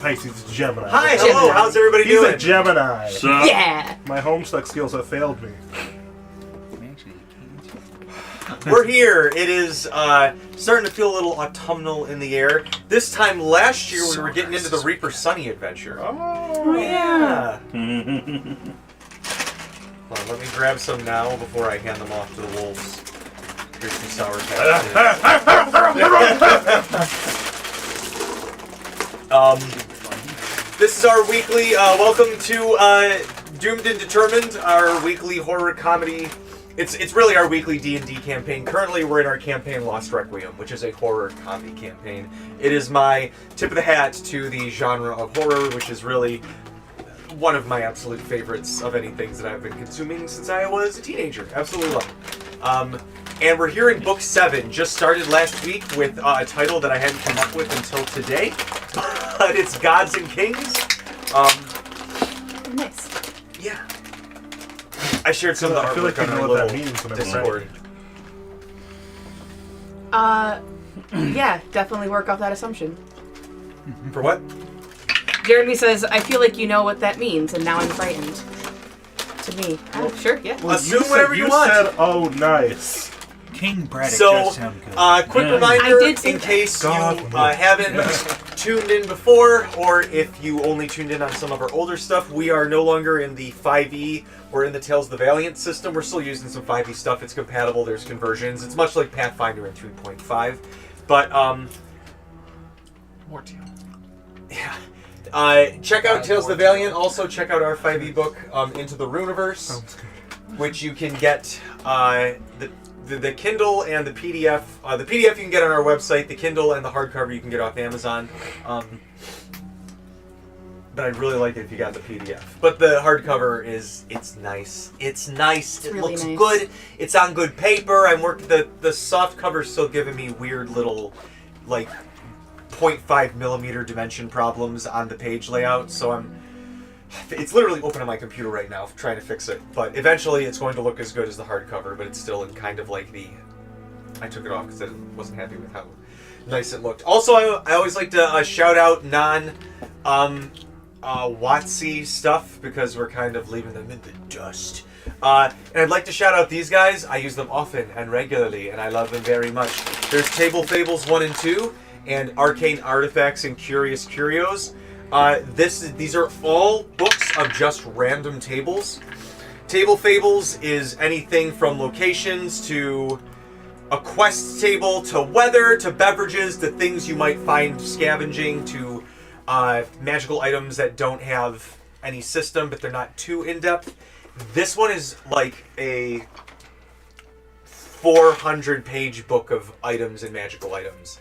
Pisces Gemini. Hi, hello, how's everybody doing? He's a Gemini. Yeah! My Homestuck skills have failed me. We're here. It is starting to feel a little autumnal in the air. This time last year we were getting into the Reaper Sunny adventure. Oh, yeah. Well, let me grab some now before I hand them off to the wolves. Here's some Sour Patch. This is our weekly, welcome to Doomed and Determined, our weekly horror comedy. It's really our weekly D&D campaign. Currently we're in our campaign Lost Requiem, which is a horror comedy campaign. It is my tip of the hat to the genre of horror, which is really one of my absolute favorites of any things that I've been consuming since I was a teenager. Absolutely love it. And we're here in Book 7. Just started last week with a title that I hadn't come up with until today. But it's Gods and Kings. Nice. Yeah. I shared some of the artwork on our little Discord. Yeah, definitely work off that assumption. For what? Jeremy says, I feel like you know what that means, and now I'm frightened. To me. Oh, sure, yeah. Well, assume whatever you want. You said, oh, nice. King Braddock So, does sound good. quick reminder, in case you haven't tuned in before, or if you only tuned in on some of our older stuff, we are no longer in the 5e, we're in the Tales of the Valiant system. We're still using some 5e stuff, it's compatible, there's conversions. It's much like Pathfinder in 3.5. But, More teal. Yeah. Check out Tales of the Valiant, also check out our 5e book, Into the Runeverse, which you can get, the Kindle and the PDF. The PDF you can get on our website. The Kindle and the hardcover you can get off Amazon. But I'd really like it if you got the PDF. But the hardcover it's nice. It's nice. It really looks nice. good. It's on good paper. I'm working the soft cover's still giving me weird little like 0.5 millimeter dimension problems on the page layout. So it's literally open on my computer right now trying to fix it. But eventually it's going to look as good as the hardcover, but it's still in kind of like the... I took it off because I wasn't happy with how nice it looked. Also, I always like to shout out WotC stuff because we're kind of leaving them in the dust. And I'd like to shout out these guys. I use them often and regularly, and I love them very much. There's Table Fables 1 and 2, and Arcane Artifacts and Curious Curios. These are all books of just random tables. Table Fables is anything from locations to a quest table to weather to beverages to things you might find scavenging to magical items that don't have any system but they're not too in-depth. This one is like a 400-page book of items and magical items.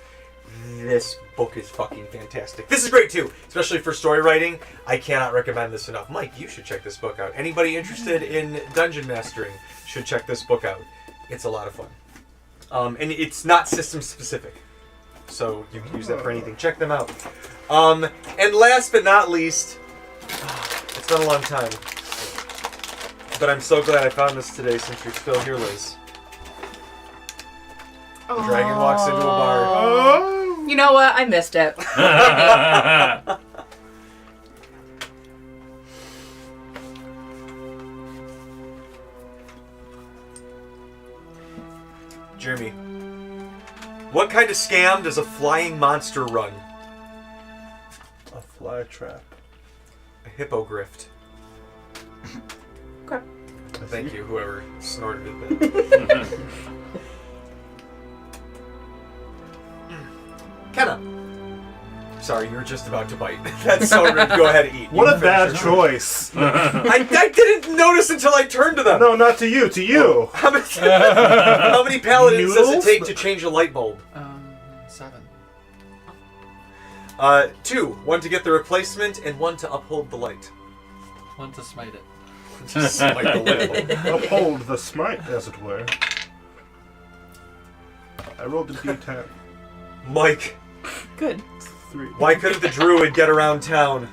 This book is fucking fantastic. This is great too, especially for story writing. I cannot recommend this enough. Mike, you should check this book out. Anybody interested in dungeon mastering should check this book out. It's a lot of fun. And it's not system specific, so you can use that for anything. Check them out. And last but not least, it's been a long time, but I'm so glad I found this today since you're still here, Liz. The dragon walks into a bar. You know what? I missed it. Jeremy, what kind of scam does a flying monster run? A fly trap. A hippogrift. Okay. Thank you, whoever snorted it. Kenna. Sorry, you were just about to bite. That's so rude. Go ahead and eat. What a bad choice. I didn't notice until I turned to them. No, not to you. To you. How many paladins does it take to change a light bulb? 7. 2. 1 to get the replacement, and 1 to uphold the light. 1 to smite it. Just smite the light bulb. Uphold the smite, as it were. I rolled a d10. Mike. Good. 3. Why couldn't the druid get around town?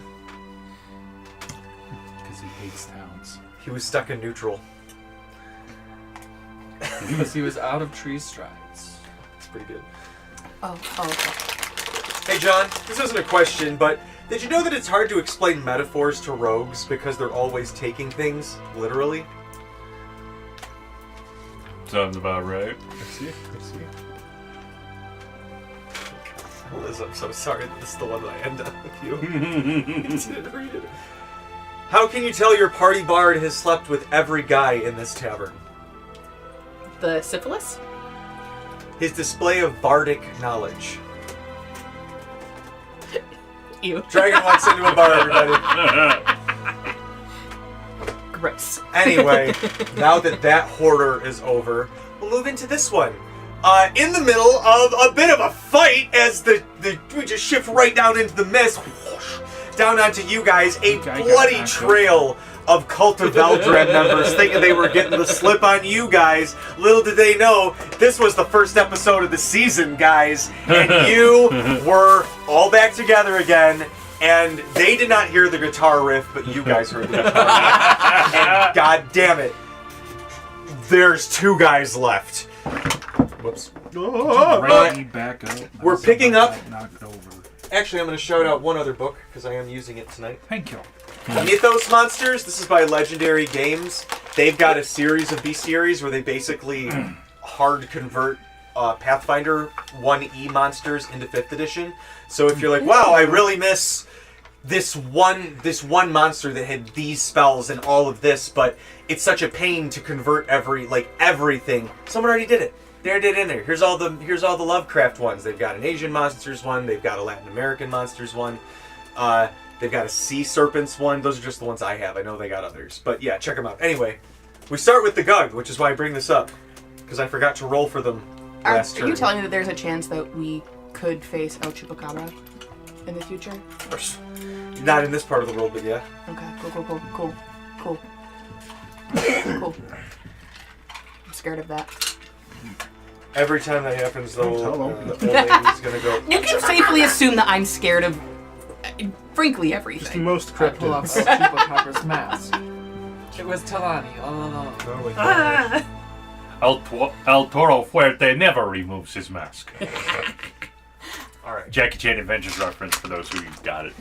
Because he hates towns. He was stuck in neutral. Because he was out of tree strides. It's pretty good. Oh, okay. Hey John, this isn't a question, but Did you know that it's hard to explain metaphors to rogues because they're always taking things literally? Sounds about right. I see. Liz, I'm so sorry that this is the one that I end up with you. Didn't read it. How can you tell your party bard has slept with every guy in this tavern? The syphilis? His display of bardic knowledge. Ew. Dragon walks into a bar, everybody. Gross. Anyway, now that that horror is over, we'll move into this one. In the middle of a bit of a fight, as we just shift right down into the mist, whoosh, down onto you guys, a bloody trail of Cult of Veldaraam members thinking they were getting the slip on you guys. Little did they know, this was the first episode of the season, guys, and you were all back together again. And they did not hear the guitar riff, but you guys heard the guitar riff. And god damn it, there's 2 guys left. Whoops. Bring me back up. We're picking up. Knocked over. Actually, I'm going to shout out one other book, because I am using it tonight. Thank you. Mythos Monsters. This is by Legendary Games. They've got a series of bestiaries where they basically hard convert Pathfinder 1E monsters into 5th edition. So if you're like, wow, I really miss this one monster that had these spells and all of this, but it's such a pain to convert everything. Someone already did it. They already did it in there. Here's all the Lovecraft ones. They've got an Asian monsters one. They've got a Latin American monsters one. They've got a sea serpents one. Those are just the ones I have. I know they got others, but yeah, check them out. Anyway, we start with the Gug, which is why I bring this up, because I forgot to roll for them last turn. Are you telling me that there's a chance that we could face El Chupacabra in the future? Of course. Not in this part of the world, but yeah. Okay, cool. Cool. I'm scared of that. Every time that happens, though, Tell the them. old lady's gonna go. You can safely assume that I'm scared of, frankly, It's the everything. most I pull off cryptid. Chupacabra's mask. It was Talani all along. Oh my gosh. El Toro Fuerte never removes his mask. Alright. Jackie Chan Adventures reference for those who got it.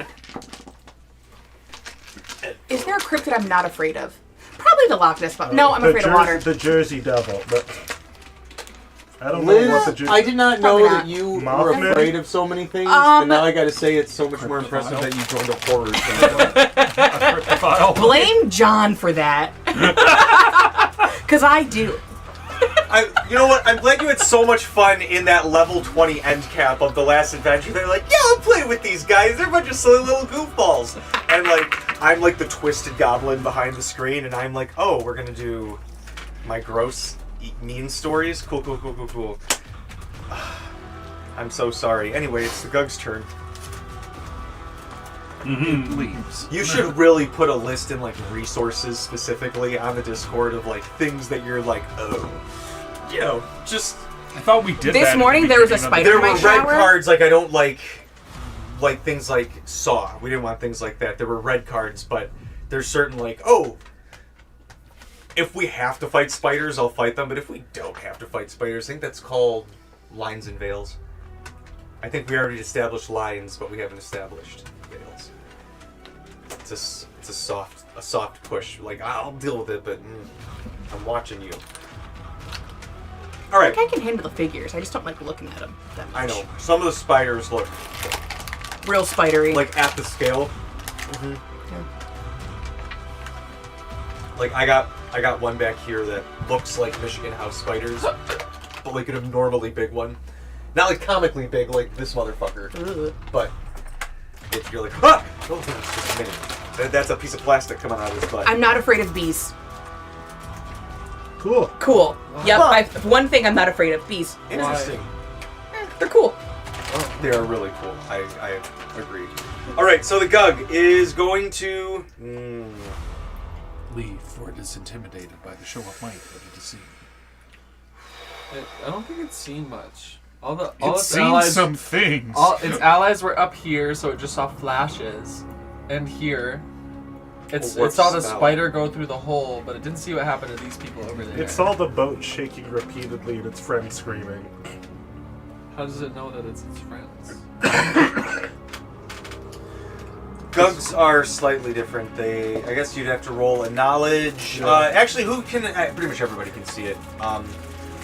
Is there a cryptid I'm not afraid of? Probably the Loch Ness. No, I'm afraid of water. The Jersey Devil, but I don't Liz, know what the Jersey. I did not Probably know not. that you were Mothman? afraid of so many things, and now I gotta say it's so much more impressive that you joined a horror thing. Blame John for that. Because I do. You know what? I'm glad you had so much fun in that level 20 end cap of the last adventure. They're like, yeah, I'll play with these guys. They're a bunch of silly little goofballs. And I'm like the twisted goblin behind the screen, and I'm like, oh, we're gonna do my gross, mean stories? Cool. I'm so sorry. Anyway, it's the Gug's turn. Leaves. You should really put a list in resources specifically on the Discord of things that you're like, oh, just. I thought we did This that morning at the there was a beginning of the- spider- There in my were red shower? cards. I don't like things like Saw. We didn't want things like that. There were red cards, but there's certain if we have to fight spiders, I'll fight them. But if we don't have to fight spiders, I think that's called lines and veils. I think we already established lines, but we haven't established veils. It's a soft push. I'll deal with it, but I'm watching you. All right. I can handle the figures. I just don't like looking at them that much. I know some of the spiders look Real spidery. at the scale. Yeah. I got one back here that looks like Michigan house spiders, but an abnormally big one. Not comically big like this motherfucker, Ugh. but if you're ah! Oh, it's just a minute. That's a piece of plastic coming out of his butt. I'm not afraid of bees. Cool. Cool. Yep. One thing I'm not afraid of. Bees. Interesting. They're cool. They are really cool. I agree. All right, so the Gug is going to. Leave, for it is intimidated by the show of might that it is seen. I don't think it's seen much. All It's its seen allies, some things. all its allies were up here, so it just saw flashes, and here. It saw the spider go through the hole, but it didn't see what happened to these people over there. It saw the boat shaking repeatedly and its friend screaming. How does it know that it's its friends? Gugs are slightly different. I guess you'd have to roll a knowledge. Yeah. Actually, who can? Pretty much everybody can see it.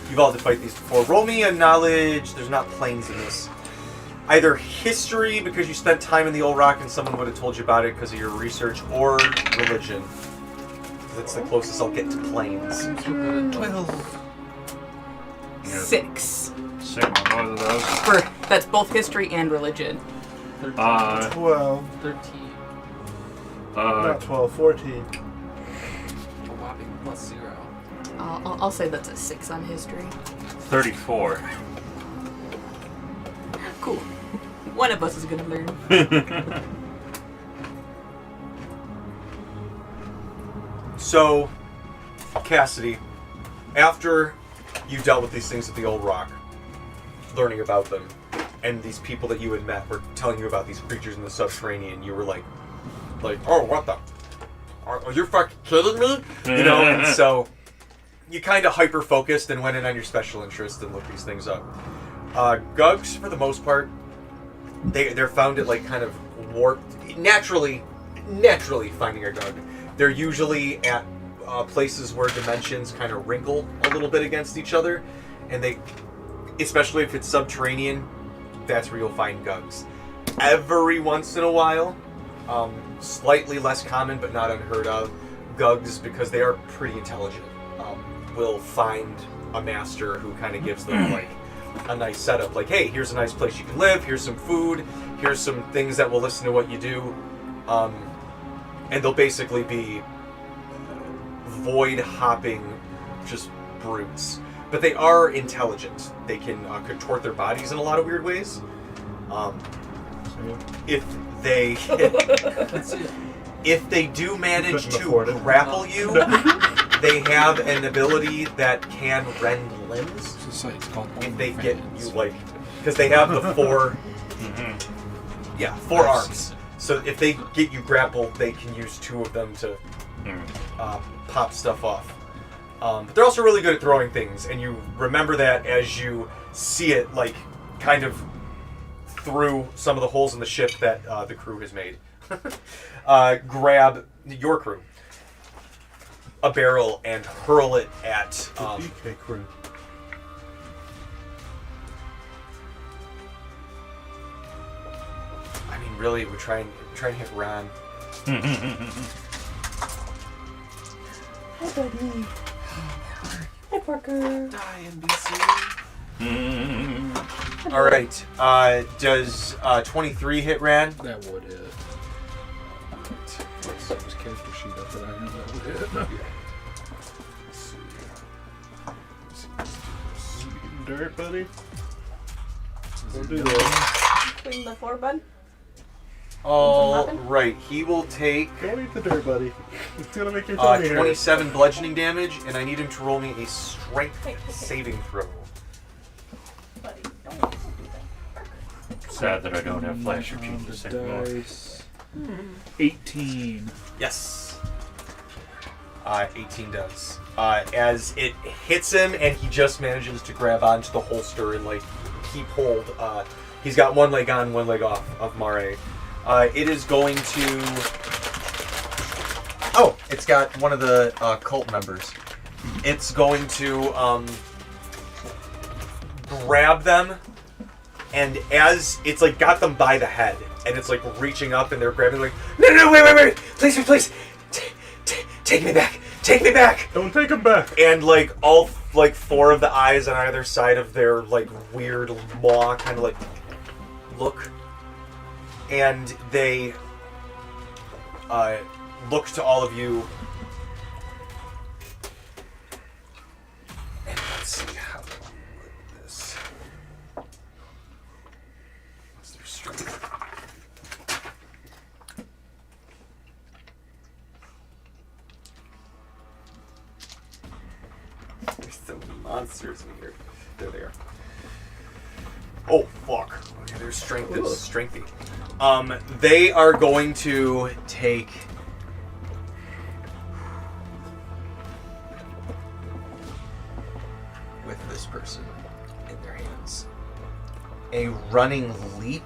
You've all had to fight these before. Roll me a knowledge. There's not planes in this. Either history, because you spent time in the Old Rock and someone would have told you about it because of your research, or religion. That's the closest I'll get to planes. 12. Yeah. 6. Same on both of those. That's both history and religion. 13. 12. 13. Not 12, 14. A whopping +0. I'll say that's a 6 on history. 34. Cool. One of us is gonna learn. So, Cassidy, after you dealt with these things at the Old Rock, learning about them, and these people that you had met were telling you about these creatures in the subterranean, you were like, oh, what the? Are you fucking kidding me? You know, and so you kind of hyper-focused and went in on your special interest and looked these things up. Gugs, for the most part, they're found at like kind of warped, naturally finding a Gug. They're usually at places where dimensions kind of wrinkle a little bit against each other, and they, especially if it's subterranean, that's where you'll find Gugs. Every once in a while, slightly less common but not unheard of, Gugs, because they are pretty intelligent, will find a master who kind of gives them like a nice setup, like, hey, here's a nice place you can live, here's some food, here's some things that will listen to what you do, and they'll basically be void hopping just brutes. But they are intelligent. They can contort their bodies in a lot of weird ways. If they if they do manage to grapple you, they have an ability that can rend limbs. It's called If they get you, like, because they have the four arms. So if they get you grappled, they can use 2 of them to pop stuff off. But they're also really good at throwing things, and you remember that as you see it, like, kind of through some of the holes in the ship that the crew has made. Grab your crew a barrel and hurl it at The DK crew. I mean, really, we're trying to hit Ron. Hi, buddy. Hi, Parker. Die, NBC. All right. Does 23 hit Ran? That would hit. Let's set his character sheet up, but I know that would hit. Dirt, buddy. Don't do that. Clean the floor, bud. All right. He will take Don't eat the dirt, buddy. It's gonna make your tummy hurt. 27 bludgeoning damage, and I need him to roll me a strength saving throw. Buddy, don't do that. Sad that I don't have flasher genius anymore. Dice. 18. Yes. 18 does. As it hits him, and he just manages to grab onto the holster and like keep hold. He's got one leg on, one leg off of Mare. It is going to. Oh, it's got one of the cult members. It's going to grab them, and as it's like got them by the head, and it's like reaching up, and they're grabbing like, no, wait, please, take me back. Don't take him back. And like all like 4 of the eyes on either side of their like weird maw kind of like look, and they look to all of you. And let's see how they word this. What's their strength? There's so many monsters in here. There they are. Oh, fuck. Okay, their strength is strengthy. They are going to take... with this person in their hands, a running leap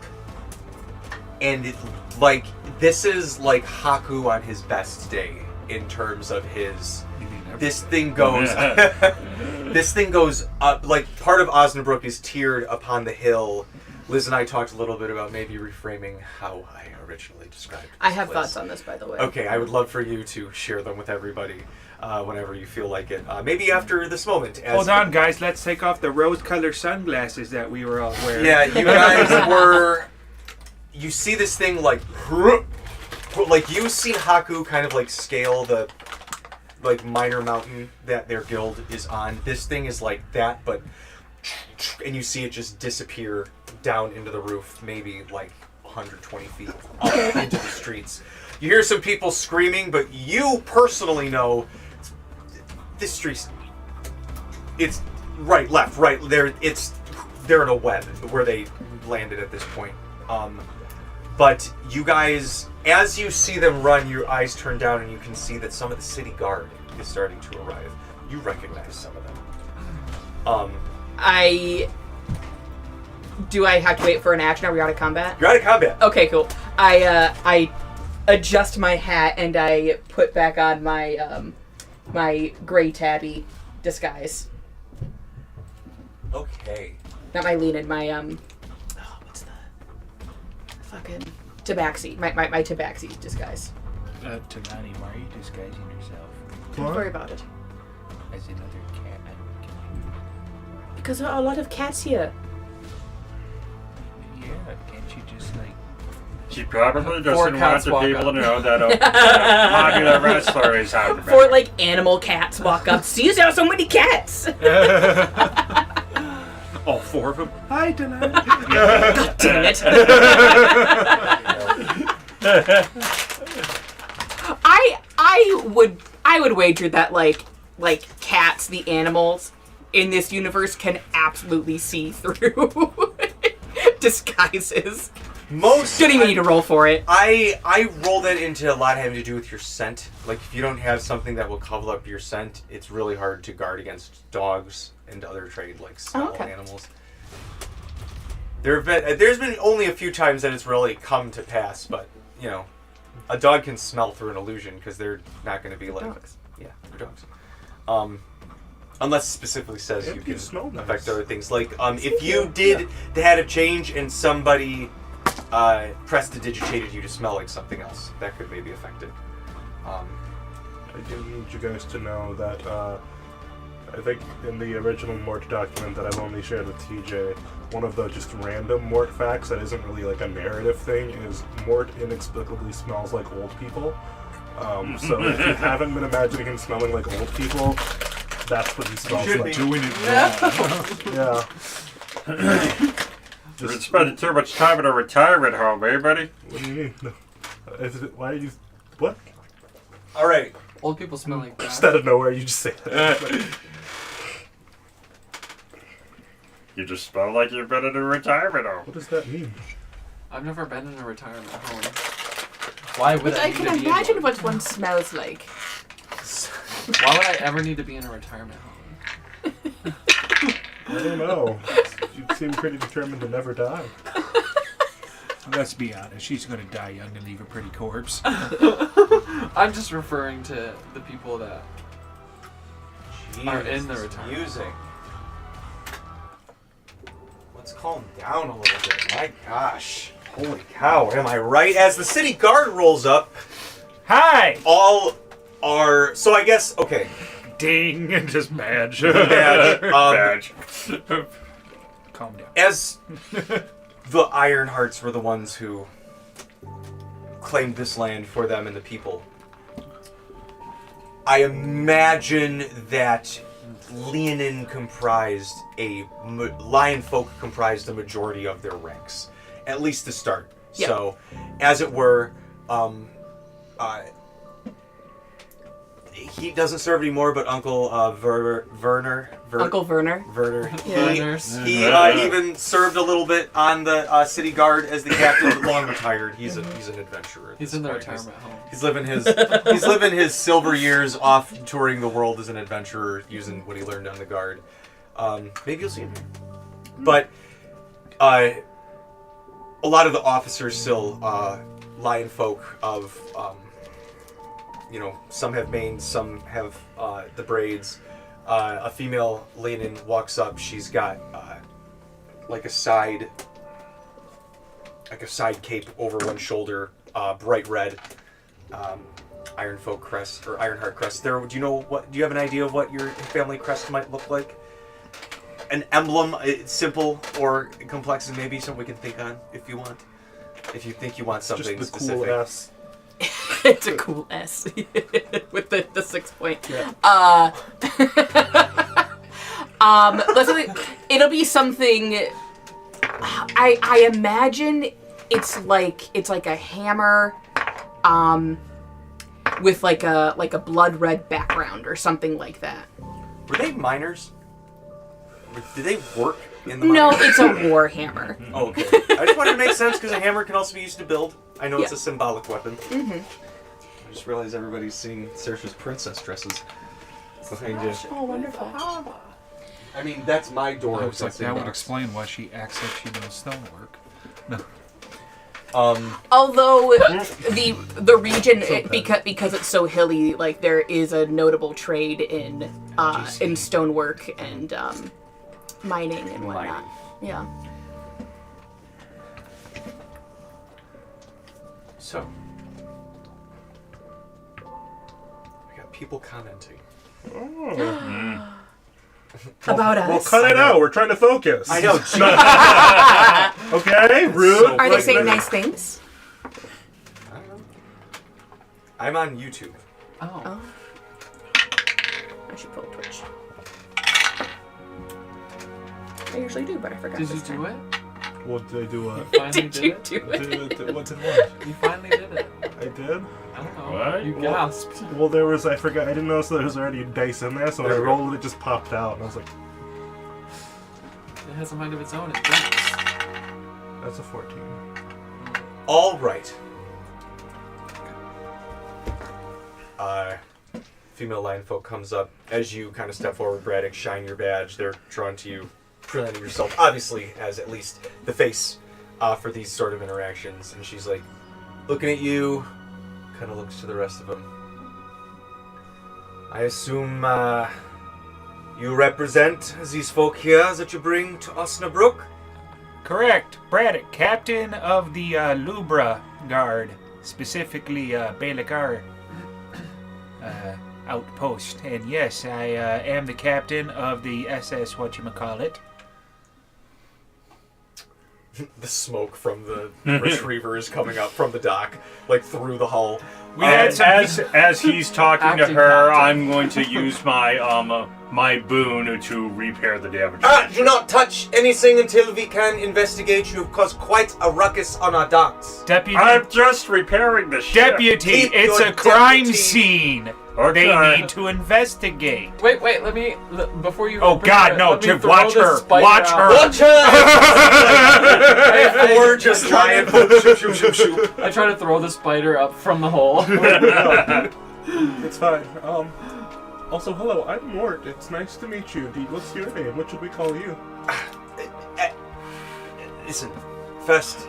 and like this is like Haku on his best day in terms of his. This thing goes. This thing goes up. Like part of Osnabruck is tiered upon the hill. Liz and I talked a little bit about maybe reframing how I originally described. I have this. thoughts on this, by the way. Okay, I would love for you to share them with everybody whenever you feel like it. Maybe after this moment. Hold on, guys. Let's take off the rose-colored sunglasses that we were all wearing. Yeah, you guys were. You see this thing like you see Haku kind of like scale the like minor mountain that their guild is on. This thing is like that, but and you see it just disappear down into the roof, maybe like 120 feet up into the streets. You hear some people screaming, but you personally know this street. It's right, left, right. They're in a web where they landed at this point. But you guys, as you see them run, your eyes turn down and you can see that some of the city guard is starting to arrive. You recognize some of them. Do I have to wait for an action? Are we out of combat? You're out of combat. Okay, cool. I adjust my hat and I put back on my my gray tabby disguise. Okay. Not my lean-in, my what's the fucking tabaxi? My tabaxi disguise. Tamani, why are you disguising yourself? Don't worry about it. As another cat? Because there are a lot of cats here. Yeah, can't you just like... She probably Four doesn't want cats the walk people up. to know that a popular wrestler is out there. Four like animal cats walk up. See, there are so many cats. All four of them? Hi, Delana. God damn it. I would wager that like cats, the animals in this universe, can absolutely see through disguises. Most Don't even need to roll for it. I roll that into a lot having to do with your scent. Like if you don't have something that will cover up your scent, it's really hard to guard against dogs and other trade like small animals. There's been only a few times that it's really come to pass, but you know, a dog can smell through an illusion because they're not going to be like Dogs. Yeah, they're dogs. Unless it specifically says you can smell nice. affect other things. Like if you had a change and somebody prestidigitated you to smell like something else, that could maybe affect it. I do need you guys to know that I think in the original Mort document that I've only shared with TJ, one of the just random Mort facts that isn't really like a narrative thing is Mort inexplicably smells like old people. So if you haven't been imagining him smelling like old people, that's what he smells should like. be. Doing it wrong. Yeah. You're spending too much time in a retirement home, eh, buddy? What do you mean? Why are you... What? All right. Old people smell like Just that. out of nowhere, you just say that. You just smell like you've been in a retirement home. What does that mean? I've never been in a retirement home. Why would But I I need can to be imagine in one? what one smells like. Why would I ever need to be in a retirement home? I don't know. You seem pretty determined to never die. Let's be honest, she's gonna die young and leave a pretty corpse. I'm just referring to the people that are in the Jesus, retirement. music. Let's calm down a little bit. My gosh. Holy cow. Am I right? As the city guard rolls up, Hi! all are... So I guess... Okay. Ding! And just badge. Badge. Badge. Calm down. As the Ironhearts were the ones who claimed this land for them and the people, I imagine that Leonin comprised Lion folk comprised the majority of their ranks, at least to start. Yep. So, as it were, he doesn't serve anymore, but Uncle Werner. Uncle Werner. Werner. Werners. He even served a little bit on the city guard as the captain, but long retired. He's an adventurer. at He's this in the point. retirement home. He's living his silver years off touring the world as an adventurer, using what he learned on the guard. Maybe you'll see him here. But a lot of the officers still lion folk of, some have manes, some have the braids. A female Lenin walks up. She's got like a side cape over one shoulder, bright red, Ironfolk crest or Ironheart crest. Do you have an idea of what your family crest might look like? An emblem, it's simple or complex, and maybe something we can think on if you want. If you think you want something just the specific. Cool S. It's a cool S with the 6 point. Yeah. It'll be something. I imagine it's like a hammer, with like a blood red background or something like that. Were they miners? Did they work in the No, mines? it's a war hammer. Oh, okay. I just wanted to make sense because a hammer can also be used to build. I know it's a symbolic weapon. Mm-hmm. I just realized everybody's seeing Saoirse's princess dresses behind you. Oh, wonderful. I mean, that's my door. I was like, that would explain why she acts like she knows stonework. No. Although the region, because it's so hilly, like there is a notable trade in stonework and mining and whatnot. Yeah. So, we got people commenting. About us. Well, cut it out. We're trying to focus. I know. Okay, rude. Are they saying nice things? I don't know. I'm on YouTube. Oh. I should pull Twitch. I usually do, but I forgot. Did this you do time. it? What did I do? You finally Did did you it? do it? What did what? You finally did it. I did? I don't know. What? You What? gasped. Well, I forgot. I didn't notice there was already dice in there, so when I There we go. rolled it, it just popped out. And I was like, It has a mind of its own. It thinks. that's a 14. All right. Female lion folk comes up. As you kind of step forward, Braddock, shine your badge. They're drawn to you, presenting yourself, obviously, as at least the face for these sort of interactions. And she's like, looking at you, kind of looks to the rest of them. I assume you represent these folk here that you bring to Osnabruck? Correct. Braddock, captain of the Lubra Guard, specifically Belagar outpost. And yes, I am the captain of the SS whatchamacallit. The smoke from the retriever is coming up from the dock, like through the hull. We had And some as he's talking to Acting her, captain. I'm going to use my my boon to repair the damage. Do not touch anything until we can investigate. You have caused quite a ruckus on our docks. deputy. I'm just repairing the ship. Deputy, Keep it's your a crime deputy. scene. Okay. They need to investigate. Wait, let me before you. Oh bring God, it, no! let me To throw watch this her. spider Watch out. her. Watch out! Or just lion folk. Shoot, shoot, shoot, shoot. I try to throw the spider up from the hole. It's fine. Also, hello, I'm Mort. It's nice to meet you. What's your name? What should we call you? Listen, first,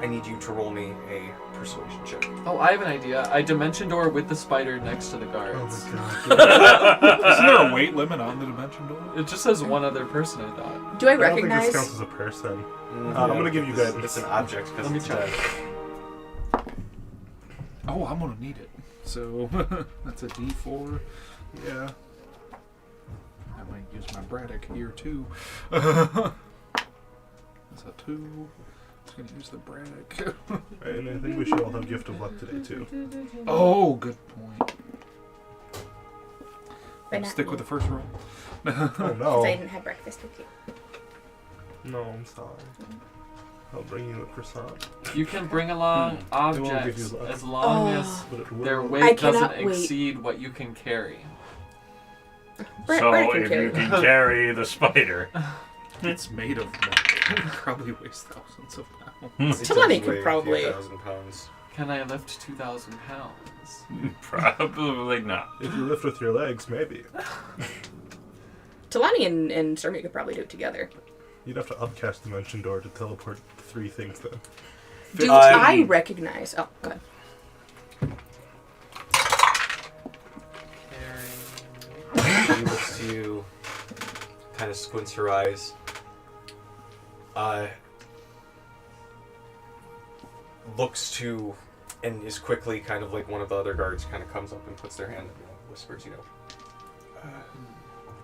I need you to roll me a persuasion check. Oh, I have an idea. I dimension door with the spider next to the guards. Oh god. Isn't there a weight limit on the dimension door? It just says one other person. I thought. Do I I don't think recognize? this counts as a person. I'm gonna give you guidance. It's an object because Let me it's try. dead. Oh, I'm gonna need it. So that's a D4. Yeah. I might use my Braddock here too. That's a 2. I'm gonna use the Braddock. And I think we should all have gift of luck today too. Oh, good point. But not Stick me, with the first roll. Oh 'cause no. I didn't have breakfast with you. No, I'm sorry. I'll bring you a croissant. You can bring along It won't give objects you luck. as long Oh. as But it will. their I weight cannot doesn't wait. exceed what you can carry. Brett So can if carry you that. can carry the spider. It's made of metal. Probably weighs thousands of pounds. It Talani does could weigh a probably- few thousand pounds. Can I lift 2,000 pounds? Probably not. If you lift with your legs, maybe. Talani and Sermi could probably do it together. You'd have to upcast Dimension Door to teleport 3 things then. Do I recognize? Oh, go ahead. She looks to you, kind of squints her eyes. Looks to, and is quickly kind of like one of the other guards kind of comes up and puts their hand and whispers,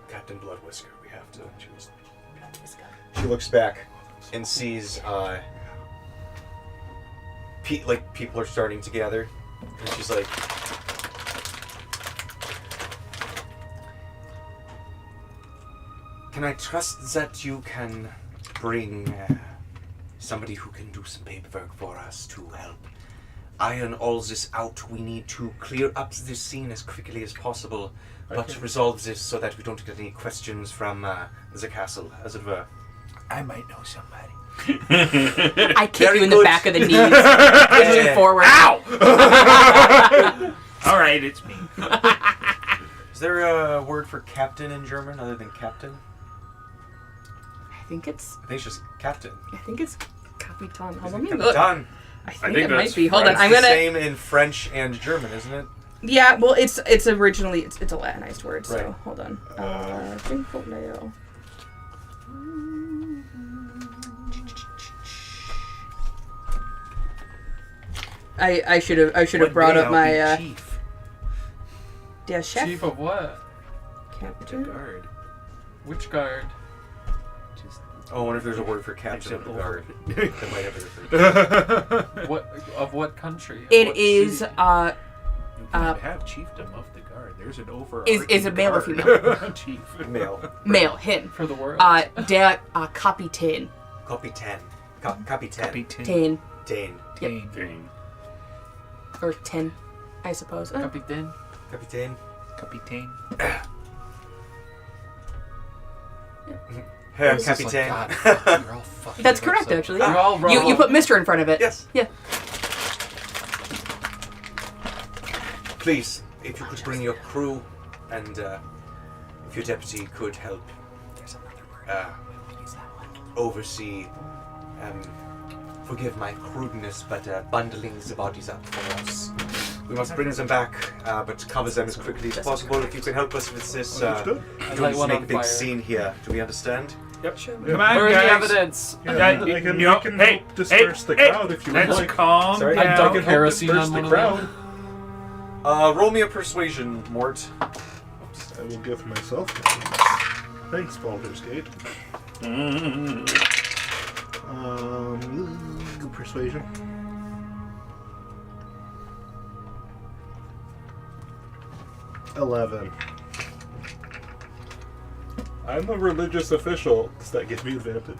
Captain Blood Whisker, we have to. She looks back and sees people are starting to gather, and she's like, can I trust that you can bring somebody who can do some paperwork for us to help iron all this out? We need to clear up this scene as quickly as possible, but resolve this so that we don't get any questions from the castle, as it were. I might know somebody. I kick you in the back of the knees, push you forward. Ow! All right, it's me. Is there a word for captain in German other than captain? I think it's captain. Capitan. Hold on, let me look. Captain. I think think it might that's be. Hold on, It's I'm the gonna. same in French and German, isn't it? Yeah, well, it's originally it's a Latinized word. So Right. hold on. Jinfoleo. I should have brought up my chief. der Chef. Chief of what? The Captain. guard. Which guard? Just Oh, I wonder if there's a word for captain of the guard. That might have been What country? It What is city? you can't have chiefdom of the guard. There's an over. Is it male or female? Chief. male. Male, him. For the world. Der Kapitän. Capitaine. Capitaine. Tane. Dane. Yep. Dane. Or 10, I suppose. Captain. Capitaine. Capitaine. Herr This is like, Capitaine. God, fuck, you're all fucking That's up, correct, so- actually. You're Yeah. all wrong. You put Mr. in front of it. Yes. Yeah. Please, if you could bring your crew and if your deputy could help oversee, forgive my crudeness, but bundling the bodies up for us. We must bring them back, but cover them as quickly as possible. If you can help us with this, Understood. don't light just one make on a big fire. scene here. Do we understand? Come on, Burn the guys. evidence. Yeah, Yeah, I can, you know, I can hey, help disperse the hey, crowd if you Let's would like. calm Sorry? I down. I dump can help kerosene disperse on the one of crowd. them. Roll me a persuasion, Mort. I will give myself. Thanks, Baldur's Gate. Persuasion. $11. I'm a religious official. Does that give me advantage?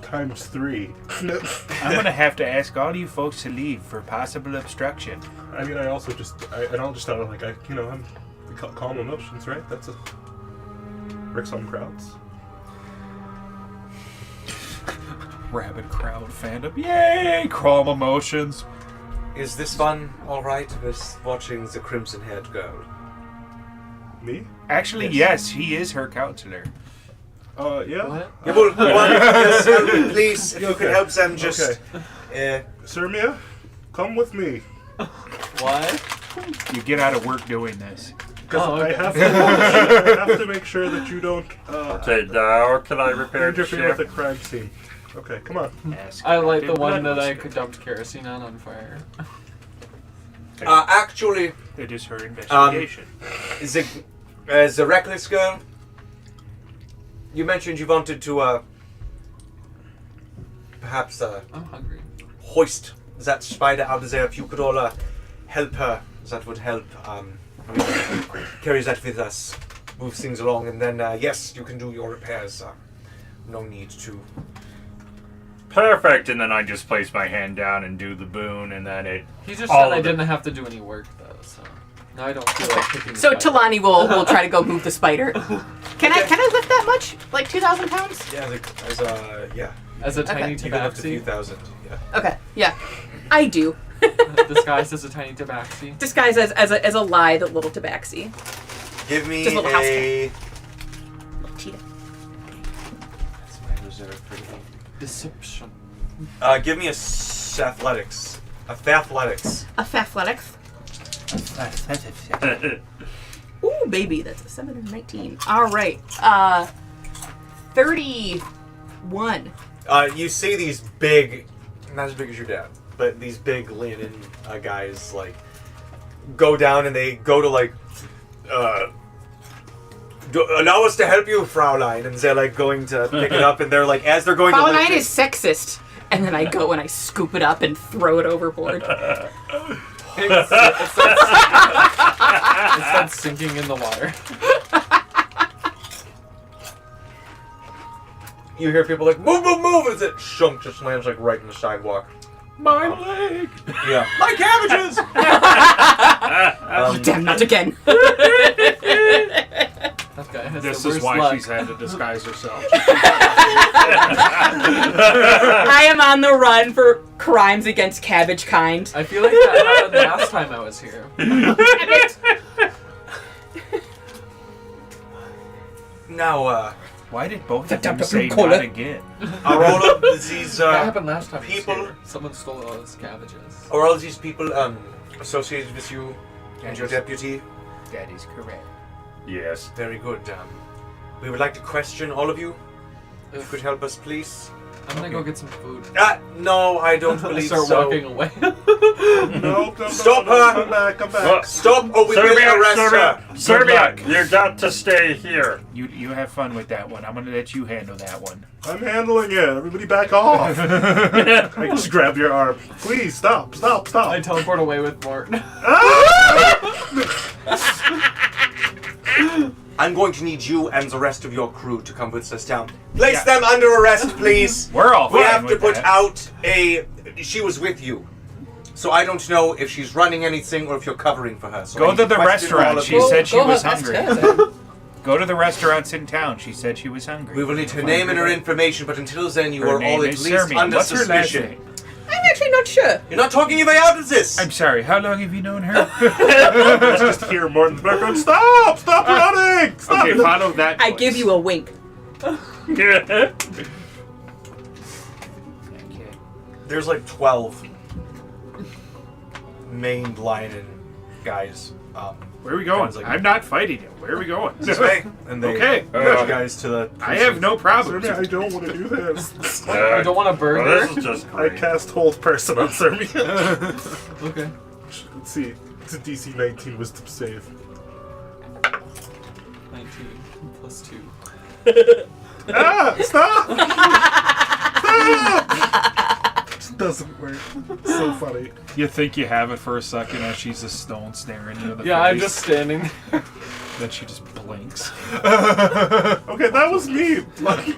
Times 3. I'm gonna have to ask all you folks to leave for possible obstruction. I mean, I also just, I don't just sound like, I'm calm emotions, right? That's a Rick's on crowds. Rabid crowd fandom. Yay! Calm emotions. Is this fun all right with watching the crimson-haired girl? Me? Actually, Yes. yes, he is her counselor. Yeah. What? Yeah, well, yes, please, if you Okay. could help them just... Sirmia, come with me. What? You get out of work doing this. Because Oh, okay. I have to make sure that you don't Say, now can I repair the interfere with ship? the crime scene. Okay, come on. Ask I like the Captain one that I Bloodwhisker. dumped kerosene on fire. actually, It is her investigation. the reckless girl, you mentioned you wanted to, perhaps, I'm hungry. hoist that spider out of there. If you could all help her, that would help. Carry that with us, move things along, and then yes, you can do your repairs. No need to. Perfect, and then I just place my hand down and do the boon, and then it... He just All said I of it. didn't have to do any work though, so now I don't feel like picking. the So spider. Talani will try to go move the spider. Can I lift that much? Like 2,000 pounds? Yeah, as a tiny you can lift a few tabaxi. thousand. Yeah. Okay, yeah. I do. Disguised as a tiny tabaxi. Disguised as a lie, the little tabaxi. Give me Just a little house a... Little cheetah. That's my reserve for the game. Deception. Give me a athletics. A athletics. A fathletics. Ooh, baby, that's a 7 and 19. All right. 31. You see these big, not as big as your dad, but these big linen guys like go down and they go to like, allow us to help you, Fraulein, and they're like going to pick it up, and they're like as they're going to lift Fraulein it, is sexist. And then I go and I scoop it up and throw it overboard. It starts sinking in the water. you hear people like move, move, move, as it shunk just lands like right in the sidewalk. My leg! Yeah, my cabbages. Damn, not again. That guy has This the is worst why luck. she's had to disguise herself. I am on the run for crimes against cabbage kind. I feel like that happened last time I was here. Now, Why did both of Tap, them tap, say cola. not again? are all of these That happened last time I was people, here. Someone stole all his cabbages. are all these people associated with you and your deputy? That is correct. Yes. Very good. We would like to question all of you. If you could help us, please. I'm gonna go get some food. No, I don't I believe start so. walking away. No, Stop no, her! Come back, come back. Well, Stop, or we will arrest her. Serbia, you got to stay here. You have fun with that one. I'm gonna let you handle that one. I'm handling it. Everybody back off. I just grab your arm. Please, stop, stop, stop. I teleport away with Morton. I'm going to need you and the rest of your crew to come with us down. Place them under arrest, please. We're all We fine have to with put that. out a... She was with you. So I don't know if she's running anything or if you're covering for her. So I Go need to the question all restaurant. of She you. said she was ask hungry. her then. Go to the restaurants in town. She said she was hungry. We will need her name and her information, but until then you Her are name all at is least Sermian. under What's her last suspicion. name? I'm actually not sure. You're not talking your way out of this! I'm sorry. How long have you known her? Let's just hear more in the background. Stop! Stop running! Stop! Okay, follow that I voice. give you a wink. Okay. There's like 12 main lion guys. Where are we going? Sounds like- I'm not fighting you. Where are we going? This way. And they Okay. lead you guys to the... I have no problems. Sermia, I don't want to do this. I don't want a burger. Well, this is just I great. cast Hold Person on Sermia. Okay. Let's see. It's a DC 19 Wisdom save. 19 plus 2. Ah! Stop! Stop! This doesn't work. It's so funny. You think you have it for a second as she's a stone staring you in the Yeah, face. I'm just standing there. Then she just blinks. Okay, that was me. Like,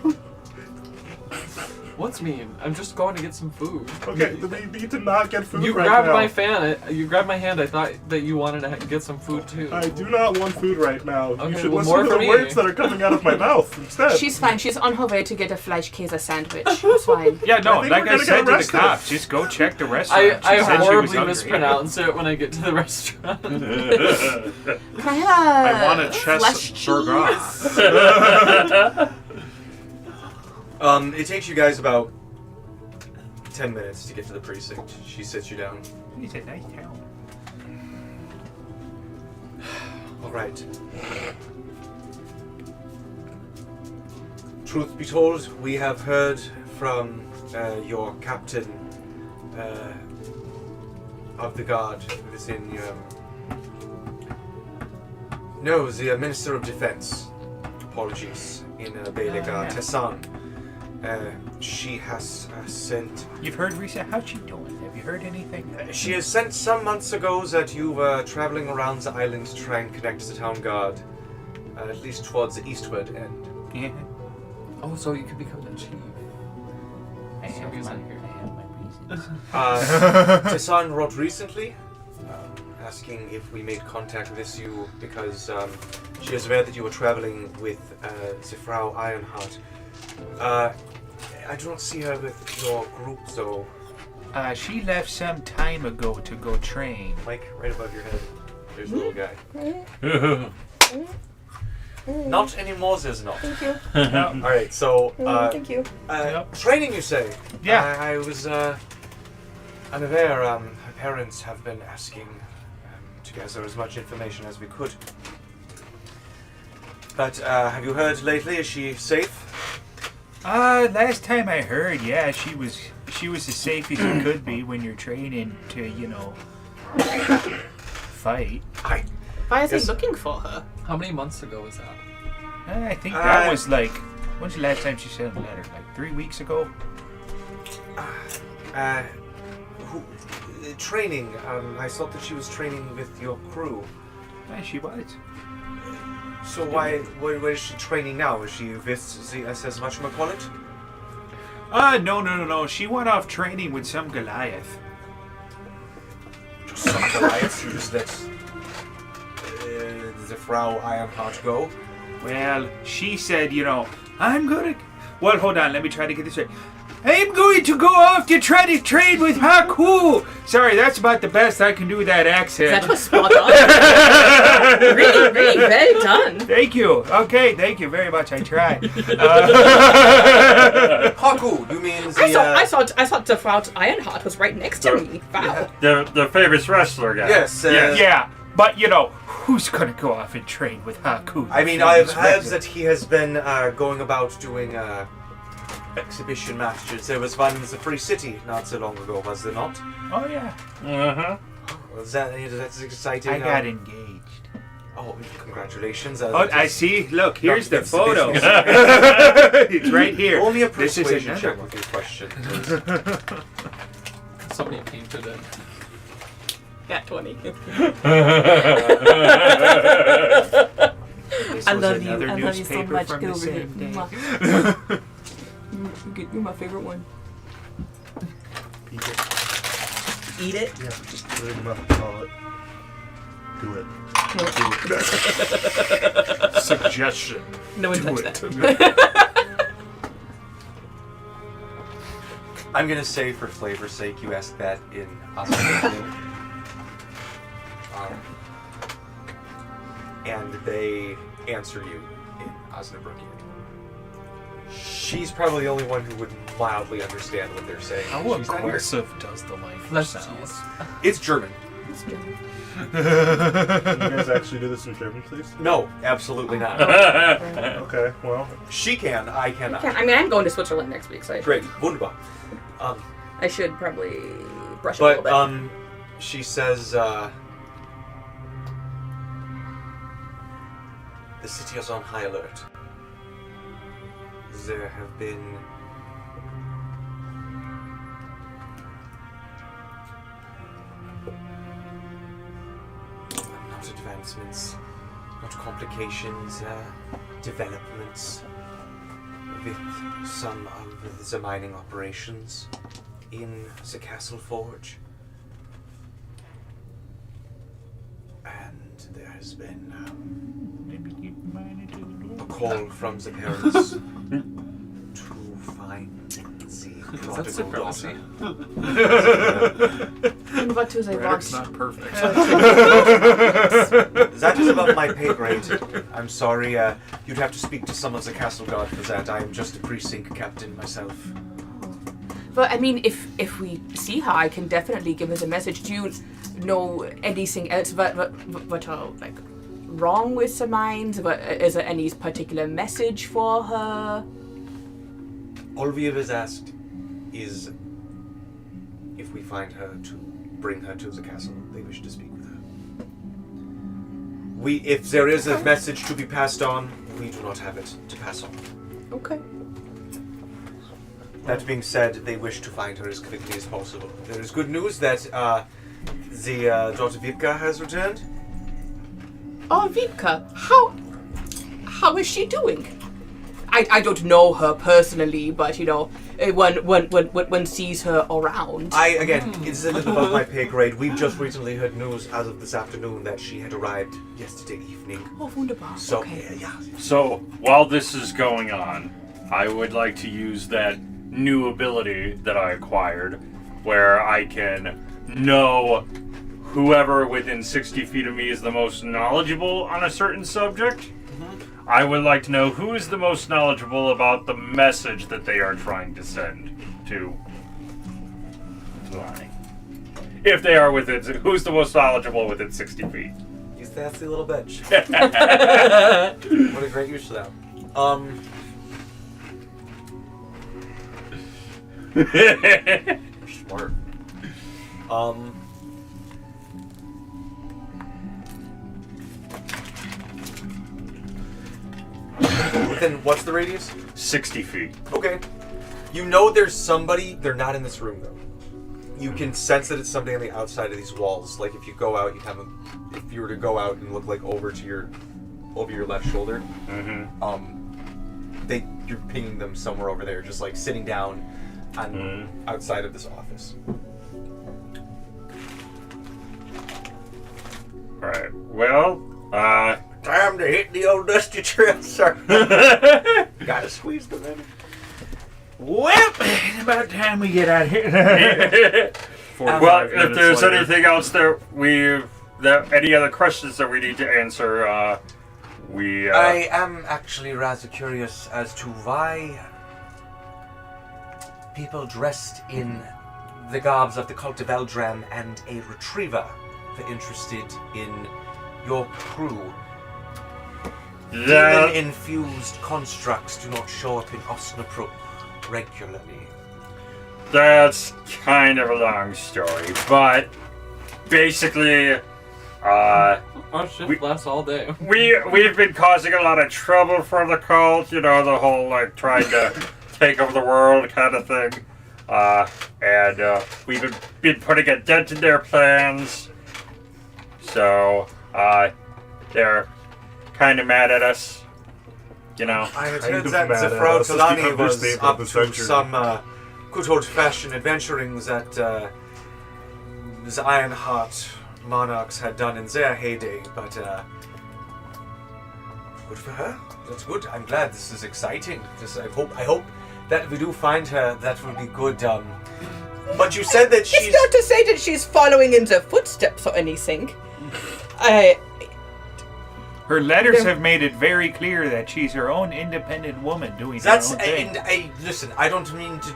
What's mean? I'm just going to get some food. okay, we need to not get food You right grabbed now. my fan. You grabbed my hand. I thought that you wanted to get some food too. I do not want food right now. Okay, You should well, listen more to for the me. words that are coming out of my mouth instead. She's fine. She's on her way to get a Fleischkäse sandwich. It's fine. Yeah, no, I think like we're I gonna said get to the arrested. cops, just go check the restaurant. I She said she was horribly hungry. mispronounce it when I get to the restaurant. Can I have I want a chest flesh burger. cheese? It takes you guys about 10 minutes to get to the precinct. She sits you down. It's a nice town. All right. Truth be told, we have heard from your captain of the guard within no, the Minister of Defense. Apologies. In Beylega, Tessan. She has sent... You've heard Risa? How's she doing? Have you heard anything? She has sent some months ago that you were traveling around the island to try and connect to the town guard. At least towards the eastward end. Yeah. Oh, so you could become the chief. I have my reasons. Tessan wrote recently, asking if we made contact with you because she is aware that you were traveling with the Frau Ironheart. I don't see her with your group, though. She left some time ago to go train. Mike, right above your head. There's a little guy. Not anymore, there's not. Thank you. Alright, so, Thank you. training, you say? Yeah. I was, unaware, her parents have been asking to gather as much information as we could. But, have you heard lately? Is she safe? Last time I heard, yeah, she was as safe as you could be when you're training to, fight. Why is he looking for her? How many months ago was that? I think that was like, when's the last time she sent a letter? Like 3 weeks ago? Training. I thought that she was training with your crew. Yeah, she was. So where is she training now? Is she with the SS whatchamacallit? No. She went off training with some Goliath. Just some Goliath? You just let the Frau Ironheart go? Well, she said, I'm gonna... Well, hold on, let me try to get this right. I'm going to go off to try to trade with Haku! Sorry, that's about the best I can do with that accent. That was spot on. really, well done. Thank you. Okay, thank you very much. I tried. Haku, you mean the... I thought the Frau Ironheart was right next to me. Wow. The famous wrestler guy. Yes. Yeah, but who's gonna go off and train with Haku? I mean, I've heard that he has been going about doing exhibition matches. There was one in the Free City not so long ago, was there not? Oh, yeah. Uh-huh. That's exciting. I got engaged. Oh, congratulations. I see. Look, here's the photo. exhibition. It's right here. Only a This is persuasion another check one. with your question. Somebody painted it. Got 20. This I was love you. another I love you so newspaper much. from Get the over here. same day. You're my favorite one. Eat it? Yeah, just put it in your mouth and swallow it. Do it. Suggestion. No one Do touched it. that. I'm gonna say, for flavor's sake, you asked that in Osnabruck. And they answer you in Osnabruckian. She's probably the only one who would mildly understand what they're saying. How She's not here. aggressive does the language Flesh sound? cheese. It's German. Can you guys actually do this in German, please? No, absolutely not. Okay, well, She can, I cannot. I mean, I'm going to Switzerland next week, so Great, wunderbar. I should probably brush up a little But bit. she says, the city is on high alert. There have been not advancements, not complications, developments with some of the mining operations in the Castle Forge. And there has been a call from the parents to find the That's prodigal supremacy. And what do they Radix want? not perfect. That is above my pay grade. I'm sorry, you'd have to speak to some of the castle guard for that. I am just a precinct captain myself. But I mean, if we see her, I can definitely give us a message. Do you know anything else what are like wrong with the mines? But is there any particular message for her? All we have asked is if we find her to bring her to the castle. They wish to speak with her. If there is a message to be passed on, we do not have it to pass on. Okay. That being said, they wish to find her as quickly as possible. There is good news that the daughter Vipka has returned. Oh, Vipka, how is she doing? I don't know her personally, but one sees her around. It's a little above my pay grade. We've just recently heard news as of this afternoon that she had arrived yesterday evening. Oh, wunderbar. So, okay. yeah. So, while this is going on, I would like to use that new ability that I acquired where I can know whoever within 60 feet of me is the most knowledgeable on a certain subject. I would like to know who is the most knowledgeable about the message that they are trying to send to Lonnie. If they are within, who's the most knowledgeable within 60 feet? You sassy little bitch. What a great use of that. Smart. Within what's the radius? 60 feet. Okay. You know there's somebody. They're not in this room though. You can sense that it's somebody on the outside of these walls. Like if you go out, you have a. If you were to go out and look like over your left shoulder, you're pinging them somewhere over there, just like sitting down on outside of this office. Right. Well, Time to hit the old dusty trail, sir. Gotta squeeze them in. Well, it's about time we get out of here. well, if there's anything else that any other questions that we need to answer, I am actually rather curious as to why people dressed in the garbs of the Cult of Veldaraam and a retriever are interested in your crew. Demon-infused constructs do not show up in Osnabruck regularly. That's kind of a long story, but basically, Our shift lasts all day. we've been causing a lot of trouble for the cult. You know, the whole like trying to take over the world kind of thing, and we've been putting a dent in their plans. So they're kind of mad at us. You know. I had Kind heard of that mad the at Frau us. Let's Kalani become was staple up of the to century. some good old-fashioned adventurings that the Ironheart monarchs had done in their heyday, but good for her. That's good. I'm glad. This is exciting. I hope that we do find her. That will be good. But you said that she's It's not to say that she's following in the footsteps or anything. Her letters have made it very clear that she's her own independent woman doing her That's own thing. and listen. I don't mean to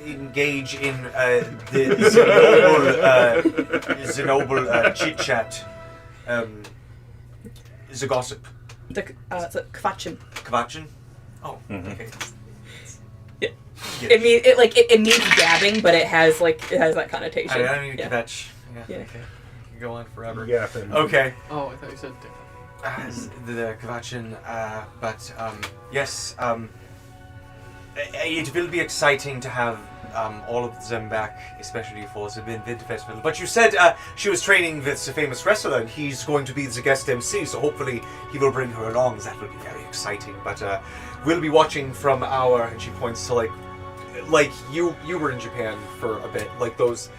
engage in the Zenobel chit chat, the gossip. The Kvachin. Kvachin? Oh, okay. Yeah. It means gabbing, but it has that connotation. I don't need to kvetch. Yeah. Okay. You can go on forever. Yeah. Okay. Oh, I thought you said different. The Kvachin, but yes, it will be exciting to have all of them back, especially for the Midwinter Festival. But you said she was training with the famous wrestler, and he's going to be the guest MC, so hopefully he will bring her along. That will be very exciting. But we'll be watching from our, and she points to like you were in Japan for a bit, like those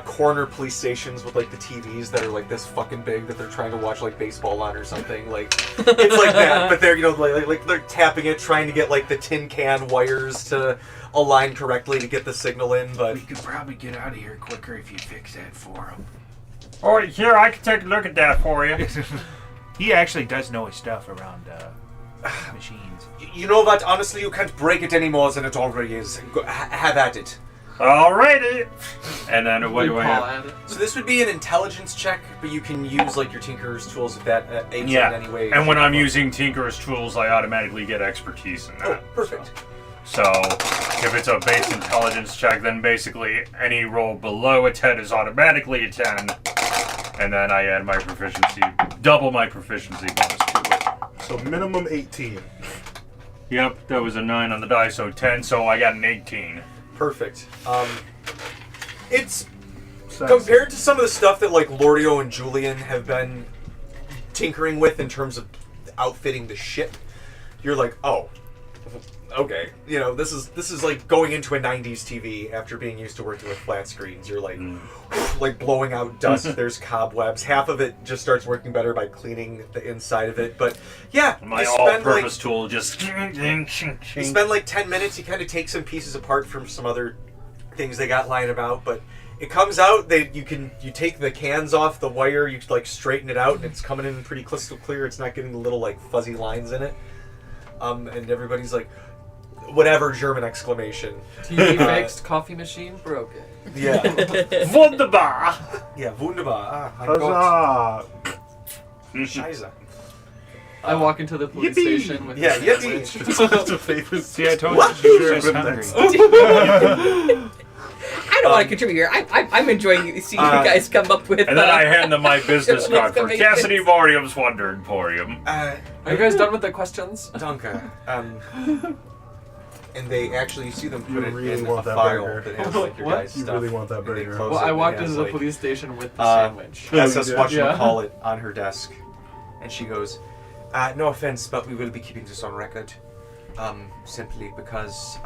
corner police stations with like the TVs that are like this fucking big that they're trying to watch like baseball on or something. Like it's like that, but they're like they're tapping it, trying to get like the tin can wires to align correctly to get the signal in. But We could probably get out of here quicker if you fix that for him. Oh, here, I can take a look at that for you. He actually does know his stuff around machines. you know what? Honestly, you can't break it any more than it already is. Have at it. Alrighty. And then what do I Paul have? at it. So this would be an intelligence check, but you can use like your Tinker's tools if that aids Yeah. in any way. And when I'm using Tinker's tools, I automatically get expertise in that. Oh, perfect. So if it's a base intelligence check, then basically any roll below a 10 is automatically a 10. And then I add my proficiency, double my proficiency bonus to it. So minimum 18. Yep, that was a 9 on the die, so 10, so I got an 18. Perfect. It's compared to some of the stuff that like Lordio and Julian have been tinkering with in terms of outfitting the ship. You're like, oh, okay. You know, this is like going into a 90s TV after being used to working with flat screens. You're like, like blowing out dust. There's cobwebs. Half of it just starts working better by cleaning the inside of it. But yeah, My you spend all-purpose tool just... you spend like 10 minutes. You kind of take some pieces apart from some other things they got lying about, but it comes out. You take the cans off the wire, you like straighten it out, and it's coming in pretty crystal clear. It's not getting the little like fuzzy lines in it. And everybody's like, whatever German exclamation. TV fixed, coffee machine broken. Yeah. Wunderbar! Yeah, wunderbar. Ah, mein Gott. Huzzah! Scheiße. I walk into the police Yippee! station with Yeah, the yippee! sandwich. It's a favorite. See, I told What? you, she was hungry. I don't want to contribute here. I'm enjoying seeing you guys come up with. And then I hand them my business card for exclamations. Cassidy Morium's Wonder Emporium. Are you guys done with the questions? Danke. And they actually see them put You it really in want a that file burger. that has like your What? guys' You stuff. really want that And they burger. close Well, it I and walked it has, into the like, police station with the sandwich. SS Yeah. whatchamacallit on her desk. And she goes, no offense, but we will be keeping this on record. Simply because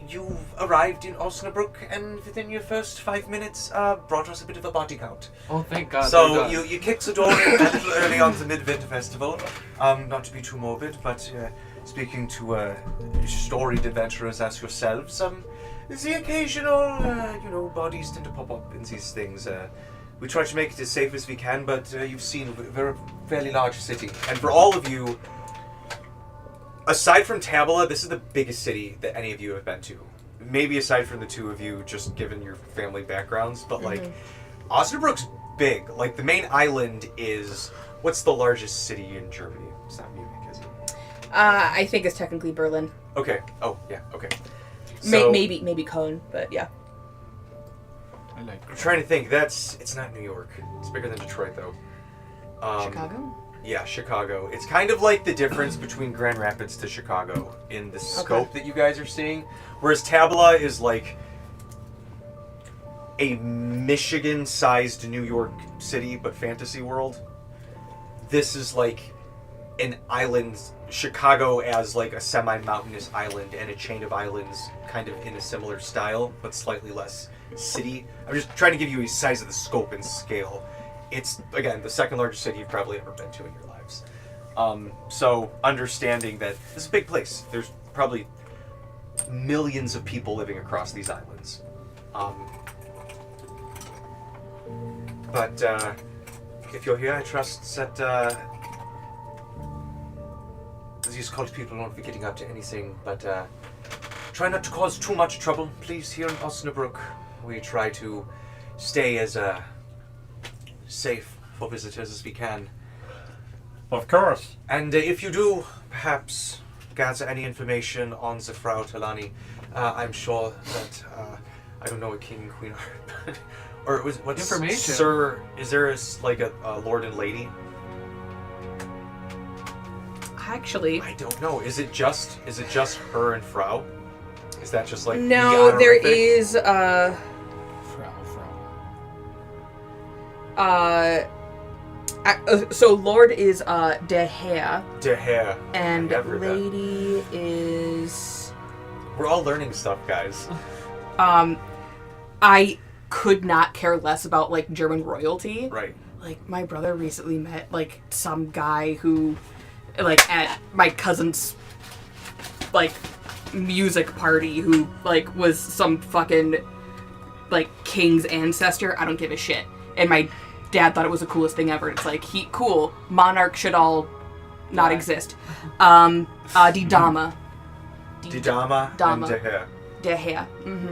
you've arrived in Osnabruck and within your first 5 minutes brought us a bit of a body count. Oh, thank God. So they're done. you kicked the door in a little early on the Midwinter Festival. Not to be too morbid, but speaking to storied adventurers as yourselves, the occasional bodies tend to pop up in these things. We try to make it as safe as we can, but you've seen we're a fairly large city, and for all of you, aside from Tabula, this is the biggest city that any of you have been to. Maybe aside from the two of you, just given your family backgrounds, but like Osnabruck's big. Like the main island is what's the largest city in Germany? It's not Munich, is it? I think it's technically Berlin. Okay. Oh yeah. Okay. So, Maybe Cologne, but yeah. I like I'm trying to think. It's not New York. It's bigger than Detroit though. Chicago. Yeah, Chicago. It's kind of like the difference between Grand Rapids to Chicago in the scope that you guys are seeing. Whereas Tabula is like a Michigan-sized New York city, but fantasy world. This is like an island, Chicago as like a semi-mountainous island and a chain of islands kind of in a similar style, but slightly less city. I'm just trying to give you a size of the scope and scale. It's, again, the second largest city you've probably ever been to in your lives. So understanding that this is a big place. There's probably millions of people living across these islands. But if you're here, I trust that these cult people won't be getting up to anything, but try not to cause too much trouble, please. Here in Osnabruck, we try to stay as safe for visitors as we can. Of course. And if you do, perhaps, gather any information on the Frau Talani, I'm sure that, I don't know what king and queen are, but, or what's Information? Sir, is there a lord and lady? Actually, I don't know. Is it just her and Frau? Is that just like no. the There honorific? is Frau. so Lord is der Herr, Der Herr. and I have heard that. lady is We're all learning stuff, guys. I could not care less about like German royalty. Right. Like my brother recently met like some guy who like at my cousin's like music party who like was some fucking like king's ancestor. I don't give a shit. And my dad thought it was the coolest thing ever. It's like cool. Monarch should all not exist. Die Dame. Die Dame Dame. and Der Herr. Der Herr. Mm-hmm.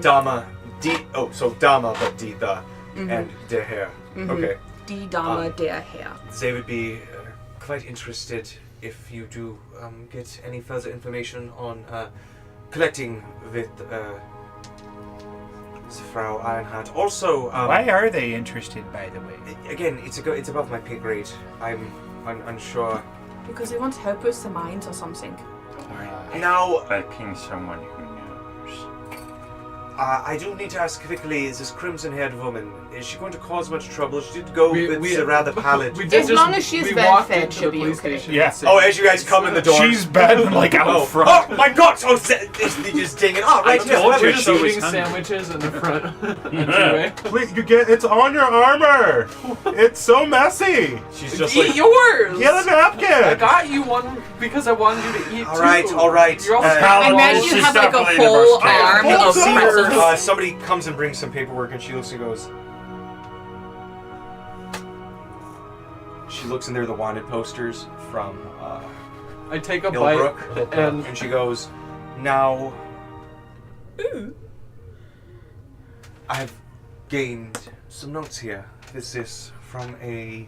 Dame. So Dame, but Die da. And Der Herr. Mhm. Okay. Die Dame, der Herr. They would be quite interested if you do get any further information on collecting with Frau Ironheart. Also, Why are they interested, by the way? again, it's above my pay grade. I'm unsure. Because they want to help with the mines or something. Now, By being someone who knows. I do need to ask quickly, is this crimson-haired woman, is she going to cause much trouble? She did go with the rather pallid... We did As long as she's we been walked fed, into she'll the be police okay. station Yeah. and said, Oh, as you guys come in the door. She's been like out front. Oh my god! Oh, they just dinging. Oh, right. I told We're you just she was eating hungry. sandwiches in the front entryway. Please, it's on your armor. It's so messy. She's just Eat like... yours! Get a napkin. I got you one because I wanted you to eat All right, too. all right. You're all I I imagine you she's have like a definitely the whole most arm Hold of on. pretzel after somebody comes and brings some paperwork, and she looks and goes. She looks and there are the wanted posters from I take a Illbrook, bite and and she goes, "Now, I've gained some notes here. This is from a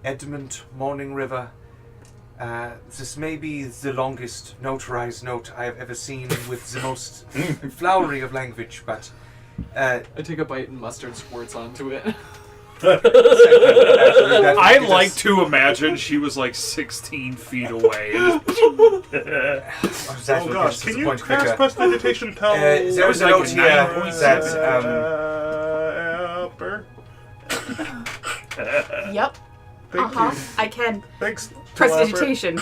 Edmund Morning River. This may be the longest notarized note I have ever seen with the most flowery of language, but I take a bite and mustard squirts onto it. I like to imagine she was like 16 feet away. Oh gosh, can you cast prestidigitation tell? There was a like note a here 9.6. that Yep. Thank you. I can. Thanks. Prestidigitation.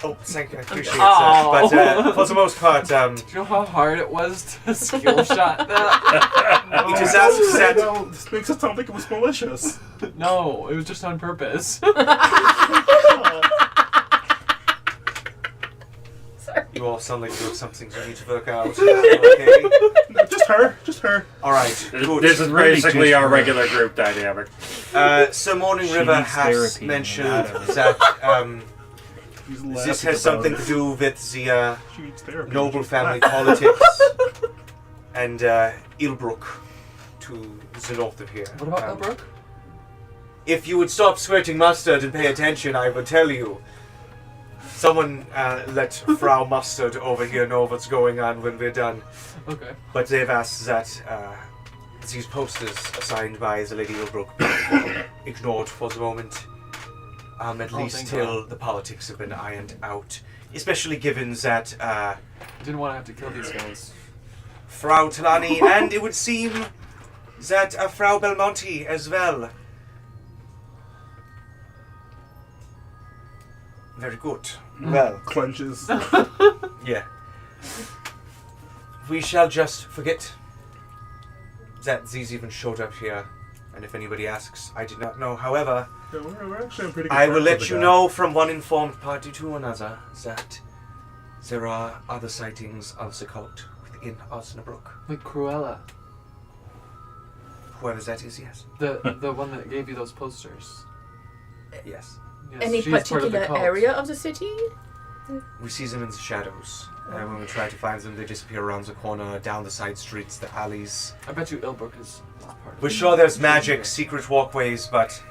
oh, thank you, I appreciate Oh. that. But for the most part, Do you know how hard it was to skill shot that? it just asks that. Well, this makes it sound like it was malicious. No, it was just on purpose. You all sound like you have something you need to work out. Okay. Just her. Just her. All right. Good. This is Really basically just our her. regular group dynamic. Sir Morning She River needs has therapy, mentioned not a- that He's this laughing has about something it. to do with the She needs therapy. noble She's family laughing. politics and Illbrook to the north of here. What about Elbrook? If you would stop squirting mustard and pay attention, I would tell you. Someone let Frau Mustard over here know what's going on when we're done. Okay. But they've asked that these posters assigned by the Lady Illbrook be ignored for the moment. At least thank till God. the politics have been ironed out. Especially given that I didn't want to have to kill these guys. Frau Talani and it would seem that Frau Belmonte as well. Very good. Well, Clenches. yeah. We shall just forget that these even showed up here. And if anybody asks, I did not know. However, Yeah, we're actually on pretty good I will terms let with you the know from one informed party to another that there are other sightings of the cult within Osnabruck. Like Cruella, Whoever that is, yes. the one that gave you those posters. Yes. Yes, Any she's part of the particular cult. area of the city? We see them in the shadows. When we try to find them, they disappear around the corner, down the side streets, the alleys. I bet you Ilbrook is part of We're it. sure there's magic, secret walkways, but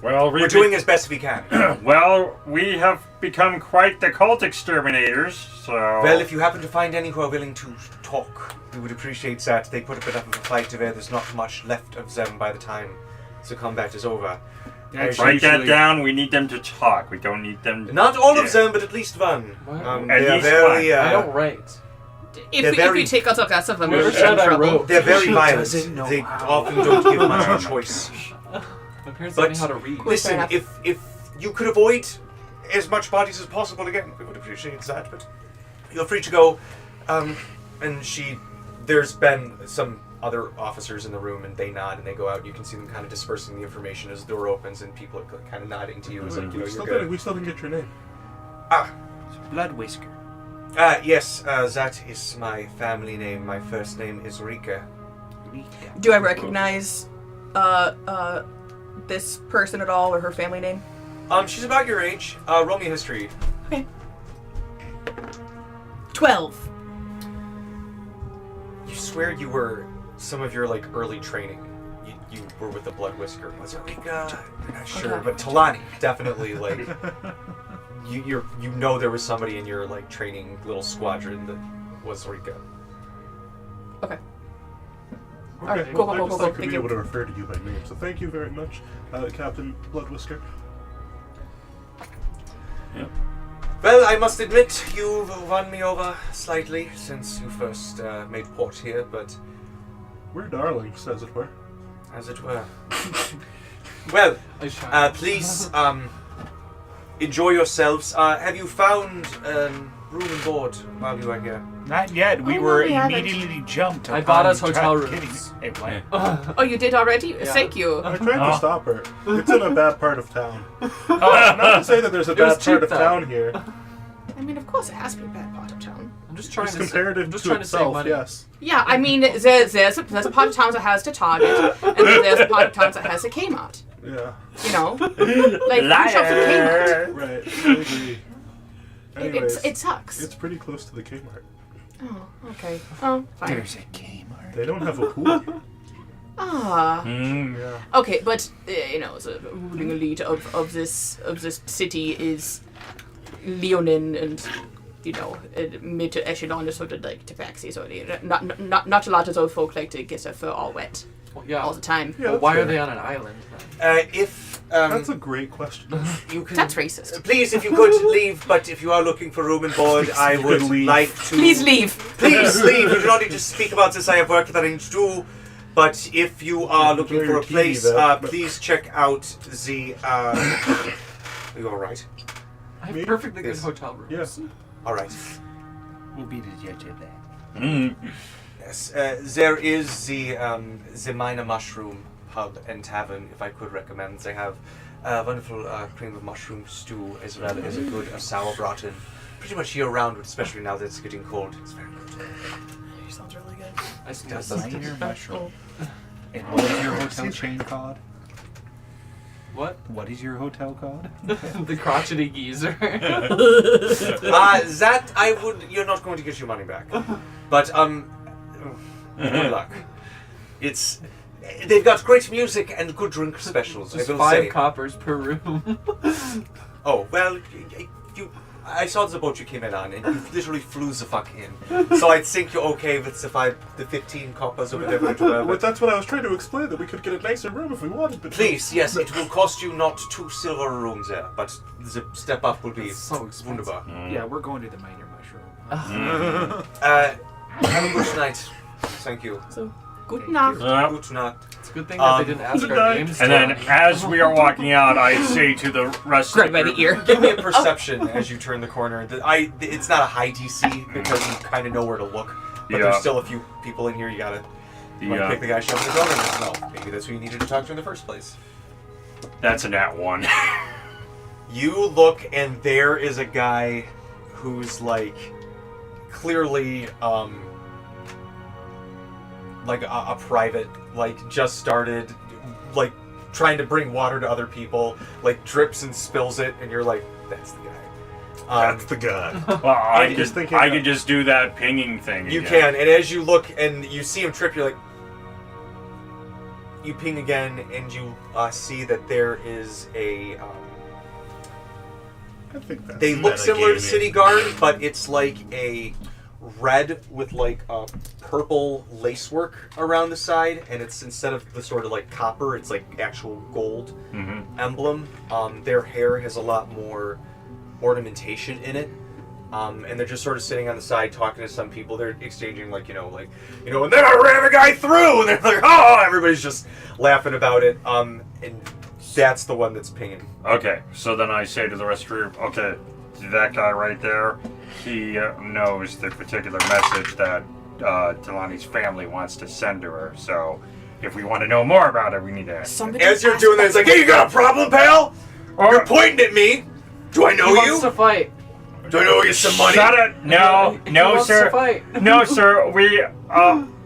Well, we're doing as best we can. Well, we have become quite the cult exterminators, so... Well, if you happen to find any who are willing to talk, we would appreciate that. They put up enough of a fight to where there's not much left of them by the time the combat is over. That's Write that usually- down, we need them to talk. We don't need them... Not all of Yeah. them, but at least one. What? At They are least very, one. I don't write. If They're we very- take out a glass of them, Whoever we're in said I trouble. wrote. they're very She violent. doesn't know They how. often don't give much choice. My parents But taught me how to read. fair Listen, enough. if you could avoid as much bodies as possible, again, we would appreciate that. But feel free to go. And there's been some other officers in the room, and they nod and they go out. You can see them kind of dispersing the information as the door opens, and people are kind of nodding to you as like, you know, you're good. We still didn't get your name. Blood whisker. Yes, that is my family name. My first name is Rika. Do I recognize this person at all or her family name? She's about your age. Roll me history. 12. You swear you were some of your like early training. You were with the Blood Whisker. Was it Rika? I'm not sure, Okay. but Talani definitely like. You know there was somebody in your like training little squadron that was Rika. Okay. Okay, Alright, well, go, I go, just go, like to thank be you. able to refer to you by name. So thank you very much, Captain Bloodwhisker. Well, I must admit you've won me over slightly since you first made port here, but We're darlings, as it were. as it were. Well, I shine. please enjoy yourselves. Have you found room and board while you are here? Not yet. We Oh, no, were we haven't. immediately jumped. I bought upon us hotel tra- kidding. rooms. Hey, what? Oh, you did already? Yeah. Thank you. I tried to stop her. It's in a bad part of town. Oh, Not to say that there's a It was bad part cheap, of though. town here. I mean, of course it has to be a bad part of town. I'm just trying It's to comparative I'm just to trying to save itself, money. yes. Yeah, I mean, there's a part of town that has to Target, and there's a part of town that has a Kmart. Yeah. You know, like who shops at Kmart? Right, I agree. Anyways, It sucks. it's pretty close to the Kmart. Oh, okay. Oh, fine. There's a Kmart. They don't have a pool. Ah. Yeah. Okay, but you know, the ruling elite of this city is Leonin, and you know, mid to echelon is sort of like tabaxi, so not a lot of those folk like to get their fur all wet Well, yeah. all the time. Yeah, Well, why that's are fair. they on an island then? That's a great question. You can, That's racist. Please, if you could leave, but if you are looking for room and board, I would leave. like to. Please leave. Please leave. You do not need to speak about this. I have work that I need to do. But if you are looking Enjoy for your a place, tea, though. please check out the. Are you all right? I have Me? perfectly good Yes. hotel rooms. Yes. All right. We'll be the judge of that. Yes. There is the Minor Mushroom Pub and Tavern. If I could recommend, they have wonderful cream of mushroom stew as well as a good sauerbraten. Pretty much year round, but especially now that it's getting cold. It's very good. Sounds really good. I Yes. suggest Minor mushroom. Oh. And what is your hotel chain called? What? What is your hotel called? The crotchety geezer. That I would. You're not going to get your money back. But good luck. It's. They've got great music and good drink specials. Just I will 5 say. coppers per room. Oh well, I saw the boat you came in on, and you literally flew the fuck in. So I think you're okay with the 15 coppers or whatever it were. But But that's what I was trying to explain, that we could get a nicer room if we wanted. But please, yes, it will cost you not 2 silver rooms there, but the step up will be It's so expensive. wonderful. Yeah, we're going to the minor mushroom. Have a good night. Thank you. So, good night. Good night. It's a good thing that they didn't ask good our night. names. And then as we are walking out, I say to the rest Grab of by the the group, ear. Give me a perception as you turn the corner. It's not a high DC because you kind of know where to look, but Yeah. there's still a few people in here. You gotta pick the guy shoving the door in this. No, maybe that's who you needed to talk to in the first place. That's a nat 1. You look, and there is a guy who's like clearly like a private, like just started, like trying to bring water to other people, like drips and spills it, and you're like, that's the guy. that's the guy. Well, I I'm just can thinking just do that pinging thing. You again. can, and as you look and you see him trip, you're like, you ping again, and you see that there is a. I think that's They look similar to metagaming. City Guard, but it's like a red with like a purple lacework around the side, and it's instead of the sort of like copper, it's like actual gold emblem. Their hair has a lot more ornamentation in it. And they're just sort of sitting on the side talking to some people. They're exchanging and then I ran a guy through, and they're like, oh, everybody's just laughing about it. And that's the one that's pinging. Okay, so then I say to the rest of the group, okay, that guy right there, he knows the particular message that Delani's family wants to send to her. So if we want to know more about it, we need to ask. Somebody As you're asked doing that, it's like, hey, you got a problem, pal? You're pointing at me. Do I know He wants you? to fight. Do I know you some money? Shut it! No, He no, wants sir. to fight. No, sir.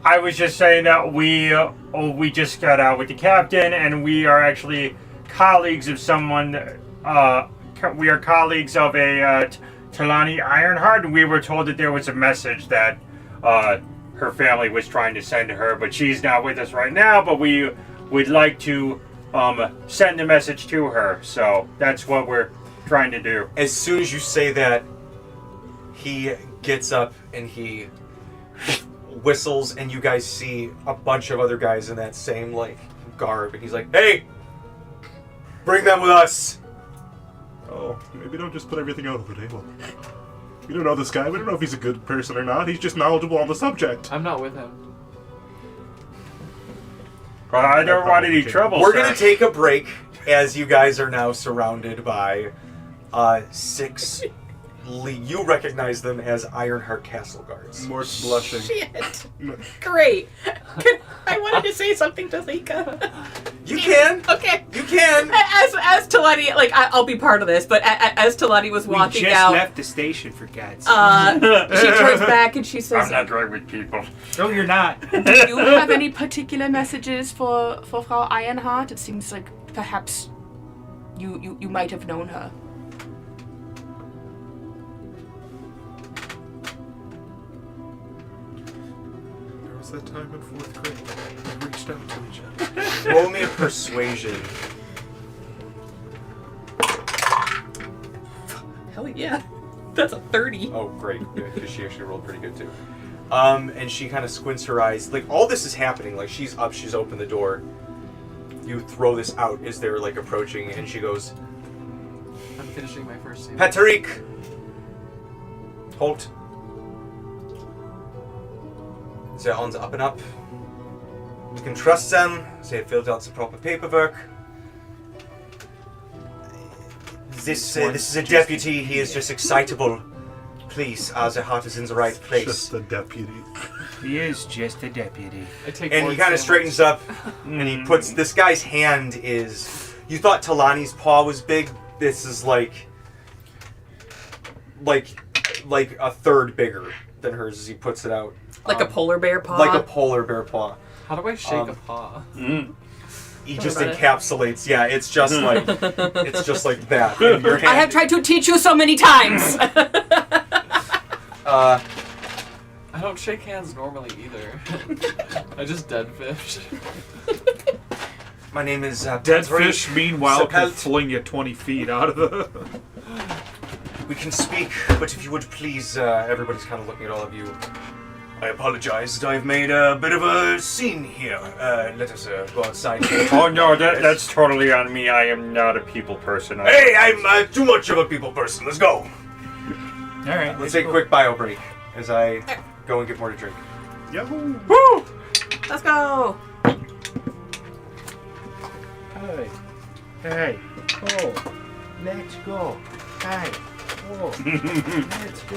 I was just saying that we just got out with the captain, and we are actually colleagues of someone. We are colleagues of a Talani Ironheart, and we were told that there was a message that her family was trying to send to her, but she's not with us right now. But we would like to send the message to her, so that's what we're trying to do. As soon as you say that, he gets up and he whistles, and you guys see a bunch of other guys in that same like garb, and he's like, hey, bring them with us. Oh, maybe don't just put everything out on the table. We don't know this guy. We don't know if he's a good person or not. He's just knowledgeable on the subject. I'm not with him. But I don't want any trouble. We're sir. gonna take a break as you guys are now surrounded by 6. You recognize them as Ironheart Castle guards. Mort's blushing. Shit. Great. I wanted to say something to Zika. You can. Okay. You can. As Talani, like I'll be part of this, but as Talani was We walking just out, left the station for God's sake. she turns back and she I'm says, not great with people. No, you're not. "Do you have any particular messages for Frau Ironheart? It seems like perhaps you might have known her." There was that time in 4th grade we reached out to each other. Roll me a persuasion. Hell yeah, that's a 30. Oh, great. Good, because she actually rolled pretty good, too. And she kind of squints her eyes. Like, all this is happening. Like, she's up, she's opened the door. You throw this out as they're, like, approaching, and she goes, I'm finishing my first scene. Patrick! Halt. They're on the up and up. You can trust them. They have filled out the proper paperwork. This is a deputy. He is just excitable. Please, the heart is in the right place. Just the deputy. He is just a deputy. I take And one he kind of sandwich. straightens up, and he puts this guy's hand is. You thought Talani's paw was big. This is like a third bigger than hers as he puts it out, Like a polar bear paw. like a polar bear paw. How do I shake a paw? He just about it. encapsulates. Yeah, it's just like that. And your hand, I have tried to teach you so many times. I don't shake hands normally either. I just dead fish. My name is Dead Patrick fish, meanwhile, can Sapelt. fling you 20 feet out of the... We can speak, but if you would please, everybody's kind of looking at all of you. I apologize that I've made a bit of a scene here. Let us go outside. Oh no, that's totally on me. I am not a people person. Hey, I'm too much of a people person. Let's go. All right. Let's take a quick bio break as I go and get more to drink. Yahoo! Woo! Let's go. Hey. Hey. Oh. Let's go. Hey. Oh. Let's go.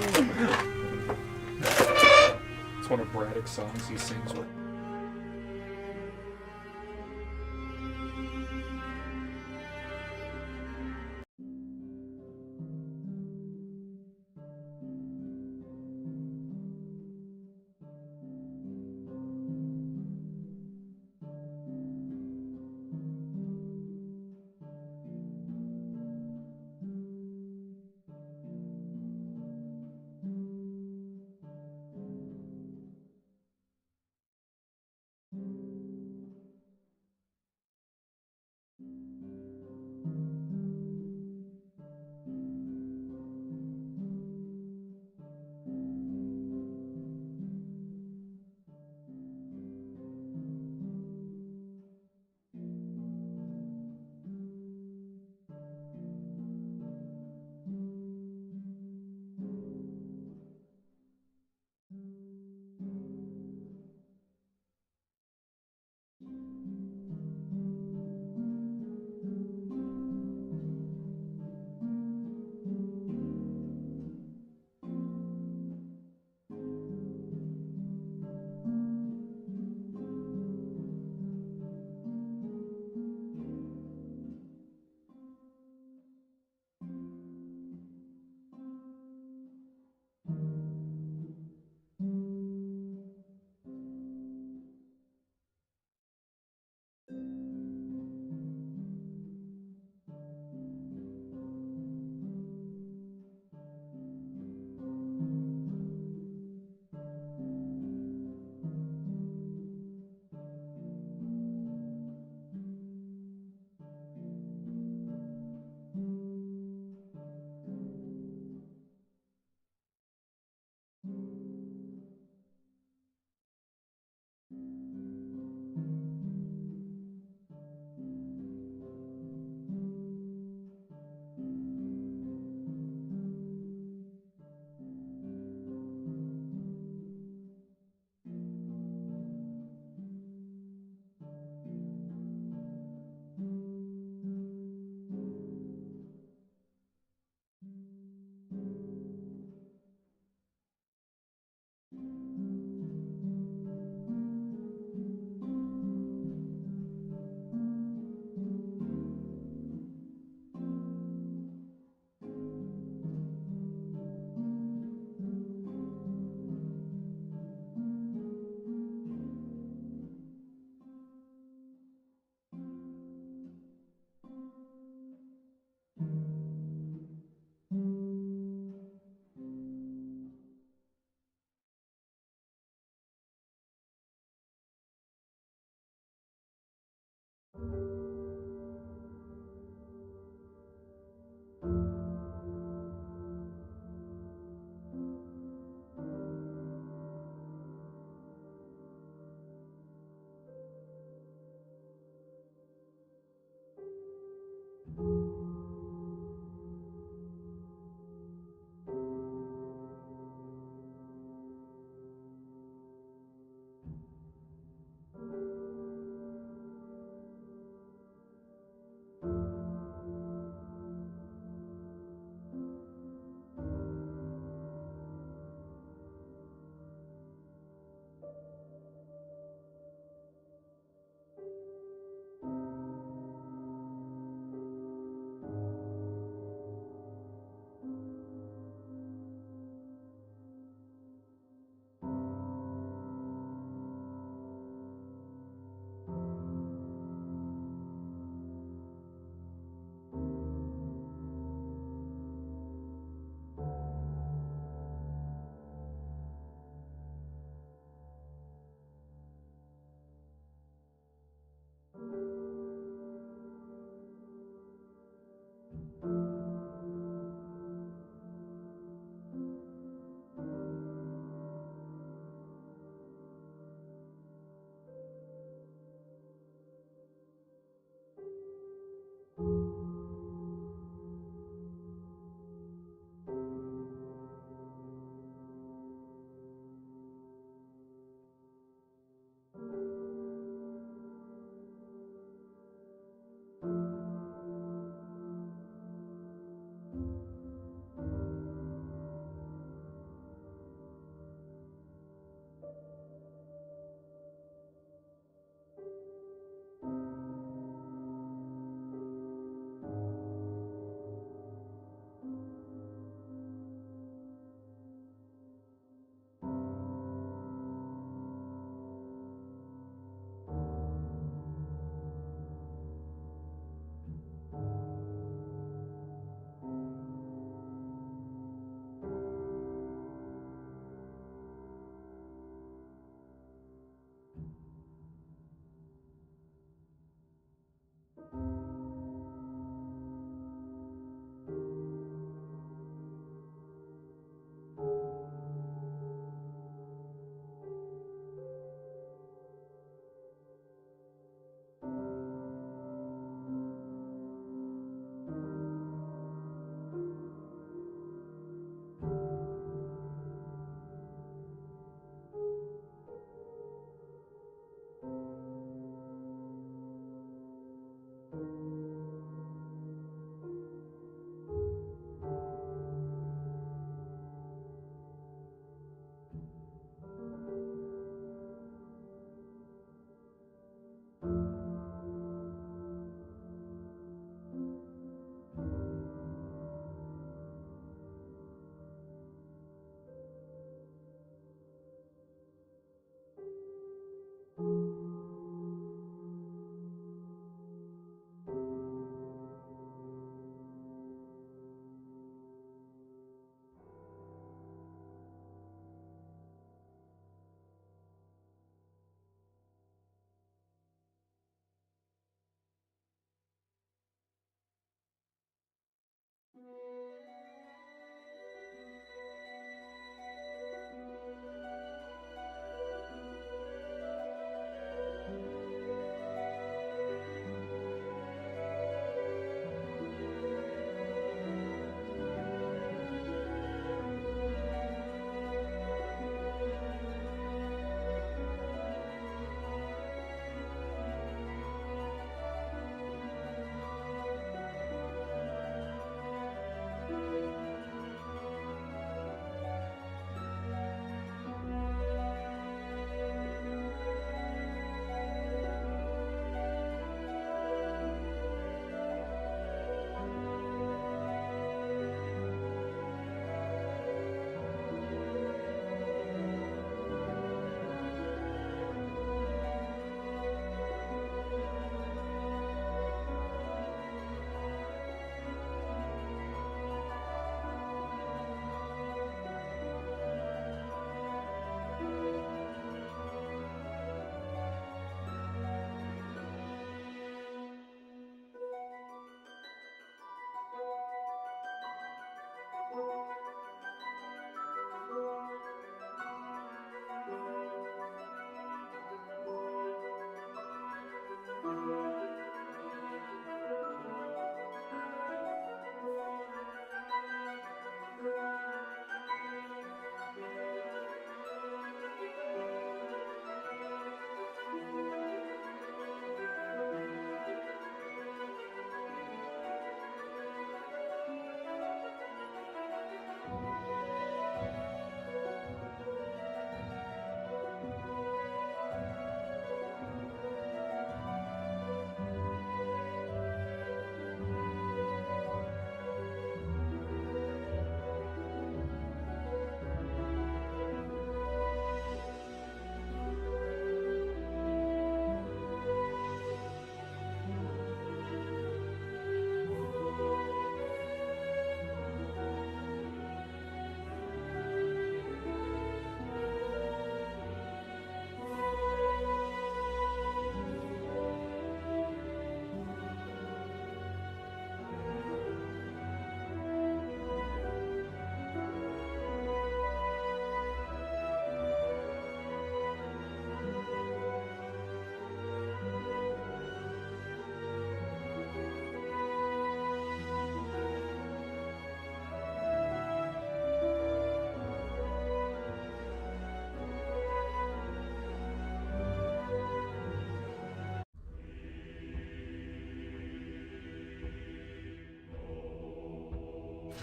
It's one of Braddock's songs he sings with.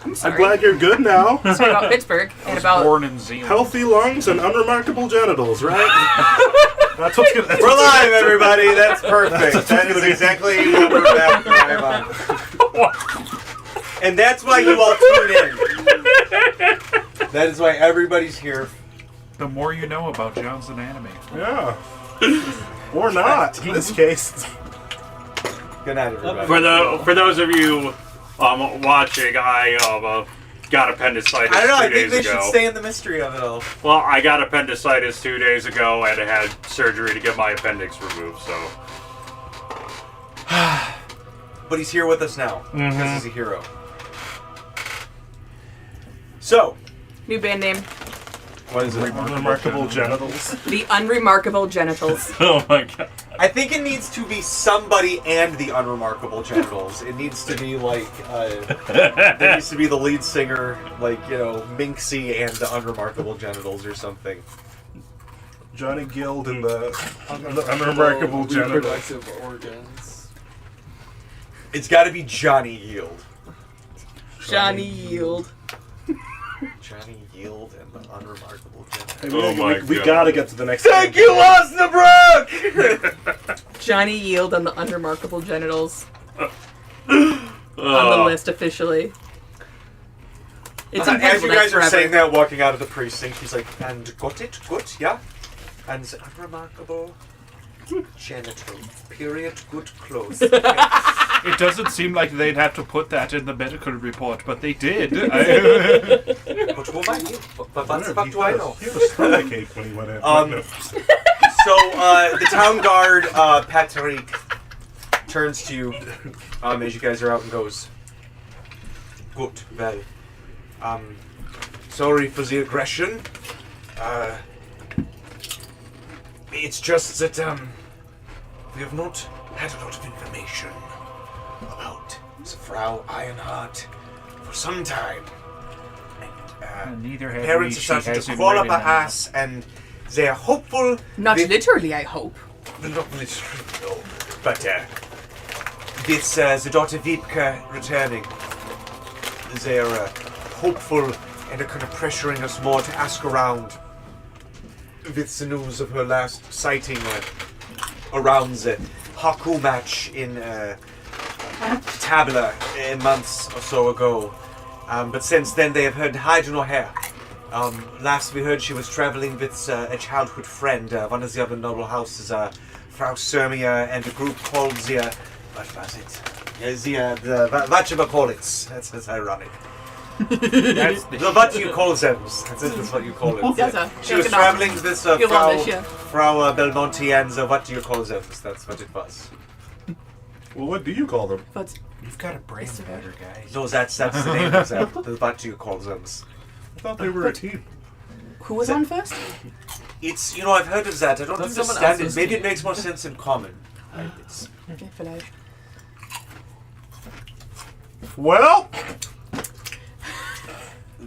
I'm I'm sorry. glad you're good now. Sorry about Pittsburgh and about. Born in Zealand. Healthy lungs and unremarkable genitals, right? That's what's gonna. We're live, everybody. That's perfect. That is exactly what we're back live on. And that's why you all tune in. That is why everybody's here. The more you know about John's anatomy. Yeah. Or not, in this case. Good night, everybody. For those of you watching, I got appendicitis I don't know. I 2 think days they ago. should stay in the mystery of it all. Well, I got appendicitis 2 days ago and had surgery to get my appendix removed. So But he's here with us now because he's a hero. So, New band name. what is it? Unremarkable genitals. The Unremarkable Genitals. oh my god. I think it needs to be somebody and the Unremarkable Genitals. It needs to be like there needs to be the lead singer, like Minxie and the Unremarkable Genitals or something. Johnny Guild and the unremarkable genitals. Reproductive organs. It's got to be Johnny Yield. Johnny Yield. Johnny Yield and the Unremarkable Genitals. Hey, Oh my we God. gotta get to the next. Thank you, Osnabruck! Johnny Yield and the Unremarkable Genitals. On the list officially. It's As incredible. you guys that's are forever. saying that, walking out of the precinct, he's like, and got it? Good, yeah? And the Unremarkable Genital. Period. Good close. It doesn't seem like they'd have to put that in the medical report, but they did. But who am I? But what the fuck do I know? He had a stomach ache when he went in. So, the town guard, Patrick, turns to you as you guys are out and goes, good, well, sorry for the aggression. It's just that, we have not had a lot of information about the Frau Ironheart for some time. And, Neither have parents we. are She starting has to it crawl up written our down. ass, and they are hopeful. Not that- literally, I hope. Not literally, no. But with the daughter Vipka returning, they are hopeful and are kind of pressuring us more to ask around with the news of her last sighting around the Haku match in Tabla months or so ago. But since then they have heard hide nor hair. Last we heard she was traveling with a childhood friend, one of the other noble houses, Frau Sermia, and a group called the, what was it? The Vachimapolits. That's ironic. That's the What do you call them? That's what you call it. Yes, sir. She was Genau. traveling with Ironisch, yeah. Frau Belmonte and what do you call them? That's what it was. well, what do you call them? But You've got a brain matter, guys. No, that's the name of them. The what do you call them? I thought they were a team. who was on first? It's, I've heard of that. I don't That's someone understand it. else's Maybe it name. makes more sense in common. It's, Okay, vielleicht. Well,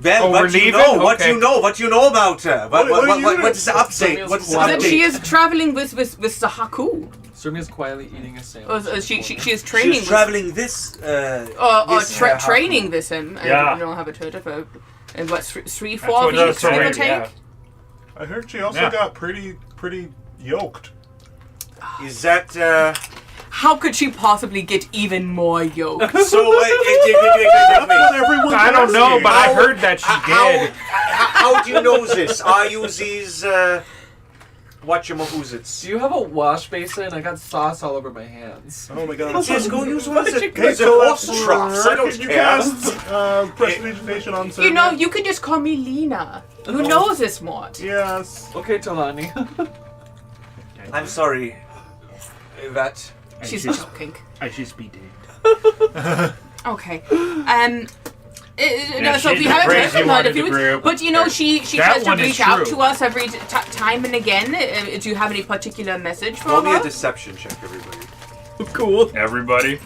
well, Oh, what we're do you leaving? know? What do Okay. you know? What do you know about her? What are you What's the update? What's the So then she update? is traveling with the Haku. Sermia's quietly eating a sandwich. She is training. She's traveling this. Training with him. Yeah. I don't have a heard of her. And what, three, That's 4 what weeks, that's give or right, take? yeah. I heard she also Yeah. got pretty yoked. Is that? How could she possibly get even more yoked? So What everyone I don't know, but I heard that she did. How do you know this? Are you these? Whatchamahoots? Do you have a wash basin? I got sauce all over my hands. Oh my god. Just go use one of the Hey, horse troughs. I don't can you care. cast prestidigitation on You know, Serbian? you could just call me Lena. Who knows this mod? Yes. Okay, Talani. I'm sorry. That. She's joking. I should be dead. Okay. Yeah, So if she's you the haven't heard crazy from one her, in the group. but she That tries to one is reach out true. to us every time and again. Do you have any particular message for Roll me a her? deception check, everybody. Cool. Everybody.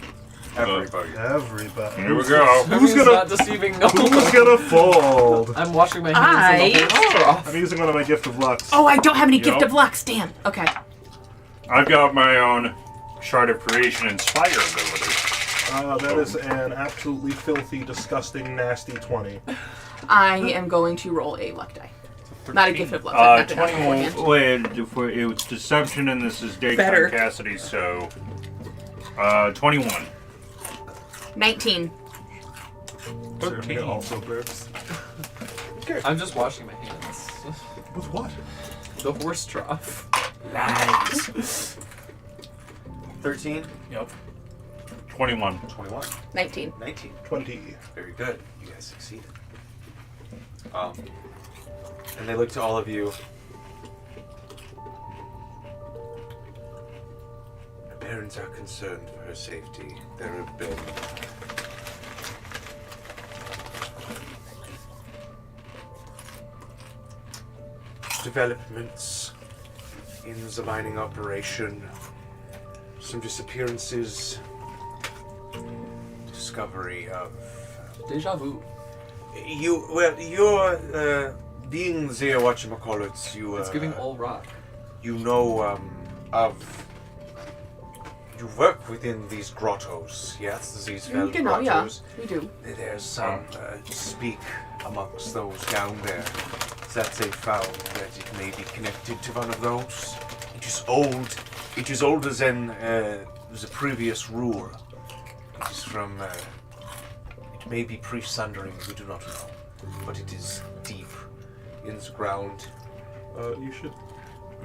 Everybody. Everybody. Here we go. Oh, Who's Sermia's gonna- not deceiving no Who's one. gonna fold? I'm washing my hands in the horse trough. I'm using one of my gift of lucks. Oh, I don't have any gift Yep. of lux. Damn. Okay. I've got my own Shard of Creation Inspire ability. That is an absolutely filthy, disgusting, nasty 20. I am going to roll a luck die. Not a gift of luck. Not to have 21. beforehand. Wait, it was deception, and this is Better. daytime Cassidy, so 21. 19. Certainly also burps. I'm just washing my hands. With what? The horse trough. Nice. 13. Yep. 21. 21. 19. 19. 20. Very good. You guys succeeded. And they look to all of you. The parents are concerned for her safety. There have been developments in the mining operation. Some disappearances. Discovery of Deja vu. you're being there, whatchamacallit, It's giving all rock. you know you work within these grottos, yes? These Veld Genau, ja. grottos. We do. There's some speak amongst those down there that they found that it may be connected to one of those. It is old. It is older than the previous rule. It is from. It may be pre-sundering. We do not know, but it is deep in the ground. You should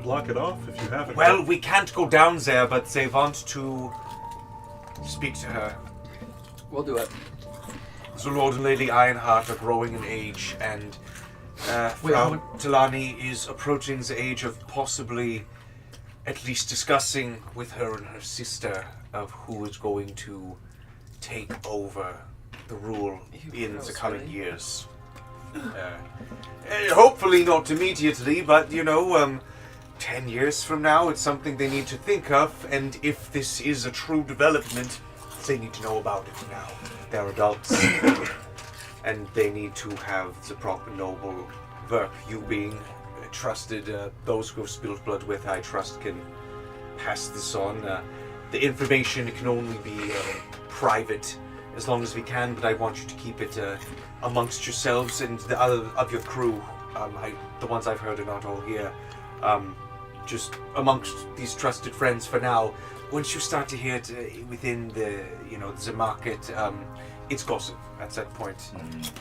block it off if you haven't. Well, we can't go down there, but they want to speak to her. We'll do it. The Lord and Lady Ironheart are growing in age, and Frau Talani is approaching the age of possibly at least discussing with her and her sister of who is going to take over the rule in the coming years. Hopefully not immediately, but 10 years from now, it's something they need to think of, and if this is a true development, they need to know about it now. They're adults, and they need to have the proper noble work. You being trusted, those who have spilled blood with, I trust, can pass this on. The information can only be private as long as we can, but I want you to keep it amongst yourselves and the other of your crew. The ones I've heard are not all here. Just amongst these trusted friends for now. Once you start to hear it within the market, it's gossip at that point.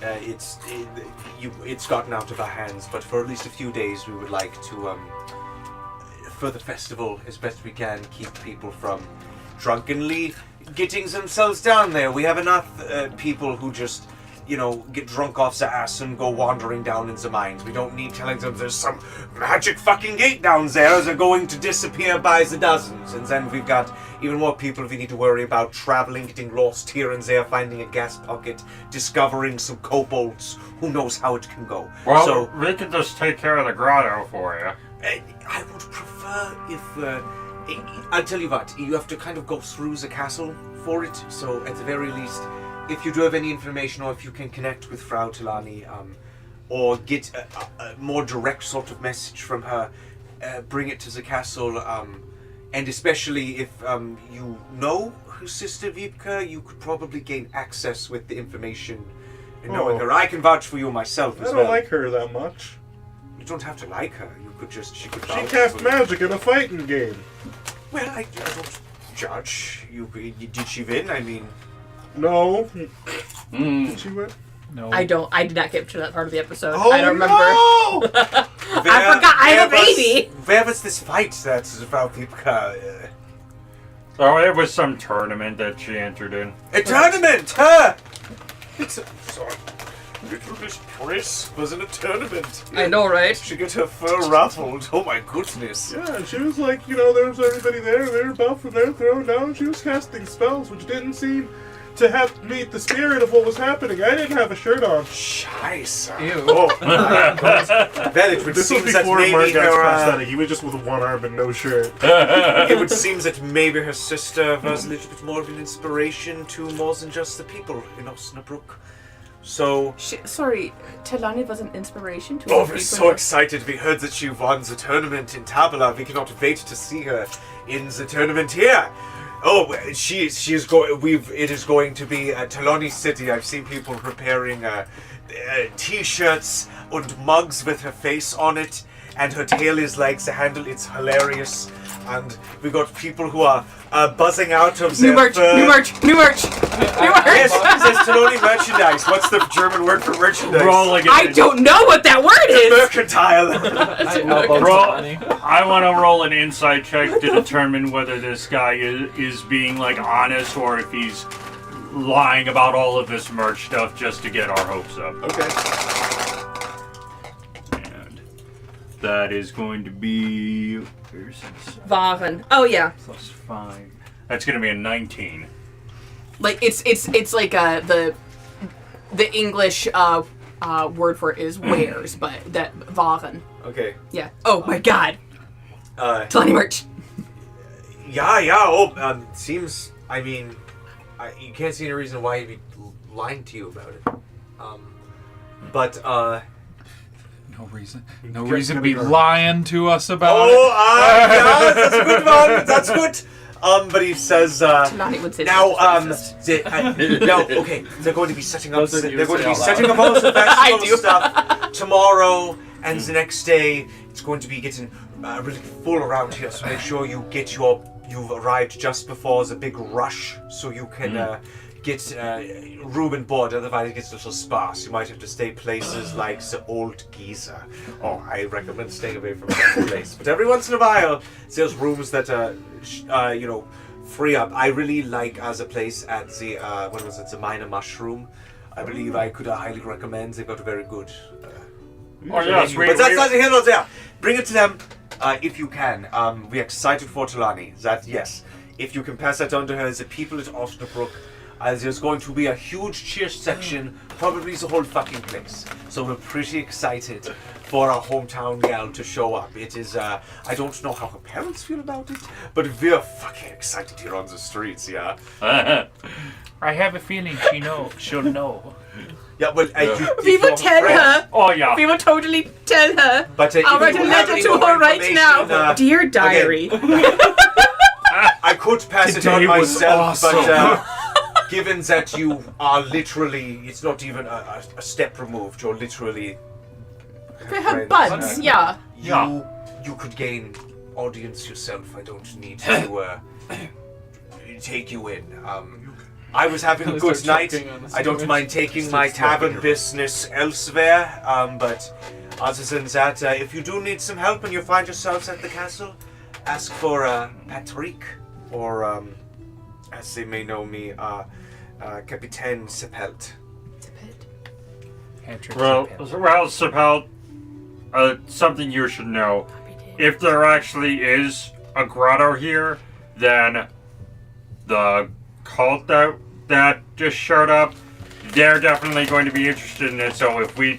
It's gotten out of our hands, but for at least a few days we would like to, for the festival, as best we can, keep people from drunkenly getting themselves down there. We have enough people who just get drunk off the ass and go wandering down in the mines. We don't need telling them there's some magic fucking gate down there. They're going to disappear by the dozens. And then we've got even more people we need to worry about traveling, getting lost here and there, finding a gas pocket, discovering some kobolds. Who knows how it can go. Well, so we can just take care of the grotto for you. I would prefer if... I'll tell you what, you have to kind of go through the castle for it. So at the very least, if you do have any information, or if you can connect with Frau Talani, or get a more direct sort of message from her, bring it to the castle, and especially if you know her sister Vipka, you could probably gain access with the information and knowing her. I can vouch for you myself as I well. don't like her that much. You don't have to like her. You could just... She could She vouch cast for you. magic in a fighting game. Well, I don't judge. Did she win? I mean... No. Did she win? No. I did not get to that part of the episode. Oh, I don't remember. No! I forgot I have a baby. Where was this fight that Frau Vipka... So it was some tournament that she entered in. A tournament! Huh? It's a... Sorry. Little Miss Priss was in a tournament. I know, right? She got her fur ruffled. Oh my goodness. Yeah, and she was like, there was everybody there, they were buff and they're thrown down. She was casting spells, which didn't seem to have meet the spirit of what was happening. I didn't have a shirt on. Scheiße. Ew. Oh, well, it would This was seem that before maybe Mark got her... prosthetic. He was just with one arm and no shirt. it would seem that maybe her sister was a little bit more of an inspiration to more than just the people in Osnabruck. So... Sorry, Talani was an inspiration to Oh, us we're people. so excited. We heard that she won the tournament in Tabala. We cannot wait to see her in the tournament here. Oh, she's going. It is going to be at Taloni City. I've seen people preparing T-shirts and mugs with her face on it, and her tail is like the handle. It's hilarious, and we got people who are buzzing out of New merch. Yes, there's Taloni merchandise. What's the German word for merchandise? Rolling it. I don't know what that word is. Mercantile. I want to roll an insight check to determine whether this guy is being like honest or if he's lying about all of this merch stuff just to get our hopes up. Okay. And that is going to be Waren. Oh yeah. +5. That's going to be a 19. Like it's like the English word for it is wares, but that Waren. Okay. Yeah. Oh my God. Talani merch. Yeah. Oh, seems. I mean, you can't see any reason why he'd be lying to you about it. But No reason to be lying to us about it. Yeah, that's a good one. That's good. But he says, Talani would say now, that. okay, they're going to be setting up. Those that you They're going to say be out setting up all the festival stuff tomorrow, and the next day it's going to be getting really full around here. So make sure you get you've arrived just before the big rush, so you can get room and board. Otherwise, it gets a little sparse. You might have to stay places like the Old Geezer. Oh, I recommend staying away from that place. But every once in a while, there's rooms that free up. I really like as a place at the what was it, the Minor Mushroom. I believe I could highly recommend. They've got a very good. Oh yes, But that's neither here nor there. Bring it to them if you can. We're excited for Talani. That yes, if you can pass that on to her, the people at Osnabruck. There's going to be a huge cheer section, probably the whole fucking place. So we're pretty excited for our hometown gal to show up. It is, I don't know how her parents feel about it, but we're fucking excited here on the streets, yeah? I have a feeling she'll know. Yeah, well, We will tell her. Oh yeah. We will totally tell her. But I'll if write a you have letter any to more her right information, now. Dear diary. I could pass it on Today was myself, awesome. but given that you are literally, it's not even a step removed, you're literally For her buds, yeah. you could gain audience yourself. I don't need to take you in. I was having a good night. I don't mind taking my tavern business elsewhere, but other than that, if you do need some help and you find yourselves at the castle, ask for Patrick, or as they may know me, Capitaine Sepelt. Well, Sepelt, something you should know. If there actually is a grotto here, then the cult that just showed up, they're definitely going to be interested in it. So if we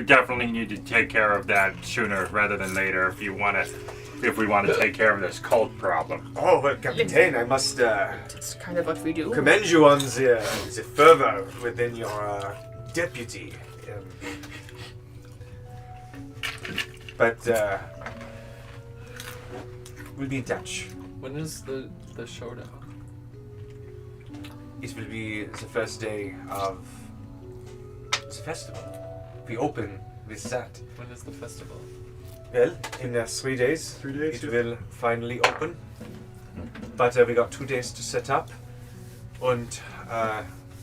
definitely need to take care of that sooner rather than later. If we want to take care of this cult problem. Oh, well, Capitaine, I must That's kind of what we do. commend you on the fervor within your deputy. But we'll be in touch. When is the showdown? It will be the first day of the festival. We open with that. When is the festival? Well, in 3 days, it will finally open. But we got 2 days to set up, and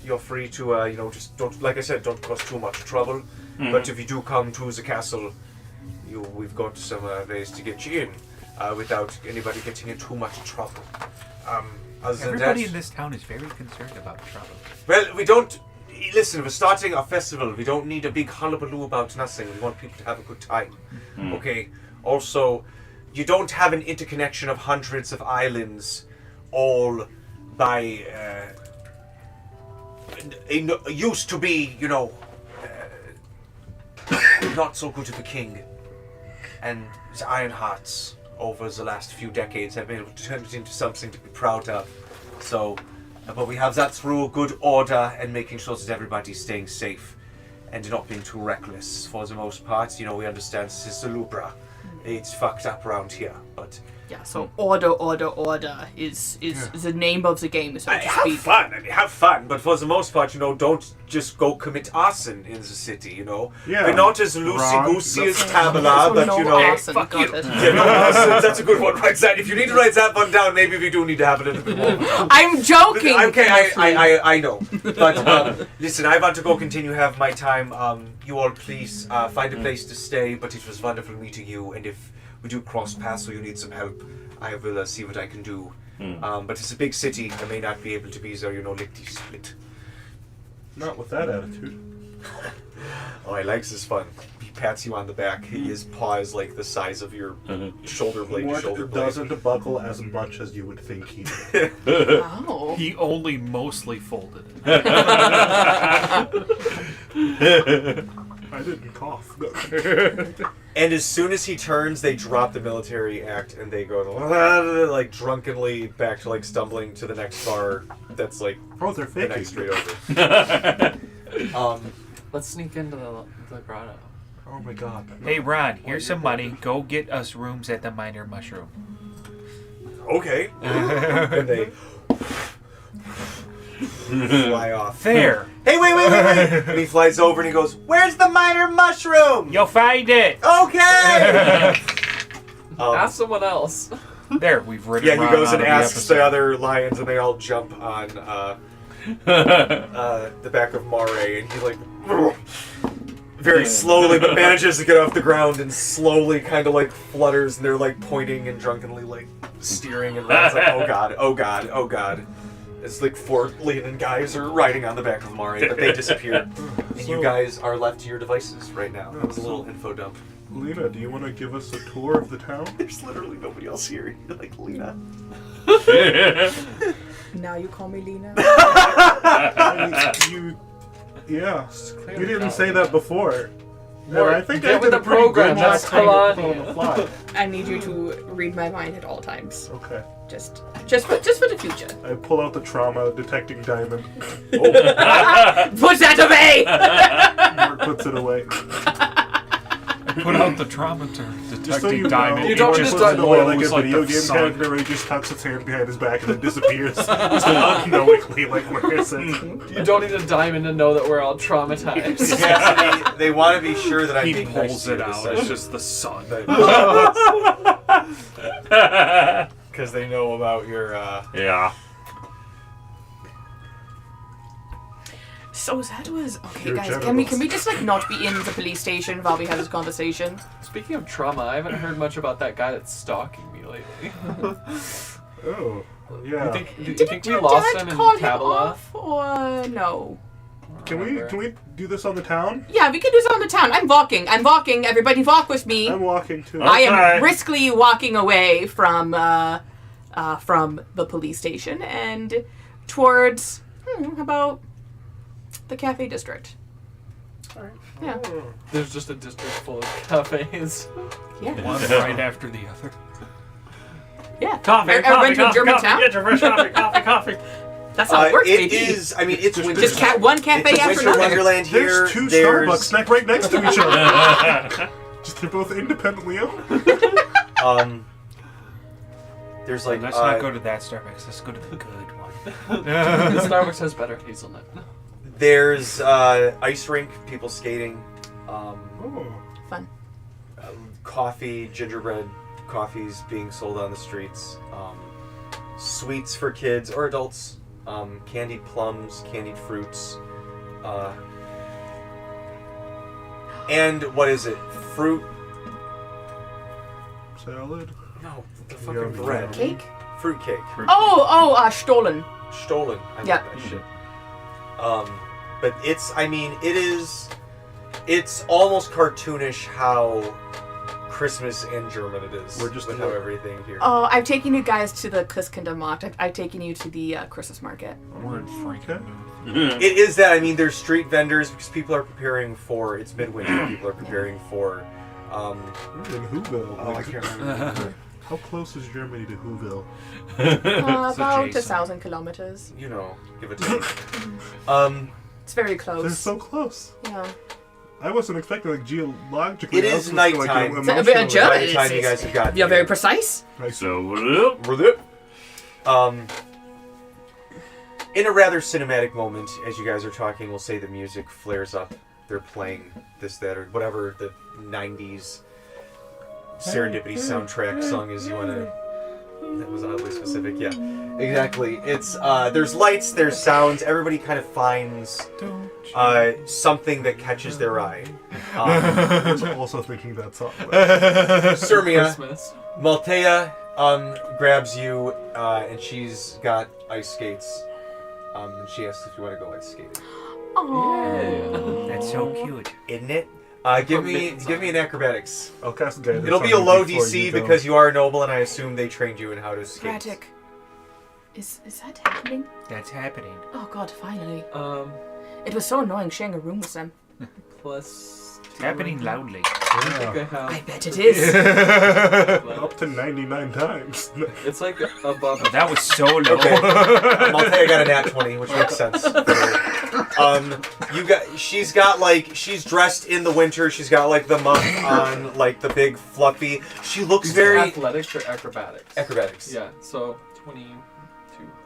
you're free to, just don't, like I said, don't cause too much trouble. Mhm. But if you do come to the castle, we've got some ways to get you in without anybody getting in too much trouble. Other than Everybody that, in this town is very concerned about trouble. well, we don't. Listen, we're starting a festival. We don't need a big hullabaloo about nothing. We want people to have a good time. Mm. Okay. Also, you don't have an interconnection of hundreds of islands, all by used to be, not so good of a king, and the Iron Hearts over the last few decades have been able to turn it into something to be proud of. So, but we have that through good order and making sure that everybody's staying safe and not being too reckless for the most part. We understand Sisalubra. It's fucked up around here, but Yeah, so order is the name of the game, so to Have speak. fun. I mean, have fun, but for the most part, don't just go commit arson in the city. Yeah. We're not as loosey-goosey as Tabula, So but no arson, fuck got you. it. Yeah, no arson. That's a good one. Write that. If you need to write that one down, maybe we do need to have it in a bit more. I'm joking. Okay, Leslie. I know. But listen, I want to go continue have my time. You all please find a place to stay. But it was wonderful meeting you. And if we do cross paths or you need some help, I will see what I can do. But it's a big city. I may not be able to be there, lickety split. Not with that attitude. Oh, he likes his fun. He pats you on the back. His paw is like the size of your shoulder blade to shoulder Mort blade. doesn't buckle as much as you would think he did. Oh. He only mostly folded. I didn't cough. And as soon as he turns, they drop the military act and they go like drunkenly back to like stumbling to the next bar. That's like Oh, they're the faking. next street over. Let's sneak into the grotto. Oh my god. Hey, Ron, here's some money. Go get us rooms at the Minor Mushroom. Okay. And they fly off. There. Hey, wait. And he flies over and he goes, "Where's the minor mushroom?" You'll find it. Okay. Ask someone else. There, we've written. Yeah, he Ron goes out and of the asks episode. the other lions, and they all jump on the back of Mare, and he like very slowly, but manages to get off the ground and slowly kind of like flutters, and they're like pointing and drunkenly like steering, and Ron's like, "Oh god, oh god, oh god." It's like 4 Leonin guys are riding on the back of Mare, but they disappear, and you guys are left to your devices right now. That was a little info dump. Lena, do you want to give us a tour of the town? There's literally nobody else here. You're like, Lena. Now you call me Lena? Yeah. You didn't say that before. Mort, And I think get I with did a the pretty program, good job that's saying it Kalani. on the fly. I need you to read my mind at all times. Okay. Just for the future. I pull out the trauma detecting diamond. Put that away! Mark puts it away. Put out the trauma Just detecting so you diamond. know, You don't Mark just puts it away like a glows like video the game sun. character where he just tucks its hand behind his back and then disappears. Just unknowingly, like, where is it? You don't need a diamond to know that we're all traumatized. Yeah, they want to be sure that I'm He being nice pulls to it you out. this It's session. just the sun. Because they know about your, Yeah. So that was okay, Your guys. genitals. Can we just like not be in the police station while we have this conversation? Speaking of trauma, I haven't heard much about that guy that's stalking me lately. Oh, yeah. You think Didn't we your lost dad him in call him Tabula? off or no? Can we do this on the town? Yeah, we can do this on the town. I'm walking. Everybody walk with me. I'm walking too. I am Okay. briskly walking away from the police station and towards about the cafe district. Yeah. There's just a district full of cafes. Yeah. One right after the other. Yeah. Coffee, I coffee, went to a coffee, German coffee. town. Get your fresh coffee, coffee. That's how it works, it baby. is, I mean, it's winter. Just one cafe it's a after winter another. wonderland here. There's 2 Starbucks right next to each other. Just they're both independently owned. There's like, Let's not go to that Starbucks. Let's go to the good one. Starbucks has better hazelnut. there's ice rink, people skating, Oh. Fun. coffee, gingerbread coffees being sold on the streets, sweets for kids or adults, candied plums, candied fruits, and what is it? Fruit? Salad. No, the fucking Yum, bread. yum. Cake? Fruit cake. Stolen. Stolen. I Yeah. love that shit. But it's almost cartoonish how Christmas in German it is. We're just with in how the- everything here. Oh, I've taken you guys to the Christkindlmarkt. I've taken you to the Christmas market. We're in Franca. It is that, I mean, there's street vendors because people are preparing for, it's midwinter, people are preparing for, We're in Whoville. oh, I can't remember. How close is Germany to Whoville? About adjacent. 1,000 kilometers. You know, give it to me. It's very They're close. so close. Yeah. I wasn't expecting like geologically. It I is was just, nighttime. It's a bit of emotionally- By the time you guys have gotten You're very here. precise. So, in a rather cinematic moment, as you guys are talking, we'll say the music flares up. They're playing this, that, or whatever the 90s serendipity soundtrack song is you want to... That was oddly specific, yeah. Exactly. It's, there's lights, there's sounds, everybody kind of finds something that catches their eye. I was also thinking that song. Sirmia, Christmas. Maltea grabs you, and she's got ice skates. And she asks if you want to go ice skating. Oh. That's so cute. Isn't it? Give me an acrobatics. I'll cast guidance. It'll be a on you low before DC you go. because you are a noble, and I assume they trained you in how to skate. Braddock. Is that happening? That's happening. Oh god, finally. Um, It was so annoying sharing a room with them. plus. It's happening loudly. I think I I have. bet it is. Up to 99 times. It's like above. That was so low. Okay. Maltea got a nat 20, which makes sense. She's dressed in the winter. She's got like the muff on, like the big fluffy. She looks very athletics or acrobatics. acrobatics. Yeah. So 22.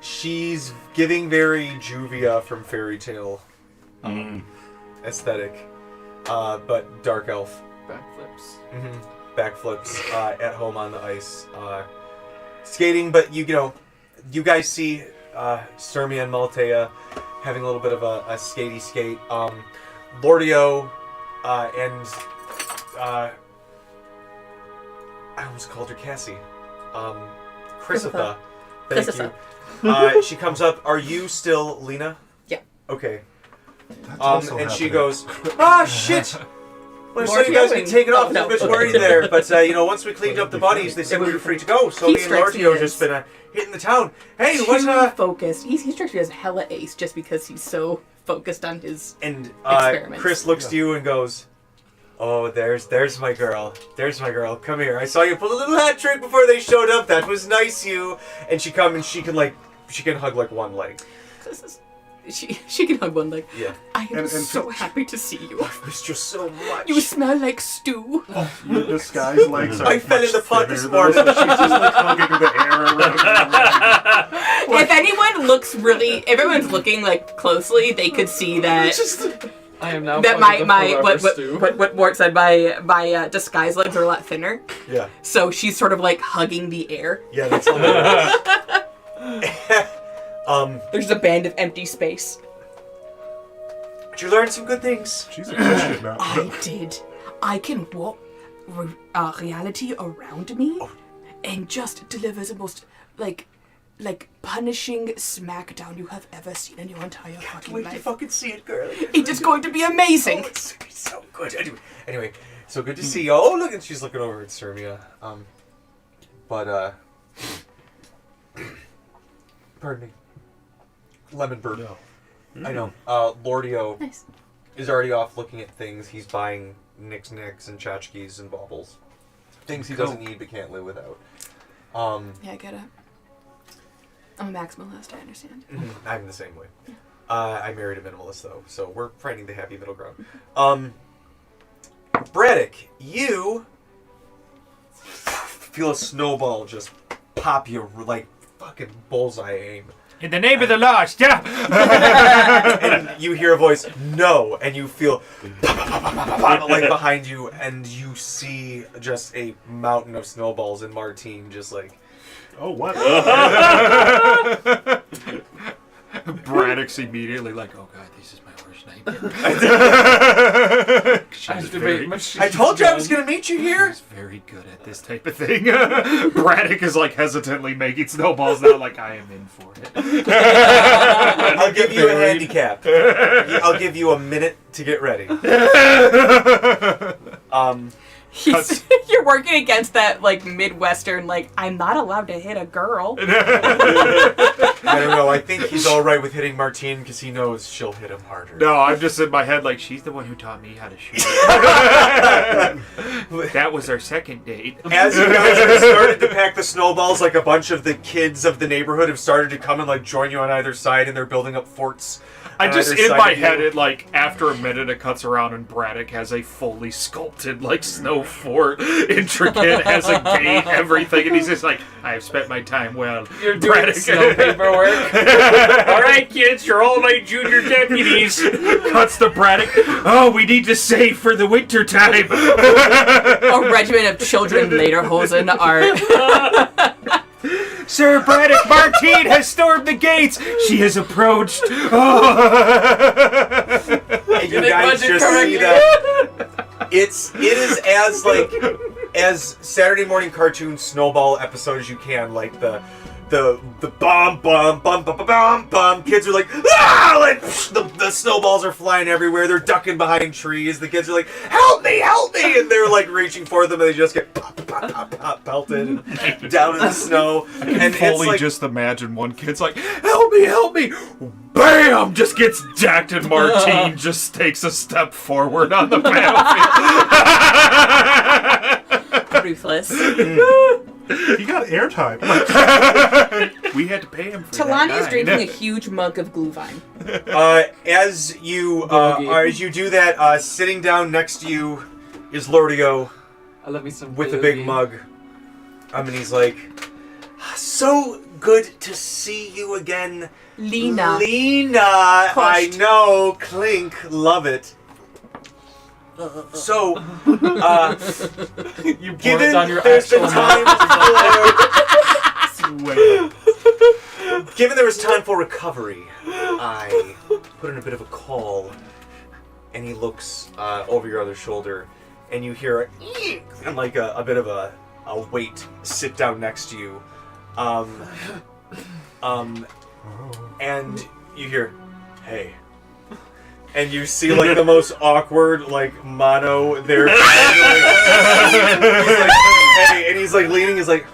She's giving very Juvia from Fairy Tale aesthetic, but dark elf. Backflips. Backflips at home on the ice, skating. But you guys see Sirmia and Maltea having a little bit of a skatey skate. Lordio and I almost called her Cassie. Chrysotha. Thank you. She comes up. Are you still Lena? Yeah. Okay. That's also And she happening. goes, ah, shit! Well, so More you guys can yelling. take it off. Oh, no. I was a bit worried there. But, once we cleaned up the bodies, they said we were free to go. So He me and strikes me Lordio as just been hitting the town. Hey, Too what's focused. He strikes me as hella ace just because he's so focused on his. And Experiments. Chris looks to you and goes, oh, there's my girl. There's my girl. Come here. I saw you pull a little hat trick before they showed up. That was nice, you. And she can hug like one leg. She can hug one leg. Yeah. I am And- so happy to see you. It's just so much. You smell like stew. Your disguise legs are I fell in much the pot thinner, this though, morning. so she's just like hugging the air around. If anyone looks really, if everyone's looking like closely, they could see that I am now. that part of my the forever stew. what Mort said, my disguise legs are a lot thinner. Yeah. So she's sort of like hugging the air. Yeah, that's hilarious. There's a band of empty space. But you learned some good things. She's a Christian now. I did. I can walk reality around me and just deliver the most like punishing smackdown you have ever seen in your entire fucking Wait to life. fucking see it, girl. It is going to be amazing. Oh, it's gonna be so good. Anyway, so good to see you. Oh, look, and she's looking over at Sirmia. Pardon me. Lemon burp. No. I know. Lordio Nice. is already off looking at things. He's buying knicks and tchotchkes and baubles. Things he doesn't need but can't live without. Yeah, I get it. I'm a maximalist, I understand. I'm the same way. I married a minimalist though, so we're finding the happy middle ground. Braddock, you feel a snowball just pop you like fucking bullseye aim. In the name of the law, stop! And you hear a voice, no, and you feel like behind you, and you see just a mountain of snowballs in Martine just like... Oh, what? Braddock's immediately like, oh god, this is my worst nightmare. Activate machine. I told you I was going to meet you here! He's very good at this type of thing. Braddock is like hesitantly making snowballs now, like I am in for it. I'll give you a handicap. I'll give you a minute to get ready. You're working against that like Midwestern, like I'm not allowed to hit a girl. I don't know. I think he's all right with hitting Martine because he knows she'll hit him harder. No, I'm just in my head like, she's the one who taught me how to shoot. That was our second date. As you guys have started to pack the snowballs, like a bunch of the kids of the neighborhood have started to come and like join you on either side, and they're building up forts. I on just, either in side my of you. head, it like, after a minute, it cuts around and Braddock has a fully sculpted, like, snow fort, intricate, has a gate, everything, and he's just like, I have spent my time well. You're doing snow paperwork. All right, kids, you're all my junior deputies. Cuts to Braddock. Oh, we need to save for the winter time. A regiment of children lederhosen are. Sir Braddock, Martine has stormed the gates. She has approached. Oh. And you guys just see that it is as Saturday morning cartoon snowball episode as you can, like the bomb bum bum bum bum bum bum. Kids are like, ah! Like the snowballs are flying everywhere. They're ducking behind trees. The kids are like, help me, and they're like reaching for them, and they just get pop, pelted and down in the snow. And fully it's like, just imagine one kid's like, help me! Bam! Just gets decked, and Martine just takes a step forward on the battlefield. Ruthless. He got airtime. We had to pay him for Talani that is drinking a huge mug of Glühwein. as you do that, sitting down next to you is Lordio I love me some with a big boogie. mug. And he's like, so good to see you again, Lena. I know, Clink, love it. So, You poured given it on your there's been actual given there was time for recovery, I put in a bit of a call, and he looks over your other shoulder, and you hear a eek, and like a bit of a weight sit down next to you, and you hear, hey. And you see like the most awkward like mono there. He's like, hey, and he's like leaning. He's like,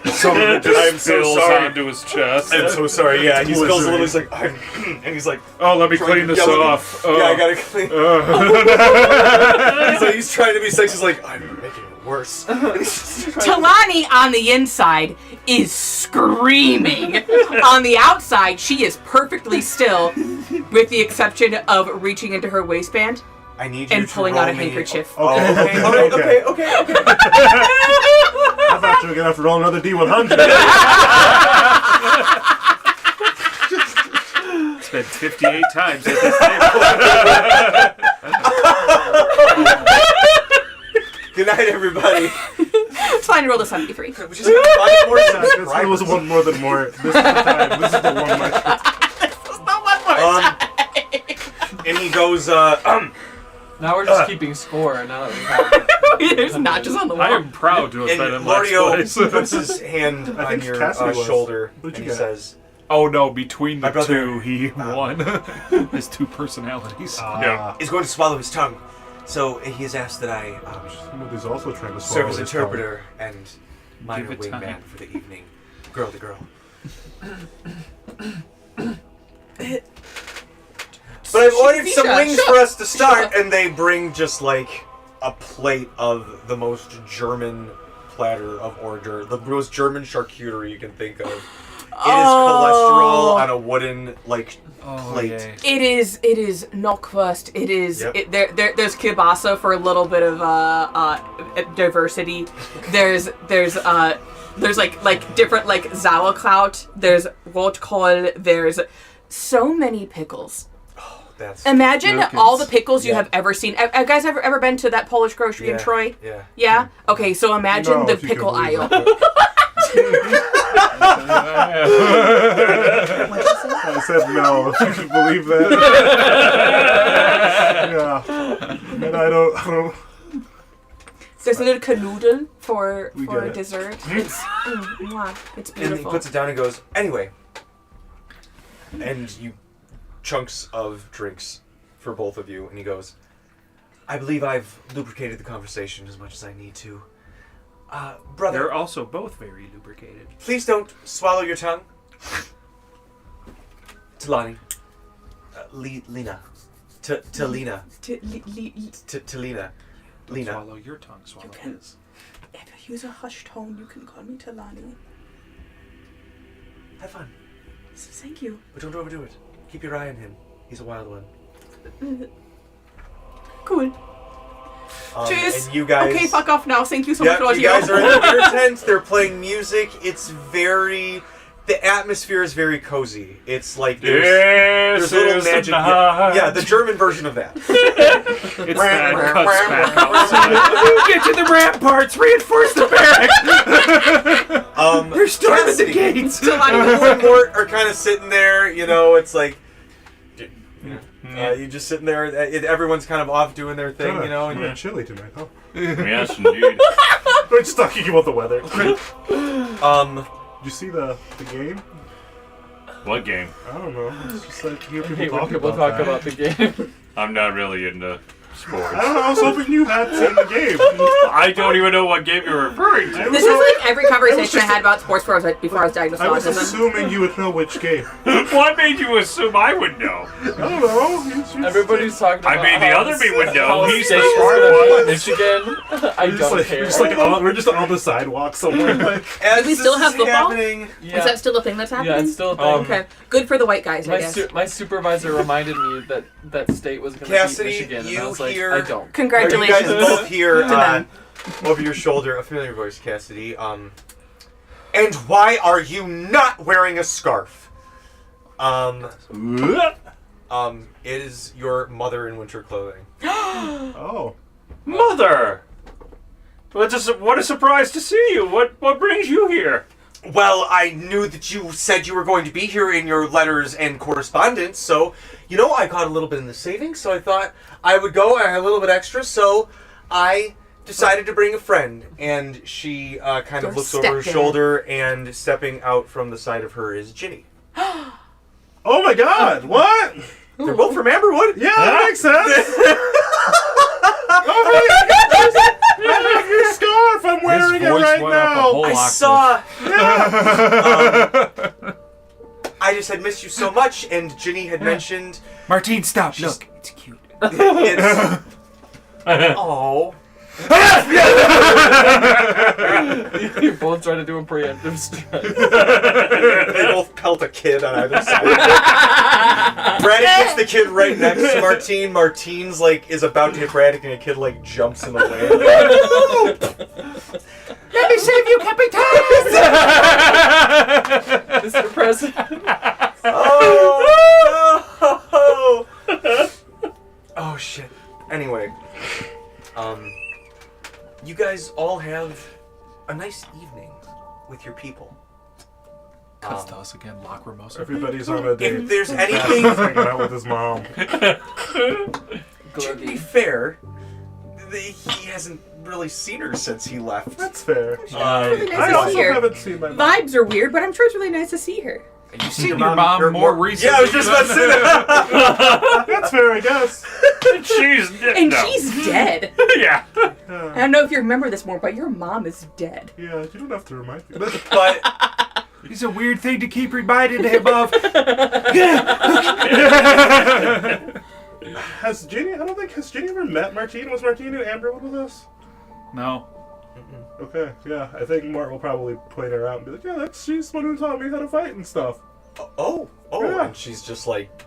Something just I'm so spills sorry. onto his chest. I'm so sorry. Yeah, he spills a little. He's like, and he's like, Oh, let me trying clean to this yell at me. off. Yeah, I gotta clean. He's trying to be sexy. He's like, I'm making it worse. Talani on the inside is screaming. On the outside, she is perfectly still, with the exception of reaching into her waistband I need you and to pulling roll out a me- handkerchief. Oh, okay, all right, okay. I thought you were gonna have to roll another D100. It's been 58 times at this table. Good night, everybody. It's fine to roll the 73. Which is like 5 more It was one more than more. This is the time. This is the one more. And he goes, Now we're just keeping score. Now that we have it. There's notches on the I wall. am proud to have and been in last Lordio place. puts his hand on think your Cassidy was. shoulder, What'd and you he get? says, Oh no, between the My brother, two, he won. His two personalities. Yeah. is going to swallow his tongue. So he has asked that I Somebody's also trying to serve swallow as his tongue. interpreter and minor Give it time. wingman for the evening. Girl to girl. But I've ordered some wings for us to start, and they bring just like a plate of the most German platter of hors d'oeuvre, the most German charcuterie you can think of. It is cholesterol on a wooden like plate. yay. It is knockwurst. It is. Yep. There's kielbasa for a little bit of diversity. There's like different like sauerkraut. There's rotkohl. There's so many pickles. That's Imagine Milk all the is- pickles you yeah. have ever seen. Have guys ever been to that Polish grocery in Troy? Yeah. Yeah. Okay, so imagine No, the if you can pickle believe aisle. that. I said no. You should believe that. Yeah. And I don't. There's a little canoodle for We get it. dessert. It's mwah, it's And he beautiful. puts it down and goes, anyway. And you chunks of drinks for both of you, and he goes, I believe I've lubricated the conversation as much as I need to. Brother, They're also both very lubricated. please don't swallow your tongue. Talani. Lena. Talina. Talina. Don't Lena. swallow your tongue, swallow can- his. If I use a hushed tone, you can call me Talani. Have fun. Thank you. But don't overdo it. Keep your eye on him. He's a wild one. Cool. Cheers. And you guys... Okay, fuck off now. Thank you so much for watching. you guys are in the beer tent. They're playing music. It's very... The atmosphere is very cozy. It's like there's little magic. Yeah, the German version of that. It's that Get to the ramparts! Reinforce the barracks! They're storming the gates! Talani and Mort are kind of sitting there, you know, it's like... you're just sitting there, everyone's kind of off doing their thing, you know. And It's chilly tonight, huh? Yes, indeed. We're just talking about the weather. Did you see the game? What game? I don't know. It's just like hear I people hate when talk people about talk that. about the game. I'm not really into sports. I don't know. I was hoping you had seen the game. I don't even know what game you're referring to. This is like every conversation I had about sports before I was diagnosed I with was autism. assuming you would know which game. What made you assume I would know? I don't know. Everybody's talking about I mean, the how other me would know. how He's State the is smart gonna beat one. Michigan. I don't care. we're just on the sidewalk somewhere. Like, as Do we still this have is football? happening, Yeah. Is that still a thing that's happening? Yeah, it's still a thing. Okay. Good for the white guys, I My, guess. my supervisor reminded me that State was going to beat Cassidy, Michigan, and you I was like, hear- I don't. you guys Congratulations. both hear To them. over your shoulder a familiar voice, Cassidy. And why are you not wearing a scarf? It is your mother in winter clothing. oh. Mother! What a surprise to see you. What brings you here? Well, I knew that you said you were going to be here in your letters and correspondence, so, you know, I got a little bit in the savings, so I thought I would go. I had a little bit extra, so I decided to bring a friend. And she kind of Your looks over her stepdad. shoulder, and stepping out from the side of her is Ginny. Oh my God! What? They're both from Amberwood. Yeah, that makes sense. Oh my God! I have your scarf. I'm wearing it right now. I saw. Yeah. I just had missed you so much, and Ginny had mentioned Martine, stop. She's- Look, it's cute. it's. Oh. You both try to do a preemptive strike. They both pelt a kid on either side. Braddock hits the kid right next to Martine. Martine's like is about to hit Braddock, and a kid like jumps in the way. Let me save you, Capitan! Mr. President. Oh no! Oh shit. Anyway, you guys all have a nice evening with your people. Cuts to us again, Lacrimosa. Everybody's on a date. If there's Pat's anything, hanging out with his mom. to be fair, he hasn't really seen her since he left. That's fair. Really nice I to also see her. haven't seen my mom. Vibes are weird, but I'm sure it's really nice to see her. You Seen your mom or more recently. Yeah, I was just about to say that. That's fair, I guess. She's dead. And no. she's dead. Yeah. I don't know if you remember this more, but your mom is dead. Yeah, you don't have to remind me. But It's a weird thing to keep reminding him of. Has Ginny ever met Martine? Was Martine in Amberwood with us? No. Okay, yeah. I think Mort will probably point her out and be like, yeah, she's the one who taught me how to fight and stuff. oh, Yeah. and she's just like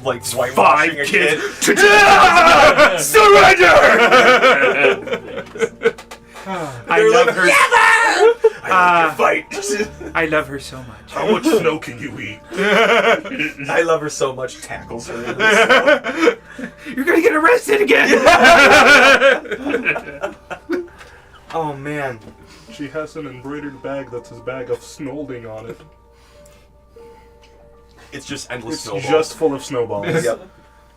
whitewashing Five a kid. kids. Surrender! I love her. I like your fight. I love her so much. How much snow can you eat? I love her so much. Tackles her. In the You're gonna get arrested again. oh man. She has an embroidered bag that's his bag of snolding on it. It's just endless It's snowballs. just full of snowballs. Yep.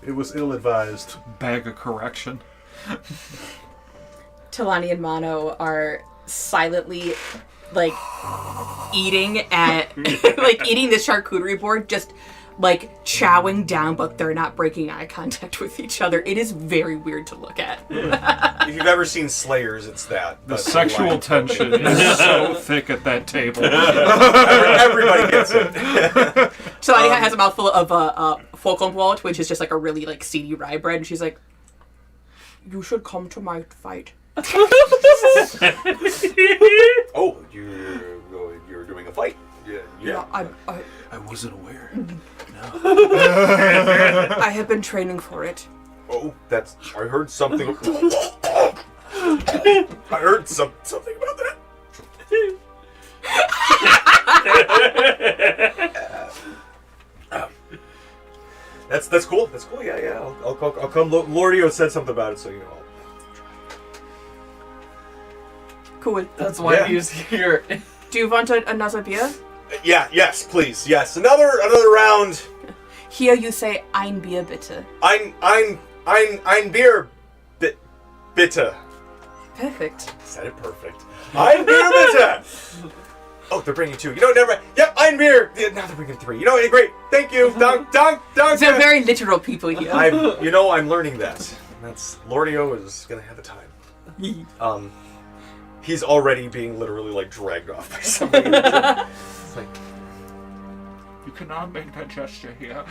It was ill-advised. Bag of correction. Talani and Mono are silently, like, eating at, like, eating the charcuterie board, just like chowing down, but they're not breaking eye contact with each other. It is very weird to look at. If you've ever seen Slayers, it's that. The But sexual line. tension is so thick at that table. Everybody gets it. So Annie has a mouthful of Folkenbrot, which is just like a really like seedy rye bread, and she's like, "You should come to my fight." Oh, you're doing a fight? Yeah. I wasn't aware. I have been training for it. Oh, that's. I heard something. I heard something about that. That's cool. That's cool. Yeah. I'll come. Lordio said something about it, so you know. Cool. That's why Yeah. he's here. Do you want another beer? Yeah. Yes, please. Yes. Another round. Here you say ein Bier bitte. Ein Bier bitte. Perfect. Said it perfect. Ein Bier bitte. Oh, they're bringing 2. You know, never. Yep, ein Bier. Yeah, now they're bringing 3. You know, great. Thank you. Dunk. They're very literal people here. I'm learning that. That's Lordio is gonna have a time. He's already being literally like dragged off by somebody. It's like, You cannot make that gesture here.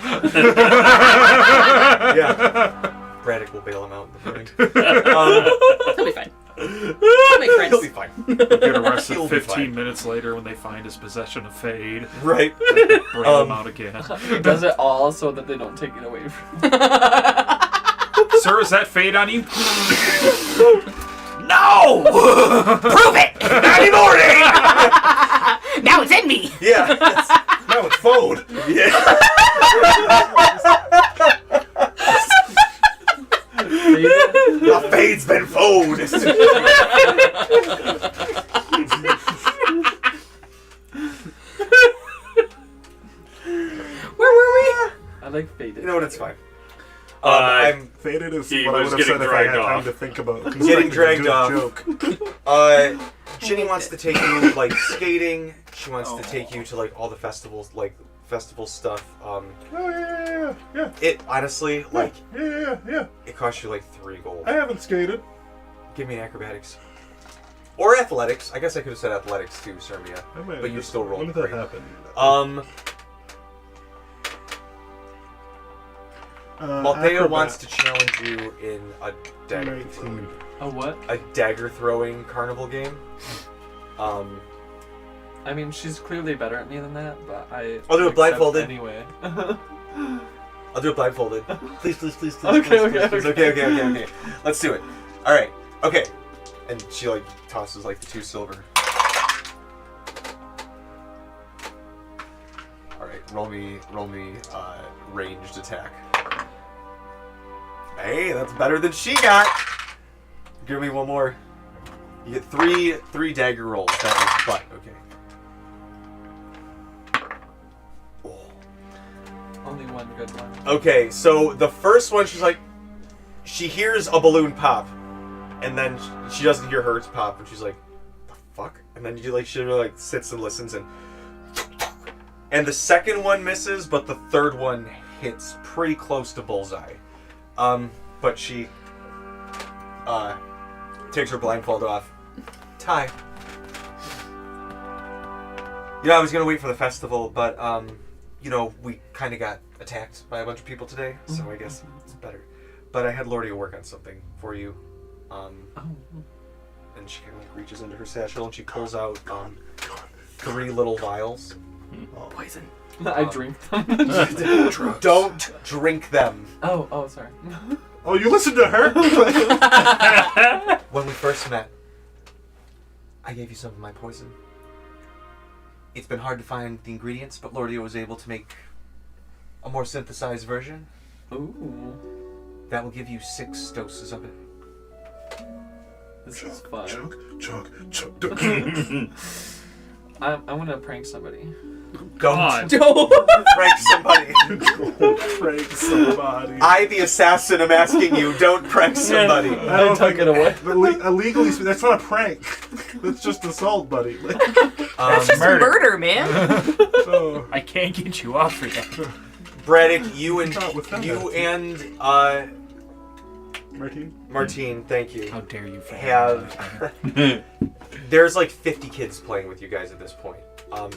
yeah. Braddock will bail him out in the morning. He'll be fine. He'll make friends. He'll be fine. Get arrested He'll be 15 fine. minutes later when they find his possession of Fade. Right. Bring him out again. He does it all so that they don't take it away from him. Sir, is that Fade on you? No! Prove it! Not anymore, eh? Now it's in me! Yeah. Now it's phone. Yeah. The fade's been phoned. Where were we? I like faded. You know what? It's fine. I'm Faded is He what I was would have said getting if I had dragged time off. to think about getting constructing a dragged good off. joke. Ginny wants to take you like skating. She wants to take you to like all the festivals, like festival stuff. Oh yeah. It honestly, like, Yeah. it costs you like 3 gold. I haven't skated. Give me acrobatics. Or athletics. I guess I could have said athletics too, Sermia. I might But you have- still rolled When did that great. happen? Malthea wants to challenge you in a dagger 19. A what? a dagger throwing carnival game. I mean, she's clearly better at me than that, but I. I'll do it accept blindfolded. Anyway. I'll do it blindfolded. Please. Okay. Okay. Let's do it. All right. Okay. And she like tosses like the 2 silver. All right. Roll me. Ranged attack. Hey, that's better than she got. Give me one more. You get three dagger rolls. That was butt. Okay. Oh. Only one good one. Okay, so the first one, she hears a balloon pop, and then she doesn't hear hers pop, and she's like, "The fuck?" And then she like sits and listens, and the second one misses, but the third one hits pretty close to bullseye. But she takes her blindfold off. Ty. You know, I was gonna wait for the festival, but we kind of got attacked by a bunch of people today, so I guess it's better. But I had Lordia work on something for you. And she kind of like reaches into her satchel and she pulls out 3 little vials. Poison. I drink them. Don't drink them. Oh, sorry. Oh, you listened to her? When we first met, I gave you some of my poison. It's been hard to find the ingredients, but Lordia was able to make a more synthesized version. Ooh, That will give you 6 doses of it. this is fun. Chug. I'm gonna prank somebody. Don't Don't. prank somebody. Prank somebody. I, the assassin, am asking you, don't prank somebody. I don't tuck it away. Illegally, that's not a prank. That's just assault, buddy. That's just murder, man. Oh. I can't get you off for that. Braddock, you and Not with that you attitude. and Martine? Martine, thank you. How dare you Have there's like 50 kids playing with you guys at this point.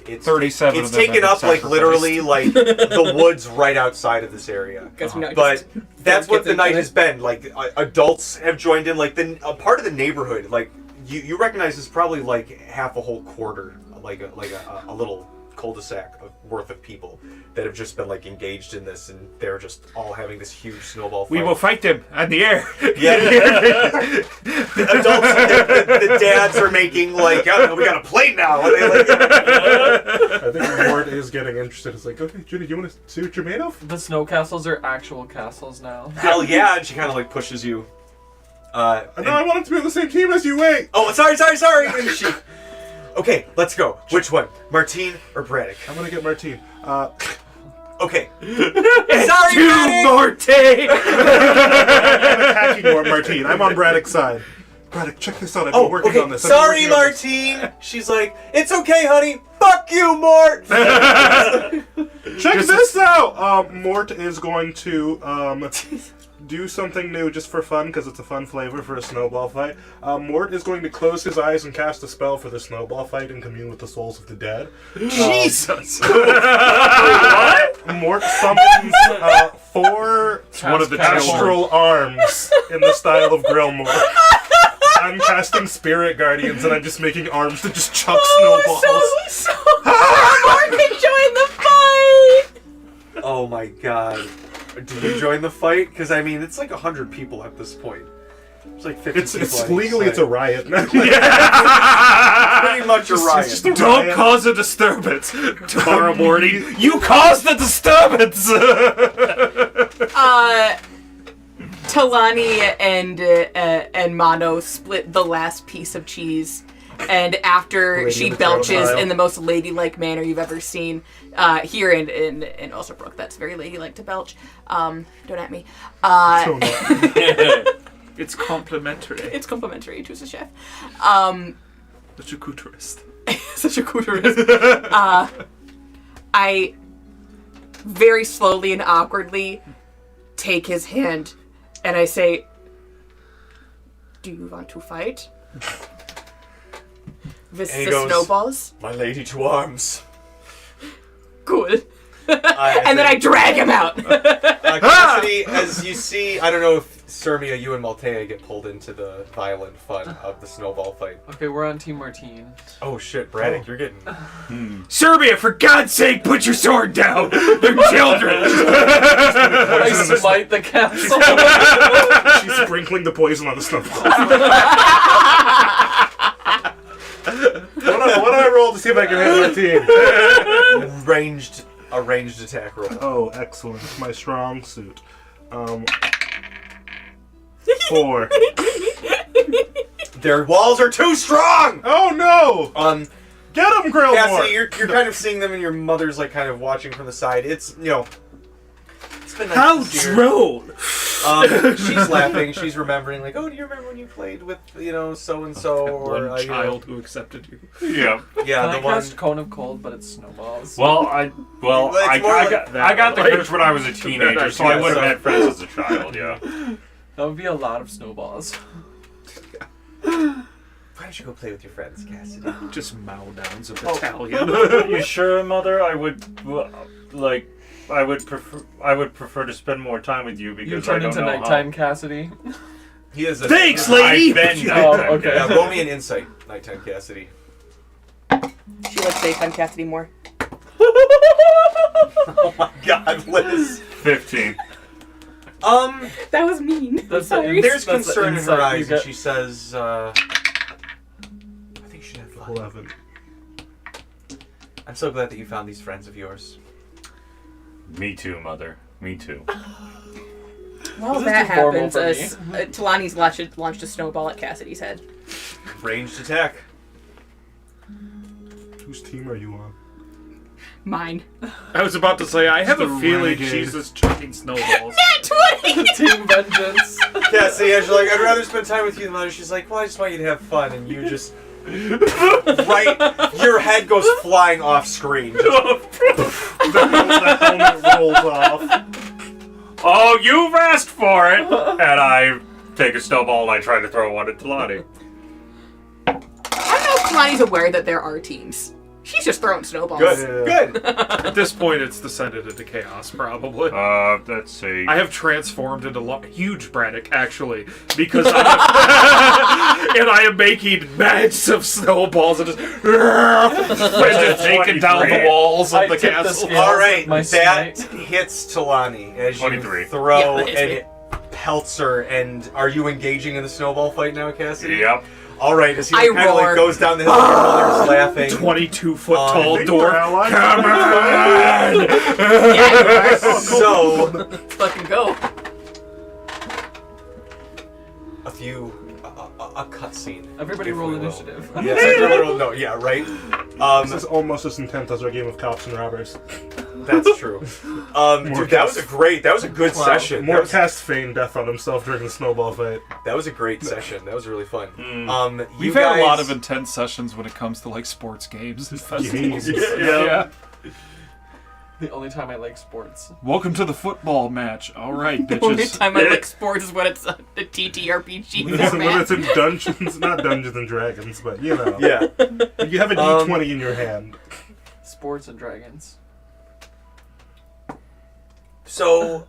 It's 37 It's of them taken have up been like sacrificed. literally like the woods right outside of this area. Guess we're not But just that's what kids the into night it. has been. Like adults have joined in. Like a part of the neighborhood. Like you recognize is probably like half a whole quarter, like a little cul-de-sac worth of people that have just been like engaged in this, and they're just all having this huge snowball fight. We will fight them on the air. Yeah. The adults, the dads are making like, oh, we got a plate now. And they, like, I think Mort is getting interested. It's like, okay, Judy, do you want to see what you're made of? The snow castles are actual castles now. hell yeah! And she kind of like pushes you. No, I want it to be on the same team as you. Wait. Oh, sorry. And she. Okay, let's go. Which one, Martine or Braddock? I'm gonna get Martine. Okay. Sorry, To Braddock. Morte! I'm attacking Martine. I'm on Braddock's side. Braddock, check this out. I've been working on this. I've been Sorry, working on this. Martine. She's like, it's okay, honey. Fuck you, Mort. Check this out. Mort is going to do something new just for fun because it's a fun flavor for a snowball fight. Mort is going to close his eyes and cast a spell for the snowball fight and commune with the souls of the dead. Jesus! Mort summons 4 one of the astral arms in the style of Grillmore. I'm casting Spirit Guardians and I'm just making arms to just chuck snowballs. So Mort can join the fight! Oh my god. Did you join the fight? Because I mean, it's like 100 people at this point. It's like 50 people. It's on each legally side. it's a riot now. Pretty much a riot. It's just a Don't riot. cause a disturbance. Tomorrow morning, you caused the disturbance! Talani and Mono split the last piece of cheese, and after Lady she in the Crown belches Isle. in the most ladylike manner you've ever seen, here in Osnabruck, that's very ladylike to belch. Don't at me. So no. It's complimentary. It's complimentary to the chef. The charcuterist. Such a cooterist. I very slowly and awkwardly take his hand and I say, "Do you want to fight? With And he the goes, snowballs?" My lady to arms. Cool. And then I drag him out. Cassidy, as you see, I don't know if Sirmia, you and Maltea get pulled into the violent fun of the snowball fight. Okay, we're on Team Martine. Oh shit, Braddock, you're getting... Serbia, for God's sake, put your sword down! They're children! I smite the castle. She's sprinkling the poison on the snowball. What do I roll to see if I can hit Martine? A ranged attack roll. Oh, excellent. My strong suit. 4. Their walls are too strong! Oh no! Get him, Grillmore! Cassidy, you're kind of seeing them and your mother's like kind of watching from the side. It's, you know... It's been nice How to see her. droll! She's laughing. She's remembering, like, oh, do you remember when you played with, you know, so and so, or One you know, child who accepted you. Yeah. yeah, Can the I one. cast Cone of Cold, but it's snowballs? Well, I It's more like got the like- curse when I was a teenager, so I would have had friends as a child. Yeah. That would be a lot of snowballs. Why don't you go play with your friends, Cassidy? Just mow downs a Oh. battalion. You sure, Mother? I would prefer to spend more time with you because You I turn don't into know nighttime Cassidy. He is a. Thanks, how. lady! I've been Oh, nighttime, okay. Yeah, roll me an insight, nighttime Cassidy. She likes daytime Cassidy more. Oh my God, Liz. 15. That was mean. That's Sorry. There's That's the concern in her insight you eyes, and get. she says, I think she had 11. I'm so glad that you found these friends of yours. Me too, Mother. Me too. While This is that too formal happens, for me. Talani's launched a snowball at Cassidy's head. Ranged attack. Whose team are you on? Mine. I was about to say, I have The a feeling renegade. she's just chucking snowballs. Nat 20! Team Vengeance. Cassidy, as you're like, I'd rather spend time with you than Mother. She's like, well, I just want you to have fun, and you just... right, your head goes flying off screen. helmet rolls off. Oh, you've asked for it! And I take a snowball and I try to throw one at Talani. I don't know if Kalani's aware that there are teams. She's just throwing snowballs. Good. Good. At this point, it's descended into chaos, probably. Let's see. I have transformed into huge Braddock, actually, because I have, and I am making bags of snowballs and just taking down the walls of the castle. All right, My that smite. hits Talani as you 23. throw Yeah, that hits and me. it pelts her. And are you engaging in the snowball fight now, Cassidy? Yep. All right, as he I kind of roar. like goes down the hill, the mother's laughing. 22-foot I tall think door. we're allies. Come on! Yeah, So let's fucking go. a cutscene. Everybody if roll we will. initiative. Yes, no, yeah, right. This is almost as intense as our game of cops and robbers. That's true. Dude, that was a good session. Mort cast feigned death on himself during the snowball fight. That was a great session. That was really fun. We've had a lot of intense sessions when it comes to like sports games and festivals. Games. Yeah. The only time I like sports. Welcome to the football match. All right, The only bitches. time I like sports is when it's a TTRPG When format. it's in Dungeons, not Dungeons and Dragons, but you know. Yeah. You have a D20 in your hand. Sports and dragons. So,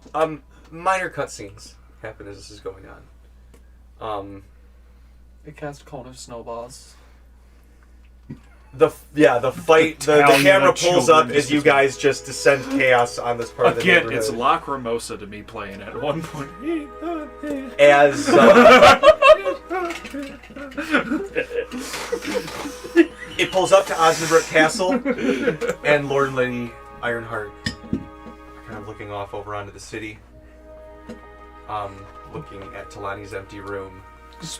minor cutscenes happen as this is going on. They cast cone of snowballs. The fight, the Italian camera pulls up children as you guys just descend chaos on this part of the Again, neighborhood. it's Lacrimosa to me playing at one point. As it pulls up to Osnabruck Castle, and Lord and Lady Ironheart are kind of looking off over onto the city, looking at Talani's empty room.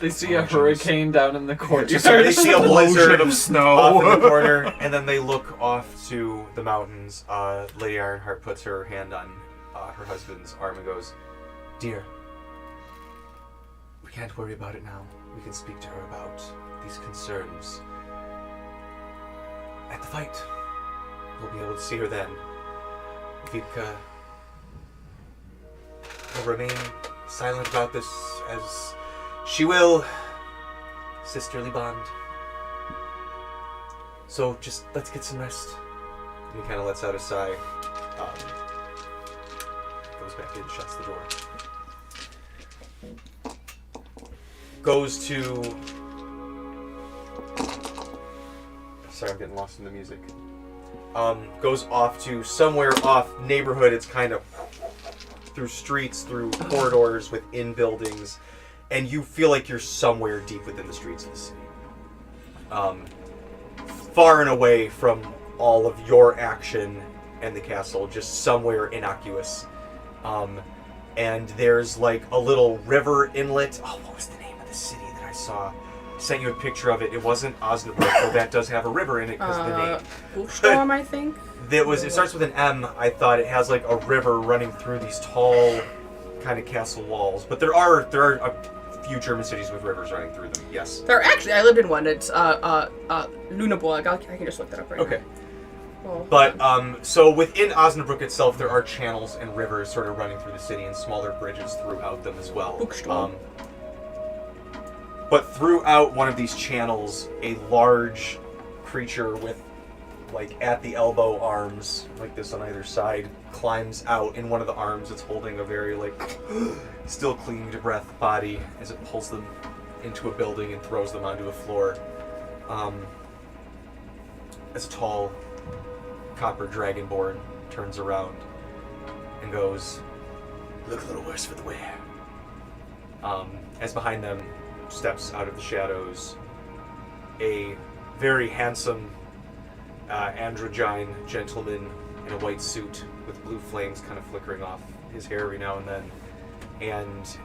They see a hurricane down in the courtyard. They see a blizzard of off snow. in the corner, and then they look off to the mountains. Lady Ironheart puts her hand on her husband's arm and goes, "Dear, we can't worry about it now. We can speak to her about these concerns at the fight. We'll be able to see her then. Vipka will remain silent about this as she will. Sisterly bond. So just let's get some rest." And he kind of lets out a sigh. Goes back in, shuts the door. Goes to... Sorry, I'm getting lost in the music. Goes off to somewhere off neighborhood. It's kind of through streets, through corridors, within buildings, and you feel like you're somewhere deep within the streets of the city. Far and away from all of your action and the castle, just somewhere innocuous. And there's like a little river inlet. Oh, what was the name of the city that I saw? I sent you a picture of it. It wasn't Osnabruck, though that does have a river in it because of the name. Ulfstorm, I think. It starts with an M. I thought it has like a river running through these tall kind of castle walls. But there are a few German cities with rivers running through them. Yes. There actually, I lived in one. It's Lunaborg. I can just look that up right Okay. now. Well, But so within Osnabruck itself, there are channels and rivers sort of running through the city and smaller bridges throughout them as well. Buchsturm. But throughout one of these channels, a large creature with like at the elbow arms, like this on either side, climbs out. In one of the arms, it's holding a very like still clinging to breath body as it pulls them into a building and throws them onto a floor. As a tall copper dragonborn turns around and goes, "Look a little worse for the wear." As behind them steps out of the shadows a very handsome androgyne gentleman in a white suit with blue flames kind of flickering off his hair every now and then, and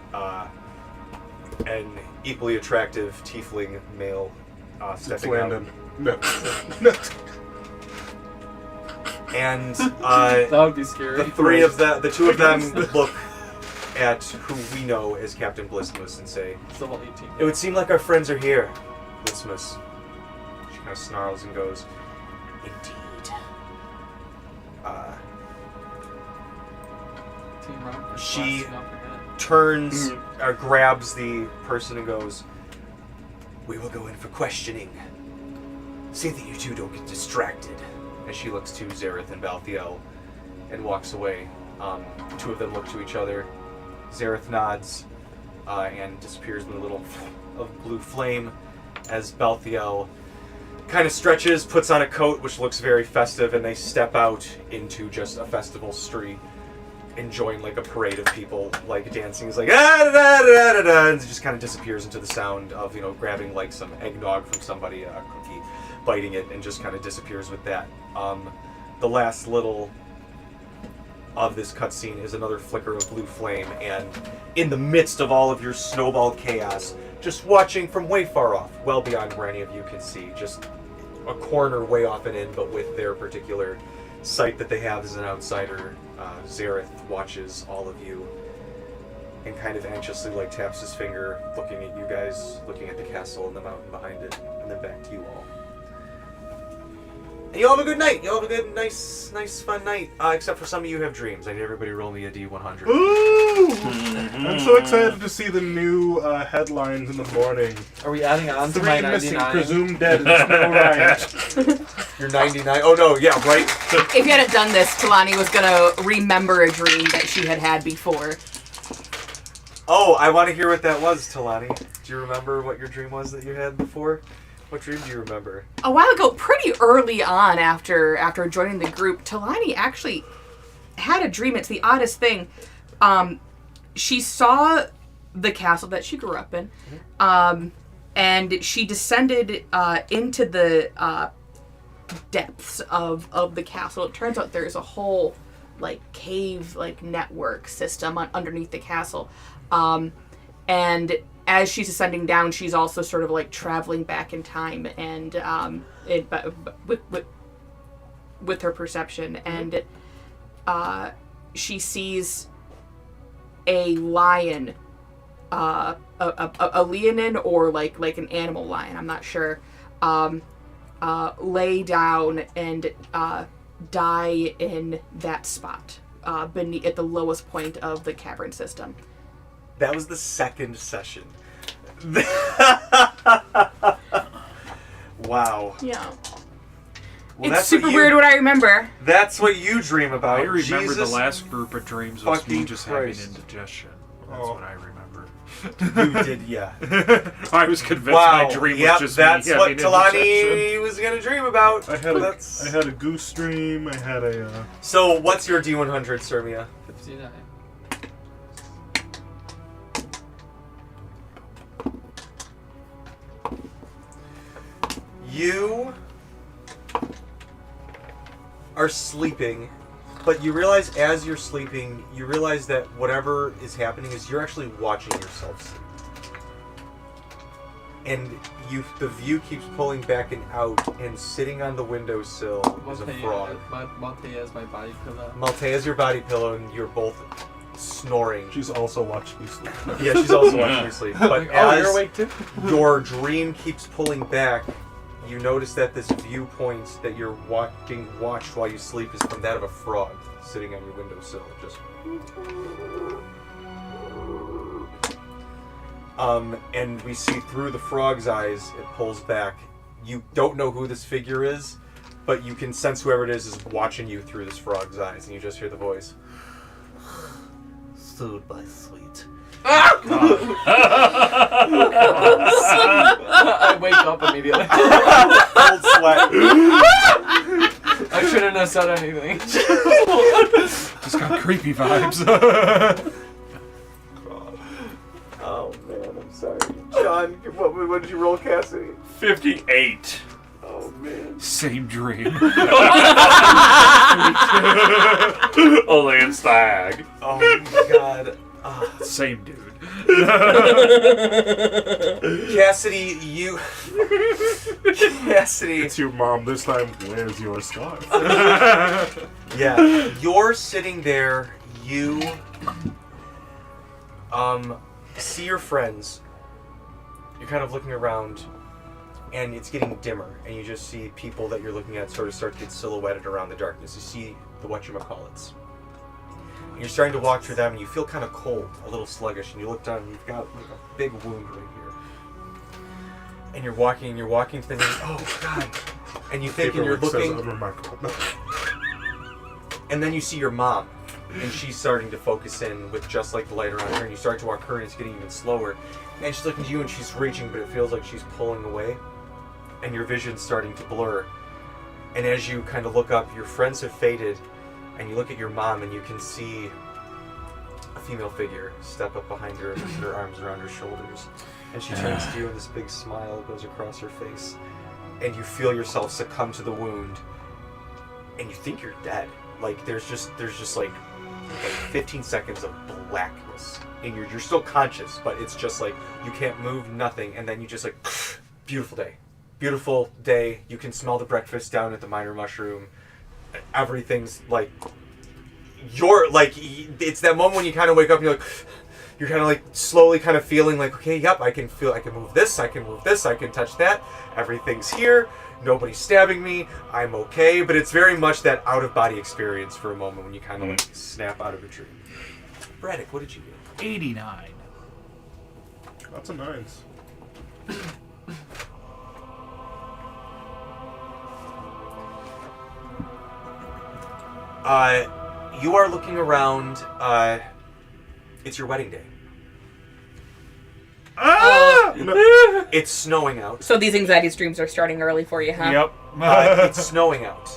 an equally attractive tiefling male It's stepping out. Landon. No. No. And That would be scary. the two of them look at who we know as Captain Blissmus and say, Level 18. "It would seem like our friends are here, Blissmus." She kind of snarls and goes, "Indeed. Team Rock. She- Don't forget. turns or grabs the person and goes, "We will go in for questioning. See that you two don't get distracted." And she looks to Zareth and Balthiel and walks away. The two of them look to each other. Zareth nods and disappears in a little of blue flame as Balthiel kind of stretches, puts on a coat which looks very festive, and they step out into just a festival street, enjoying like a parade of people like dancing. Is like ah, da, da, da, da, da, and it just kind of disappears into the sound of grabbing like some eggnog from somebody, a cookie, biting it, and just kind of disappears with that. The last little of this cutscene is another flicker of blue flame, and in the midst of all of your snowball chaos, just watching from way far off, well beyond where any of you can see, just a corner way off and in, but with their particular sight that they have as an outsider, Zareth watches all of you and kind of anxiously like taps his finger, looking at you guys, looking at the castle and the mountain behind it, and then back to you all. And you all have a good night. You all have a good, nice, fun night. Except for some of you have dreams. I need everybody roll me a D100. Ooh! I'm so excited to see the new headlines in the morning. Are we adding on to 3 my missing, 99? presumed dead, and Snow Riot. You're 99. Oh no, yeah, right. If you hadn't done this, Talani was gonna remember a dream that she had had before. Oh, I want to hear what that was, Talani. Do you remember what your dream was that you had before? What dream do you remember? A while ago, pretty early on after joining the group, Talani actually had a dream. It's the oddest thing. She saw the castle that she grew up in, and she descended into the depths of the castle. It turns out there's a whole like cave like network system underneath the castle, and as she's ascending down, she's also sort of like traveling back in time, and with her perception, and she sees a lion, a leonin or like an animal lion, I'm not sure, lay down and die in that spot, beneath at the lowest point of the cavern system. That was the second session. Wow. Yeah. Well, It's super weird what I remember. That's what you dream about. I remember Jesus the last group of dreams was me fucking just Christ. having indigestion. That's Oh. what I remember. You did, yeah. I was convinced Wow. my dream Yep, was just that's me what having indigestion. Talani was gonna dream about. I That's- had a goose dream. I had a. So, what's your D100, Sermia? 59. You are sleeping, but you realize as you're sleeping, you realize that whatever is happening is you're actually watching yourself sleep. And the view keeps pulling back and out, and sitting on the windowsill is a frog. Malte as my body pillow. Malte is your body pillow, and you're both snoring. She's also watching me sleep. Yeah, she's also watching you sleep. But Like, oh, as you're awake too? your dream keeps pulling back, you notice that this viewpoint that you're being watched while you sleep is from that of a frog sitting on your windowsill. Just. And we see through the frog's eyes, it pulls back. You don't know who this figure is, but you can sense whoever it is watching you through this frog's eyes, and you just hear the voice. Soothe my sweet. I wake up immediately. Cold sweat. I shouldn't have said anything. Just got creepy vibes. Oh man, I'm sorry. John, what did you roll, Cassidy? 58. Oh man. Same dream. Only in stag. Oh my god. Same dude. Cassidy, you... Cassidy. It's your mom this time. Where's your scarf? Yeah. You're sitting there, you... see your friends. You're kind of looking around, and it's getting dimmer, and you just see people that you're looking at sort of start to get silhouetted around the darkness. You see the whatchamacallits. You're starting to walk through them, and you feel kind of cold, a little sluggish, and you look down, and you've got like a big wound right here. And you're walking to the next, oh god. And you think, and you're looking, unremarkable. and then you see your mom, and she's starting to focus in with just like the light around her, and you start to walk her, and it's getting even slower. And she's looking at you, and she's reaching, but it feels like she's pulling away, and your vision's starting to blur. And as you kind of look up, your friends have faded, and you look at your mom, and you can see a female figure step up behind her, and put her arms around her shoulders. And she turns to you, and this big smile goes across her face. And you feel yourself succumb to the wound, and you think you're dead. Like there's just like 15 seconds of blackness, and you're still conscious, but it's just like you can't move, nothing, and then you just like, beautiful day. You can smell the breakfast down at the Minor Mushroom. Everything's like, it's that moment when you kind of wake up and you're kind of like slowly kind of feeling like, okay, yep, I can move this, I can touch that, everything's here, nobody's stabbing me, I'm okay. But it's very much that out-of-body experience for a moment when you kind of like snap out of a dream. Braddock, what did you get? 89. Lots of 9s. You are looking around, it's your wedding day. It's snowing out. So these anxiety streams are starting early for you, huh? Yep. It's snowing out.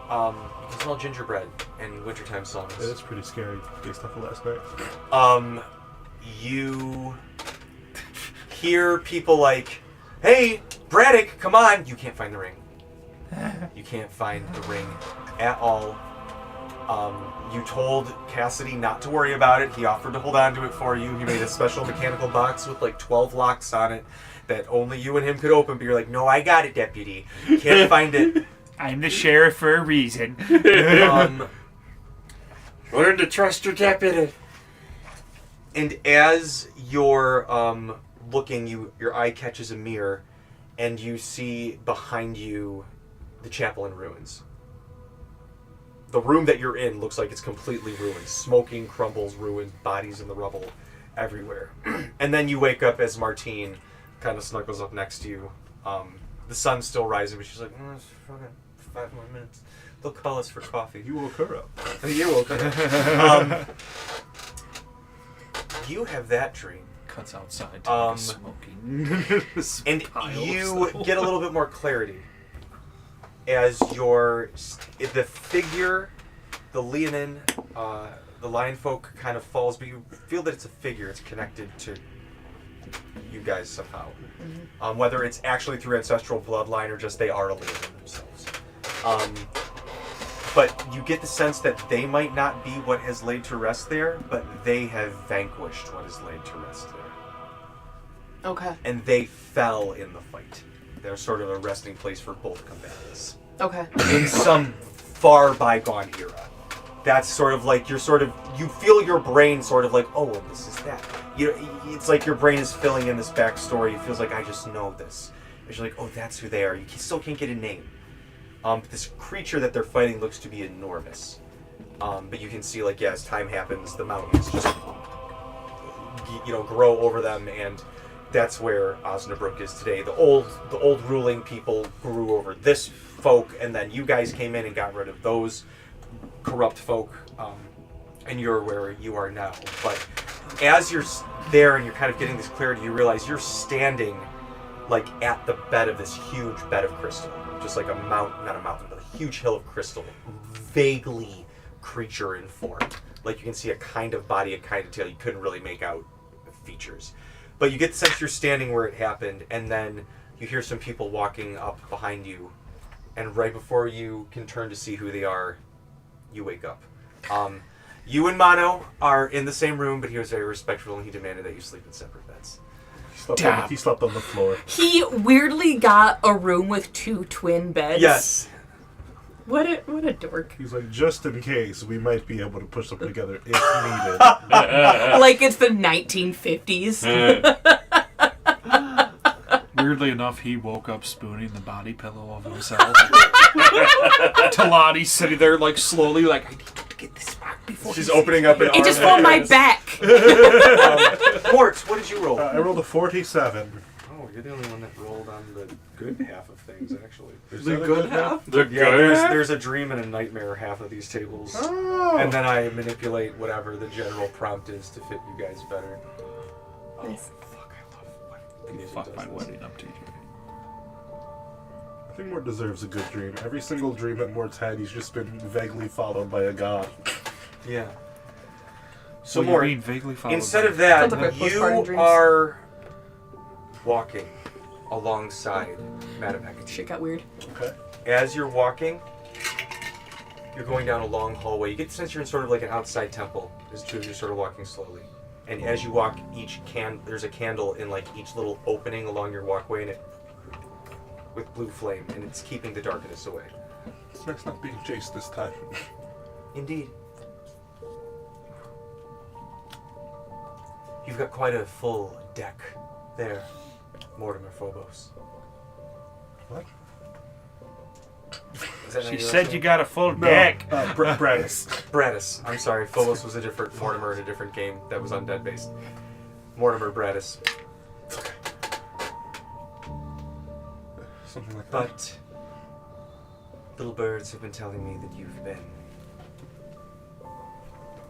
You can smell gingerbread and wintertime songs. It is pretty scary based off of last night. You hear people like, hey, Braddock, come on. You can't find the ring. You can't find the ring at all. You told Cassidy not to worry about it. He offered to hold on to it for you. He made a special mechanical box with like 12 locks on it that only you and him could open, but you're like, no, I got it, deputy. Can't find it. I'm the sheriff for a reason. Learn to trust your deputy. And as you're looking, your eye catches a mirror, and you see behind you the chapel in ruins. The room that you're in looks like it's completely ruined. Smoking crumbles, ruined, bodies in the rubble everywhere. And then you wake up as Martine kind of snuggles up next to you. The sun's still rising, but she's like, it's fucking 5 more minutes. They'll call us for coffee. You woke her up. You woke her up. You have that dream. Cuts outside to smoking. And you get a little bit more clarity as the figure, the leonin, the lion folk kind of falls, but you feel that it's a figure. It's connected to you guys somehow. Mm-hmm. Whether it's actually through ancestral bloodline or just they are a leonin themselves. But you get the sense that they might not be what has laid to rest there, but they have vanquished what is laid to rest there. Okay. And they fell in the fight. They're sort of a resting place for both combatants. Okay. In some far bygone era. That's sort of like you feel your brain sort of like, oh, and this is that. It's like your brain is filling in this backstory. It feels like, I just know this. And you're like, oh, that's who they are. You still can't get a name. But this creature that they're fighting looks to be enormous. But you can see, like, as time happens, the mountains just, grow over them, and that's where Osnabruck is today. The old ruling people grew over this folk, and then you guys came in and got rid of those corrupt folk, and you're where you are now. But as you're there and you're kind of getting this clarity, you realize you're standing like at the bed of this huge bed of crystal, just like not a mountain, but a huge hill of crystal, vaguely creature in form. Like you can see a kind of body, a kind of tail. You couldn't really make out features. But you get the sense you're standing where it happened, and then you hear some people walking up behind you, and right before you can turn to see who they are, you wake up. You and Mono are in the same room, but he was very respectful, and he demanded that you sleep in separate beds. He slept on the floor. He weirdly got a room with 2 twin beds. Yes. What a dork. He's like, just in case, we might be able to push them together if needed. Like it's the 1950s. Weirdly enough, he woke up spooning the body pillow of himself. Talani's sitting there, like, slowly, like, I need to get this back. She's opening up an It just arm. for my back. Mort, what did you roll? I rolled a 47. Oh, you're the only one that rolled on the good half of things, actually. Is The that a good half? The Yeah, good. there's a dream and a nightmare half of these tables. Oh. And then I manipulate whatever the general prompt is to fit you guys better. Nice. Fuck, I love when the music Fuck does my this. wedding up, TJ. I think Mort deserves a good dream. Every single dream that Mort's had, he's just been vaguely followed by a god. Yeah. So So Mort, you mean vaguely followed instead by- of that, Sounds like you postpartum dreams. are walking alongside Madame Hecate. Shit got weird. Okay. As you're walking, you're going down a long hallway. You get the sense you're in sort of like an outside temple. As two of you sort of walking slowly. And as you walk, there's a candle in like each little opening along your walkway, and it with blue flame, and it's keeping the darkness away. It's nice not being chased this time. Indeed. You've got quite a full deck there, Mortimer Phobos. What? Is that She said you got a full No. deck. Bradis. Braddis. I'm sorry, Phobos was a different Mortimer in a different game that was undead based. Mortimer Braddis. Something like that. But little birds have been telling me that you've been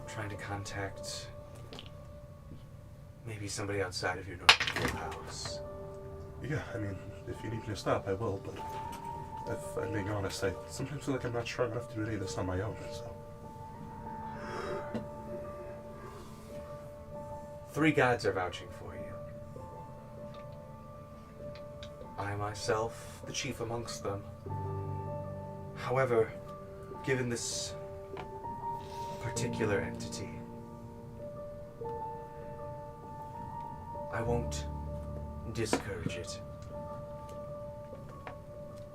trying to contact maybe somebody outside of your normal house. Yeah, I mean, if you need me to stop, I will, but if I'm being honest, I sometimes feel like I'm not strong enough to do any of this on my own, so. 3 gods are vouching for you. I myself, the chief amongst them. However, given this particular entity, I won't discourage it.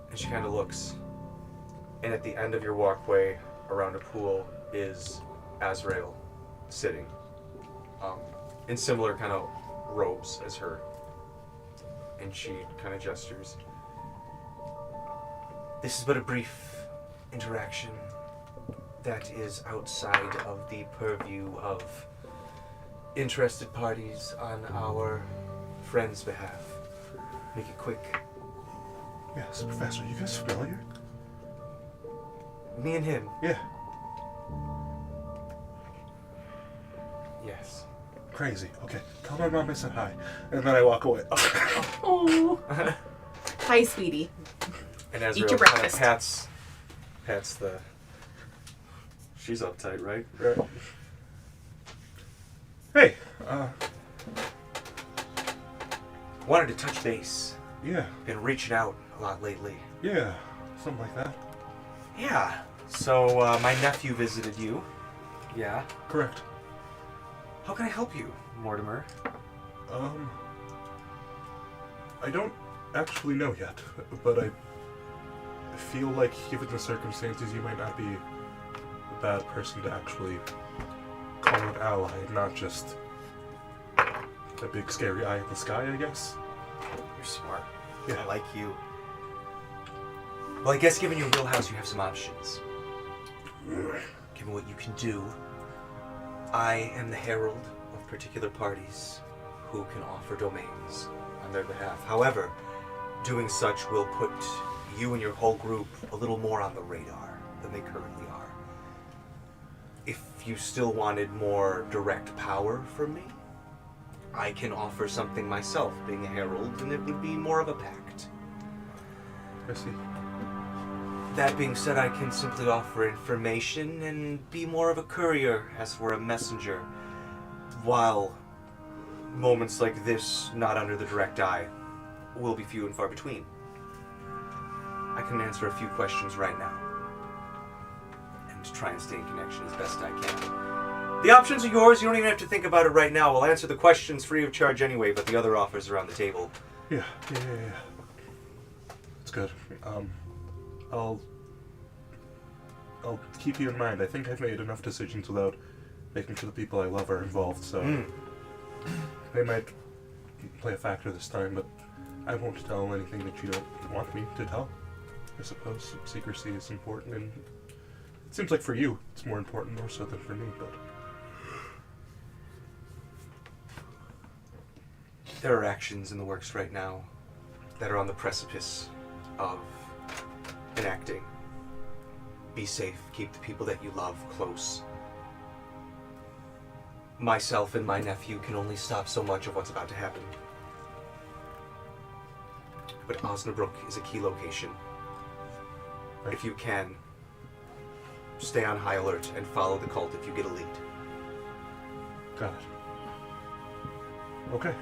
And she kind of looks. And at the end of your walkway, around a pool, is Azrael sitting. In similar kind of robes as her. And she kind of gestures. This is but a brief interaction that is outside of the purview of interested parties on our friend's behalf. Make it quick. Yes, Professor, you guys familiar? Me and him. Yeah. Yes. Crazy. Okay, tell my mom I said hi. And then I walk away. Oh. Hi, sweetie. And Eat Azrael your kind of breakfast. pats the... She's uptight, right? Right. Hey, Wanted to touch base. yeah, Been reaching out a lot lately. yeah, something like that. Yeah. So, my nephew visited you. Yeah. Correct. How can I help you, Mortimer? I don't actually know yet, but I feel like given the circumstances, you might not be a bad person to actually call an ally, not just a big scary eye in the sky, I guess. You're smart. Yeah. I like you. Well, I guess given your wheelhouse, you have some options. Given what you can do, I am the herald of particular parties who can offer domains on their behalf. However, doing such will put you and your whole group a little more on the radar than they currently are. If you still wanted more direct power from me, I can offer something myself, being a herald, and it would be more of a pact. I see. That being said, I can simply offer information and be more of a courier, as for a messenger, while moments like this, not under the direct eye, will be few and far between. I can answer a few questions right now, and try and stay in connection as best I can. The options are yours, you don't even have to think about it right now. We'll answer the questions free of charge anyway, but the other offers are on the table. Yeah. It's good. I'll keep you in mind. I think I've made enough decisions without making sure the people I love are involved, so they might play a factor this time, but I won't tell anything that you don't want me to tell. I suppose secrecy is important in Seems like for you, it's more important more so than for me, but... There are actions in the works right now that are on the precipice of enacting. Be safe. Keep the people that you love close. Myself and my nephew can only stop so much of what's about to happen. But Osnabruck is a key location. If you can, stay on high alert and follow the cult if you get a lead. Got it. Okay.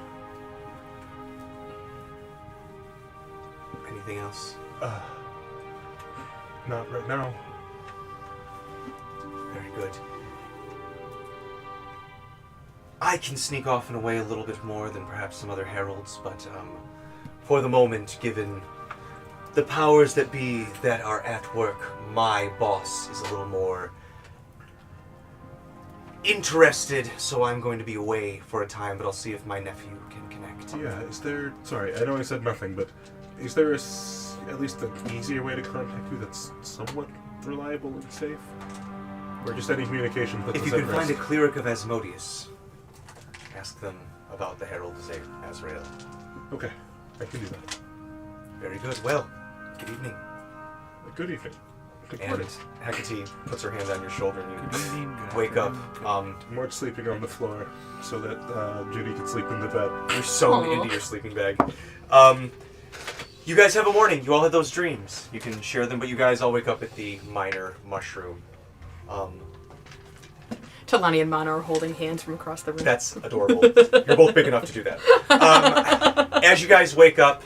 Anything else? Not right now. Very good. I can sneak off and away a little bit more than perhaps some other heralds, but for the moment, given the powers that be that are at work, my boss is a little more interested, so I'm going to be away for a time, but I'll see if my nephew can connect. Yeah, is there... Sorry, I know I said nothing, but is there at least an easier way to contact you that's somewhat reliable and safe? Or just any communication puts If us you at can find a risk? cleric of Asmodeus, ask them about the Herald of Azrael. Okay, I can do that. Very good. Well, good evening. Good evening. Good And morning. Hecate puts her hand on your shoulder and Good you evening, good wake up. afternoon. Mort sleeping on the floor so that Judy can sleep in the bed. You're sewn Aw. into your sleeping bag. You guys have a morning. You all had those dreams. You can share them, but you guys all wake up at the minor mushroom. Talani and Mana are holding hands from across the room. That's adorable. You're both big enough to do that. As you guys wake up,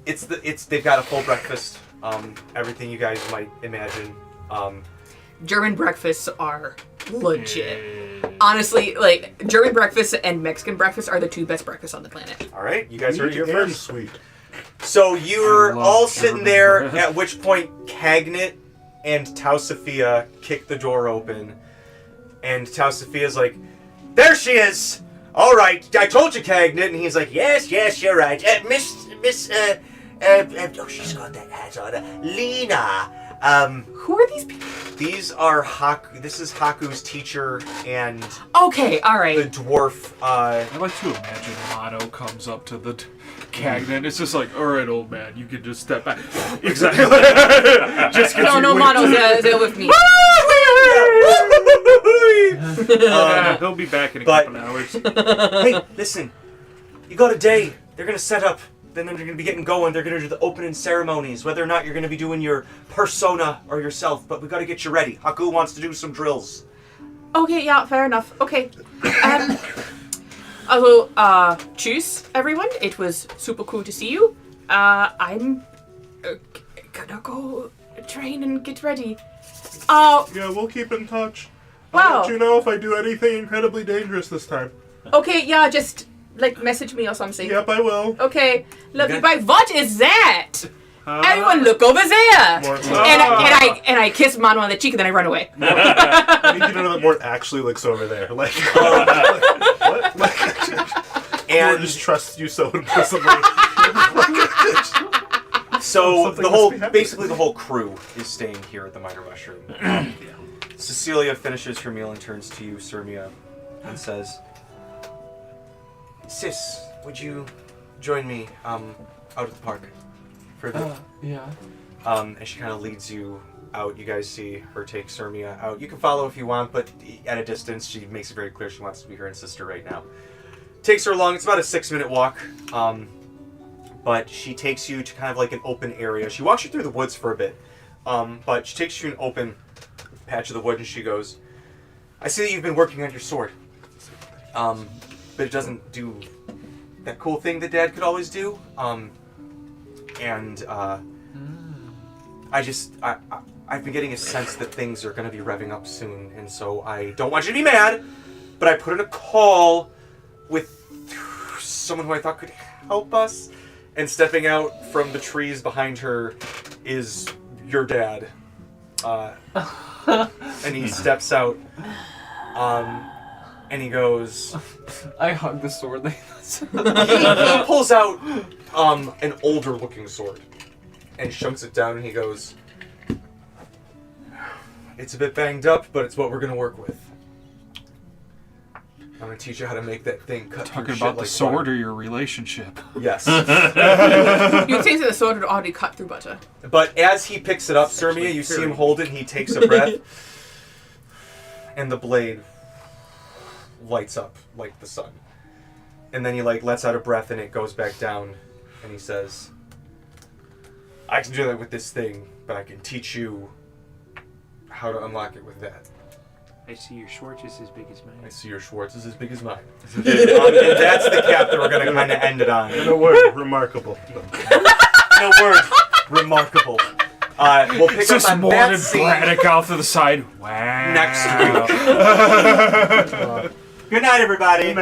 they've got a full breakfast. Everything you guys might imagine. German breakfasts are legit. Honestly, like, German breakfast and Mexican breakfast are the two best breakfasts on the planet. All right, you guys heard it here And first. sweet. So you're I love all sitting German there, bread. at which point Cagnet and Tau Sophia kick the door open. And Tau Sophia's like, there she is! All right, I told you, Cagnet. And he's like, yes, you're right. Oh, she's got that hat on. Lena. Who are these people? These are this is Haku's teacher and Okay, the alright. dwarf, I like to imagine Mono comes up to the Cagnan. It's just like, all right, old man, you can just step back. Exactly. Just gets No, you Mono, whipped. they're with me. He'll be back in a but- couple hours. Hey, listen. You got a day. They're going to set up. Then they're going to be getting going. They're going to do the opening ceremonies. Whether or not you're going to be doing your persona or yourself. But we got to get you ready. Haku wants to do some drills. Okay, yeah, fair enough. Okay. Also, tschüss, everyone. It was super cool to see you. I'm gonna go train and get ready. Yeah, we'll keep in touch. I'll Wow. let you know if I do anything incredibly dangerous this time. Okay, yeah, just, like, message me or something. Yep, I will. Okay, love you, Okay. bye. What is that? Everyone look over there! Mort, And I kiss Mano on the cheek and then I run away. I need you to know that Mort actually looks over there. Like, what? Like, Mort And just trusts you so implicitly. so Something the must whole, be happening. basically the whole crew is staying here at the Minor Mushroom. Cecilia finishes her meal and turns to you, Sirmia, and says, Sis, would you join me out at the park for a bit? Yeah. And she kind of leads you out. You guys see her take Sirmia out. You can follow if you want, but at a distance, she makes it very clear she wants to be her and sister right now. Takes her along. It's about a 6-minute walk. But she takes you to kind of like an open area. She walks you through the woods for a bit. But she takes you to an open patch of the wood and she goes, I see that you've been working on your sword. But it doesn't do that cool thing that Dad could always do. I've been getting a sense that things are going to be revving up soon, and so I don't want you to be mad, but I put in a call with someone who I thought could help us, and stepping out from the trees behind her is your dad. And he steps out, and he goes... I hug the sword. he pulls out an older looking sword and shunks it down and he goes, It's a bit banged up, but it's what we're gonna work with. I'm gonna teach you how to make that thing cut through Talking shit about the like sword butter. or your relationship? Yes. You'd think that the sword would already cut through butter. But as he picks it up, Sirmia, you see him hold it, and he takes a breath, and the blade lights up like the sun. And then he lets out a breath, and it goes back down, and he says, I can do that with this thing, but I can teach you how to unlock it with that. I see your Schwartz is as big as mine. I see your Schwartz is as big as mine. And that's the cap that we're going to kind of end it on. In a word, remarkable. No word, remarkable. We'll pick Just up on more that than scene Braddock off to the side. Wow. next week. Good night, everybody.